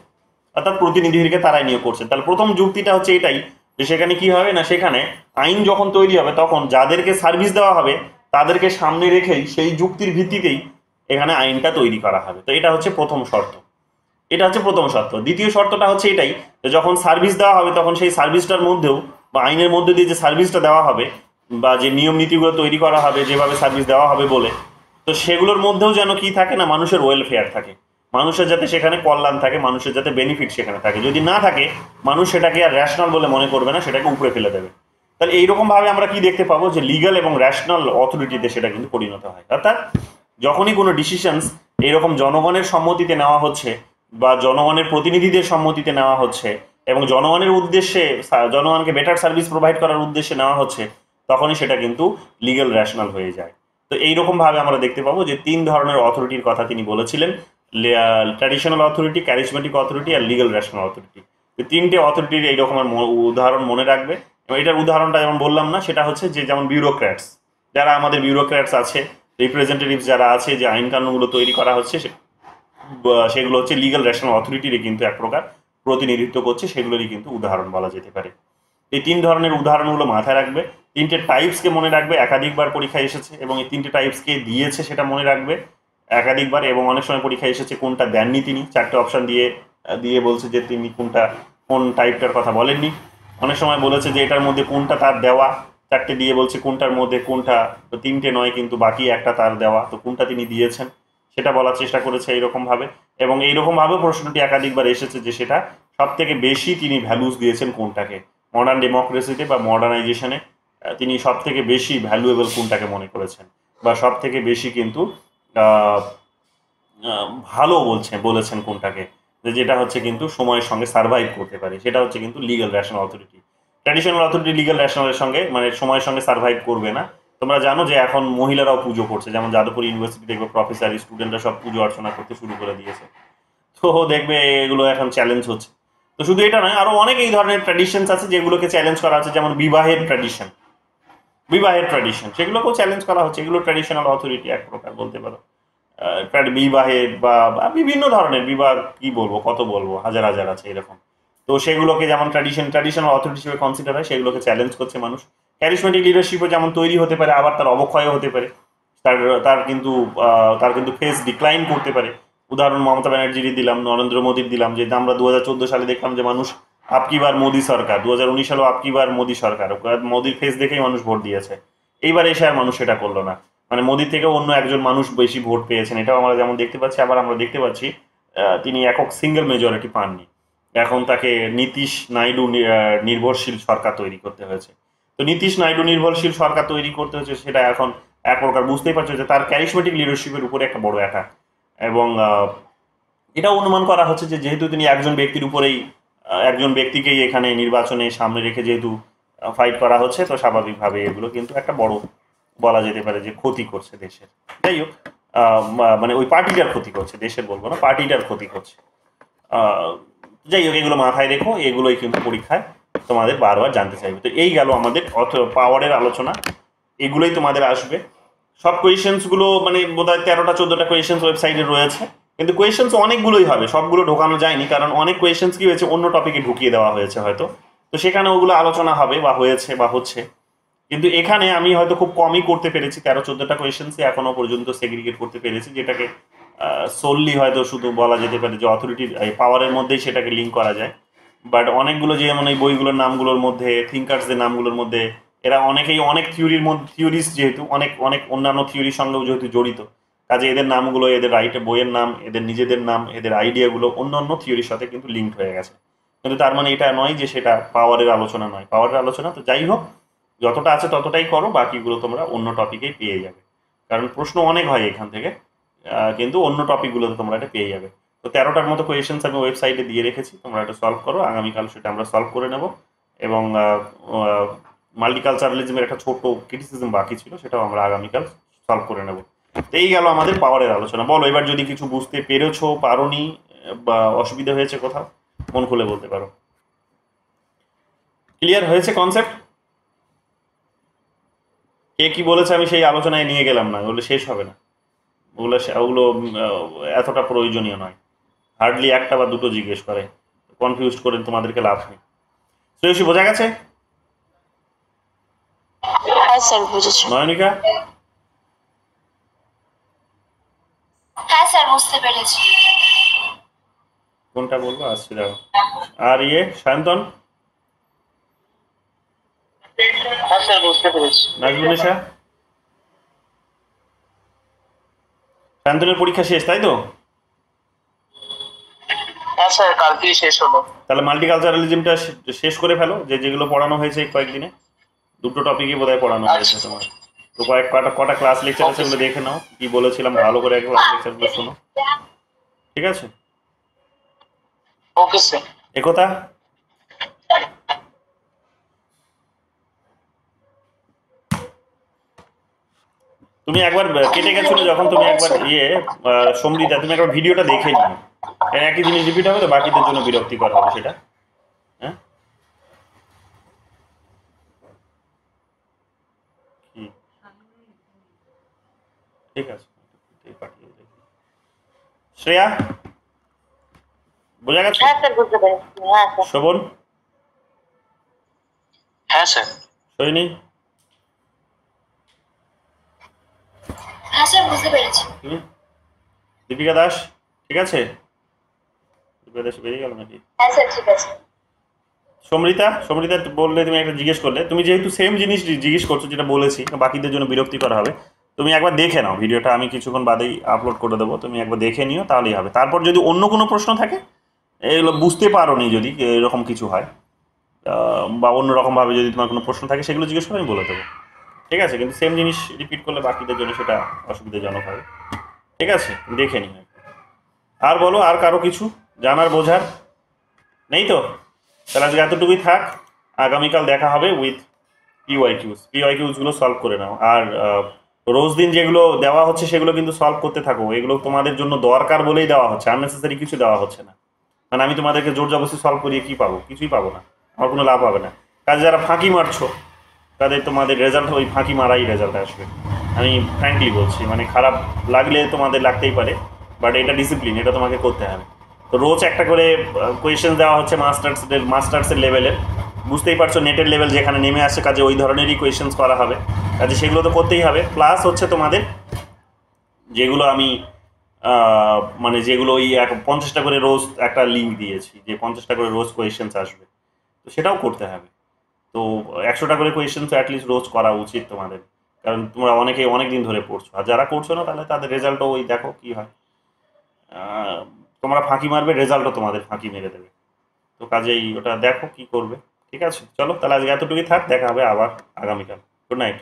অর্থাৎ প্রতিনিধিকে তারাই নিয়োগ করছেন। তাহলে প্রথম যুক্তিটা হচ্ছে এটাই, যে সেখানে কি হবে না, সেখানে আইন যখন তৈরি হবে তখন যাদেরকে সার্ভিস দেওয়া হবে তাদেরকে সামনে রেখেই সেই যুক্তির ভিত্তিতেই এখানে আইনটা তৈরি করা হবে। তো এটা হচ্ছে প্রথম শর্ত, এটা হচ্ছে প্রথম শর্ত। দ্বিতীয় শর্তটা হচ্ছে এটাই, যে যখন সার্ভিস দেওয়া হবে তখন সেই সার্ভিসটার মধ্যেও বা আইনের মধ্যে দিয়ে যে সার্ভিসটা দেওয়া হবে বা যে নিয়ম নীতিগুলো তৈরি করা হবে যেভাবে সার্ভিস দেওয়া হবে বলে, তো সেগুলোর মধ্যেও যেন কি থাকে না, মানুষের ওয়েলফেয়ার থাকে, মানুষের যাতে সেখানে কল্যাণ থাকে, মানুষের যাতে বেনিফিট সেখানে থাকে। যদি না থাকে মানুষ সেটাকে আর র্যাশনাল বলে মনে করবে না, সেটাকে উপরে ফেলে দেবে। তাহলে এইরকমভাবে আমরা কি দেখতে পাবো, যে লিগাল এবং র্যাশনাল অথরিটিতে সেটা কিন্তু পরিণত হয়। অর্থাৎ যখনই কোনো ডিসিশনস এইরকম জনগণের সম্মতিতে নেওয়া হচ্ছে বা জনগণের প্রতিনিধিদের সম্মতিতে নেওয়া হচ্ছে এবং জনগণের উদ্দেশ্যে, জনগণকে বেটার সার্ভিস প্রোভাইড করার উদ্দেশ্যে নেওয়া হচ্ছে, তখনই সেটা কিন্তু লিগাল র্যাশনাল হয়ে যায়। তো এইরকমভাবে আমরা দেখতে পাবো যে 3 ধরনের অথরিটির কথা তিনি বলেছিলেন, ট্র্যাডিশনাল অথরিটি, ক্যারিশম্যাটিক অথরিটি আর লিগাল র্যাশনাল অথরিটি। তো 3টে অথরিটির এইরকমের উদাহরণ মনে রাখবে। এবং এটার উদাহরণটা যেমন বললাম না, সেটা হচ্ছে যে যেমন বিউরোক্র্যাটস, যারা আমাদের বিউরোক্র্যাটস আছে, রিপ্রেজেন্টেটিভস যারা আছে, যে আইন কানুনগুলো তৈরি করা হচ্ছে সেগুলো হচ্ছে লিগাল রেশনাল অথরিটিরই কিন্তু এক প্রকার প্রতিনিধিত্ব করছে, সেগুলোরই কিন্তু উদাহরণ বলা যেতে পারে। এই 3 ধরনের উদাহরণগুলো মাথায় রাখবে, 3টে টাইপসকে মনে রাখবে, একাধিকবার পরীক্ষায় এসেছে, এবং এই 3টে টাইপসকে দিয়েছে সেটা মনে রাখবে একাধিকবার, এবং অনেক সময় পরীক্ষায় এসেছে কোনটা দেননি তিনি, 4টে অপশন দিয়ে বলছে যে তিনি কোন টাইপটার কথা বলেননি। অনেক সময় বলেছে যে এটার মধ্যে কোনটা তার দেওয়া, 4টে দিয়ে বলছে কোনটার মধ্যে কোনটা, তো 3টে নয় কিন্তু বাকি একটা তার দেওয়া, তো কোনটা তিনি দিয়েছেন সেটা বলার চেষ্টা করেছে এইরকমভাবে। এবং এইরকমভাবে প্রশ্নটি একাধিকবার এসেছে যে সেটা সব থেকে বেশি তিনি ভ্যালুস দিয়েছেন কোনটাকে, মডার্ন ডেমোক্রেসিতে বা মডার্নাইজেশনে তিনি সব থেকে বেশি ভ্যালুয়েবল কোনটাকে মনে করেছেন, বা সব থেকে বেশি কিন্তু ভালো বলেছেন কোনটাকে, যেটা হচ্ছে কিন্তু সময়ের সঙ্গে সার্ভাইভ করতে পারে, সেটা হচ্ছে কিন্তু legal rational authority. Traditional authority legal রেশনালের সঙ্গে মানে সময়ের সঙ্গে সার্ভাইভ করবে না। তোমরা জানো যে এখন মহিলারাও পুজো করছে, যেমন যাদবপুর ইউনিভার্সিটি দেখবে প্রফেসর স্টুডেন্টরা সব পুজো অর্চনা করতে শুরু করে দিয়েছে, তো দেখবে এগুলো এখন চ্যালেঞ্জ হচ্ছে। তো শুধু এটা নয়, আরো অনেক এই ধরনের ট্র্যাডিশনস আছে যেগুলোকে চ্যালেঞ্জ করা হচ্ছে, যেমন বিবাহের ট্র্যাডিশন সেগুলোকেও চ্যালেঞ্জ করা হচ্ছে, এগুলো ট্র্যাডিশনাল অথরিটি এক প্রকার বলতে পারো। বিবাহের বা বিভিন্ন ধরনের বিবাহ, কি বলবো, কত বলবো, হাজার হাজার আছে এরকম। তো সেগুলোকে যেমন ট্র্যাডিশনাল অথরিটি হিসেবে কনসিডার হয়, সেগুলোকে চ্যালেঞ্জ করছে মানুষ। ক্যারিজমেটিক লিডারশিপও যেমন তৈরি হতে পারে, আবার তার অবক্ষয়ও হতে পারে, তার তার কিন্তু ফেস ডিক্লাইন করতে পারে। উদাহরণ মমতা ব্যানার্জির দিলাম, নরেন্দ্র মোদীর দিলাম, যে আমরা 2014 সালে দেখলাম যে মানুষ আপকি বার মোদী সরকার, 2019 সালেও আপকি বার মোদী সরকার, মোদীর ফেস দেখেই মানুষ ভোট দিয়েছে। এইবার এসে আর মানুষ সেটা করলো না, মানে মোদী থেকে অন্য একজন মানুষ বেশি ভোট পেয়েছেন, এটাও আমরা যেমন দেখতে পাচ্ছি। আবার আমরা দেখতে পাচ্ছি তিনি একক সিঙ্গেল মেজরিটি পাননি, এখন তাকে নীতিশ নাইডু নির্ভরশীল সরকার তৈরি করতে হয়েছে। তো নীতিশ নাইডু নির্ভরশীল সরকার তৈরি করতে হচ্ছে, সেটা এখন এক প্রকার বুঝতেই পারছো যে তার ক্যারিজমেটিক লিডারশিপের উপরে একটা বড় অ্যাটাক। এবং এটা অনুমান করা হচ্ছে যে যেহেতু তিনি একজন ব্যক্তিকেই এখানে নির্বাচনে সামনে রেখে যেহেতু ফাইট করা হচ্ছে, তো স্বাভাবিকভাবে এগুলো কিন্তু একটা বড় বলা যেতে পারে যে ক্ষতি করছে দেশের। যাই হোক, মানে ওই পার্টিটার ক্ষতি করছে, দেশের বলবো না, পার্টিটার ক্ষতি করছে। যাই হোক, এগুলো মাথায় রেখো, এগুলোই কিন্তু পরীক্ষায় তোমাদের বারবার জানতে চাইবে। তো এই গেল আমাদের পাওয়ারের আলোচনা, এগুলোই তোমাদের আসবে। সব কোয়েশ্চেন্সগুলো মানে বোধহয় 13টা 14টা কোয়েশ্চেন্স ওয়েবসাইটে রয়েছে, কিন্তু কোয়েশ্চেন্স অনেকগুলোই হবে, সবগুলো ঢোকানো যায়নি, কারণ অনেক কোয়েশ্চেন্স কি হয়েছে অন্য টপিকে ঢুকিয়ে দেওয়া হয়েছে হয়তো, তো সেখানে ওগুলো আলোচনা হবে বা হয়েছে বা হচ্ছে। কিন্তু এখানে আমি হয়তো খুব কমই করতে পেরেছি, 13-14টা কোয়েশ্চেন্সই এখনো পর্যন্ত সেগ্রিগেট করতে পেরেছি, যেটাকে সোললি হয়তো শুধু বলা যেতে পারে যে অথরিটির পাওয়ারের মধ্যেই সেটাকে লিঙ্ক করা যায়। বাট অনেকগুলো যেমন এই বইগুলোর নামগুলোর মধ্যে, থিঙ্কার্সদের নামগুলোর মধ্যে, এরা অনেকেই অনেক থিওরিস যেহেতু অনেক অনেক অন্যান্য থিওরির সঙ্গেও যেহেতু জড়িত, কাজে এদের নামগুলো, এদের বইয়ের নাম, এদের নিজেদের নাম, এদের আইডিয়াগুলো অন্য অন্য থিওরির সাথে কিন্তু লিঙ্ক হয়ে গেছে। কিন্তু তার মানে এটা নয় যে সেটা পাওয়ারের আলোচনা নয়, পাওয়ারের আলোচনা। তো যাই হোক, যতটা আছে ততটাই করো, বাকিগুলো তোমরা অন্য টপিকেই পেয়ে যাবে, কারণ প্রশ্ন অনেক হয় এখান থেকে, কিন্তু অন্য টপিকগুলোতে তোমরা এটা পেয়ে যাবে। তো 13টার মতো কোয়েশ্চেন্স আমি ওয়েবসাইটে দিয়ে রেখেছি, তোমরা এটা সলভ করো, আগামীকাল সেটা আমরা সলভ করে নেব। এবং মাল্টিকালচারালিজমের একটা ছোট ক্রিটিসিজম বাকি ছিল, সেটাও আমরা আগামীকাল সলভ করে নেব। তো এই গেল আমাদের পাওয়ারের আলোচনা। বলো এবার যদি কিছু বুঝতে পেরেছো, পারোনি, বা অসুবিধা হয়েছে কোথাও, মন খুলে বলতে পারো। ক্লিয়ার হয়েছে কনসেপ্ট? কে কি বলেছে আমি সেই আলোচনায় নিয়ে গেলাম না, ওগুলো শেষ হবে না, ওগুলো এতটা প্রয়োজনীয় নয়। হার্ডলি একটা বা দুটো জিজ্ঞেস করে, কনফিউজ করে তোমাদেরকে লাভ নেই। শ্রেয়সী বোঝা গেছে? হ্যাঁ স্যার বুঝেছি। নয়নিকা? হ্যাঁ স্যার বুঝতে পেরেছি। কোনটা বলবো আসছি দাও। আর সায়ন্তন? হ্যাঁ স্যার বুঝতে পেরেছি। নাজমুনিশা? সায়ন্তনের পরীক্ষা শেষ তাই তো? হ্যাঁ স্যার কালকেই শেষ হলো। তাহলে মাল্টিকালচারালিজমটা শেষ করে ফেলো, যেগুলো পড়ানো হয়েছে এই কয়েকদিনে, দুটো টপিকই বোধহয় পড়ানো হয়েছে তোমার। তো কটা ক্লাস লেকচার আছে ওগুলো দেখে নাও, কি বলেছিলাম ভালো করে ক্লাস লেকচারগুলো শোনো, ঠিক আছে? Okay sir. একথা। তুমি একবার কেটে গেছিল যখন তুমি একবার সমৃদ্ধা, তুমি একবার ভিডিওটা দেখে নিও, একই জিনিস রিপিট হবে তো বাকিদের জন্য বিরক্তিকর হবে সেটা। হ্যাঁ, কি ঠিক আছে, পাঠিয়ে দেবো। শ্রেয়া বোঝা গেছে? হ্যাঁ স্যার বুঝতে পেরেছি। হ্যাঁ স্যার। শোভন, হ্যাঁ স্যার। সৈনী, হ্যাঁ স্যার বুঝতে পেরেছি। দীপিকা দাস, ঠিক আছে? দীপিকা দাস বেরিয়ে গেল নাকি? হ্যাঁ স্যার ঠিক আছে। সমৃতা, সমৃতা বললে তুমি একটা জিজ্ঞেস করলে, তুমি যেহেতু সেম জিনিস জিজ্ঞেস করছো যেটা বলেছি, বাকিদের জন্য বিরক্তিকর হবে, তুমি একবার দেখে নাও ভিডিওটা, আমি কিছুক্ষণ বাদেই আপলোড করে দেবো, তুমি একবার দেখে নিও তাহলেই হবে। তারপর যদি অন্য কোনো প্রশ্ন থাকে, এগুলো বুঝতে পারো নি যদি এরকম কিছু হয়, বা অন্যরকমভাবে যদি তোমার কোনো প্রশ্ন থাকে সেগুলো জিজ্ঞেস করে আমি বলে দেবো, ঠিক আছে? কিন্তু সেম জিনিস রিপিট করলে বাকিদের জন্য সেটা অসুবিধাজনক হবে, ঠিক আছে? দেখে নিও। আর বলো, আর কারো কিছু জানার বোঝার নেই তো? তাহলে আজকে এতটুকুই থাক, আগামীকাল দেখা হবে উইথ পিওয়াইকিউজগুলো সলভ করে নাও। আর রোজ দিন যেগুলো দেওয়া হচ্ছে সেগুলো কিন্তু সলভ করতে থাকো, এগুলো তোমাদের জন্য দরকার বলেই দেওয়া হচ্ছে, আননেসেসারি কিছু দেওয়া হচ্ছে না। মানে আমি তোমাদেরকে জোর জবরদস্তি সলভ করিয়ে কী পাবো? কিছুই পাবো না, আমার কোনো লাভ হবে না। কাজে যারা ফাঁকি মারছো তাদের তোমাদের রেজাল্ট ওই ফাঁকি মারাই রেজাল্ট আসবে, আমি ফ্র্যাঙ্কলি বলছি। মানে খারাপ লাগলে তোমাদের লাগতেই পারে, বাট এটা ডিসিপ্লিন, এটা তোমাকে করতে হবে। তো রোজ একটা করে কোয়েশ্চেন দেওয়া হচ্ছে মাস্টার্সের লেভেলের, বুঝতেই পারছো নেটের লেভেল যেখানে নেমে আসছে, কাজে ওই ধরনেরই কোয়েশ্চেন্স করা হবে, কাজে সেগুলো তো করতেই হবে। প্লাস হচ্ছে তোমাদের যেগুলো আমি মানে যেগুলো ওই 50টা করে রোজ একটা লিঙ্ক দিয়েছি, যে 50টা করে রোজ কোয়েশ্চেন্স আসবে, তো সেটাও করতে হবে। তো 100টা করে কোয়েশ্চেন্স অ্যাটলিস্ট রোজ করা উচিত তোমাদের, কারণ তোমরা অনেকেই অনেক দিন ধরে পড়ছো, আর যারা করছো না তাহলে তাদের রেজাল্টও ওই দেখো কী হয়। তোমরা ফাঁকি মারবে, রেজাল্টও তোমাদের ফাঁকি মেরে দেবে, তো কাজেই ওটা দেখো কি করবে, ঠিক আছে? চলো তাহলে আজকে এতটুকুই থাক, দেখা হবে আবার আগামীকাল। Good night.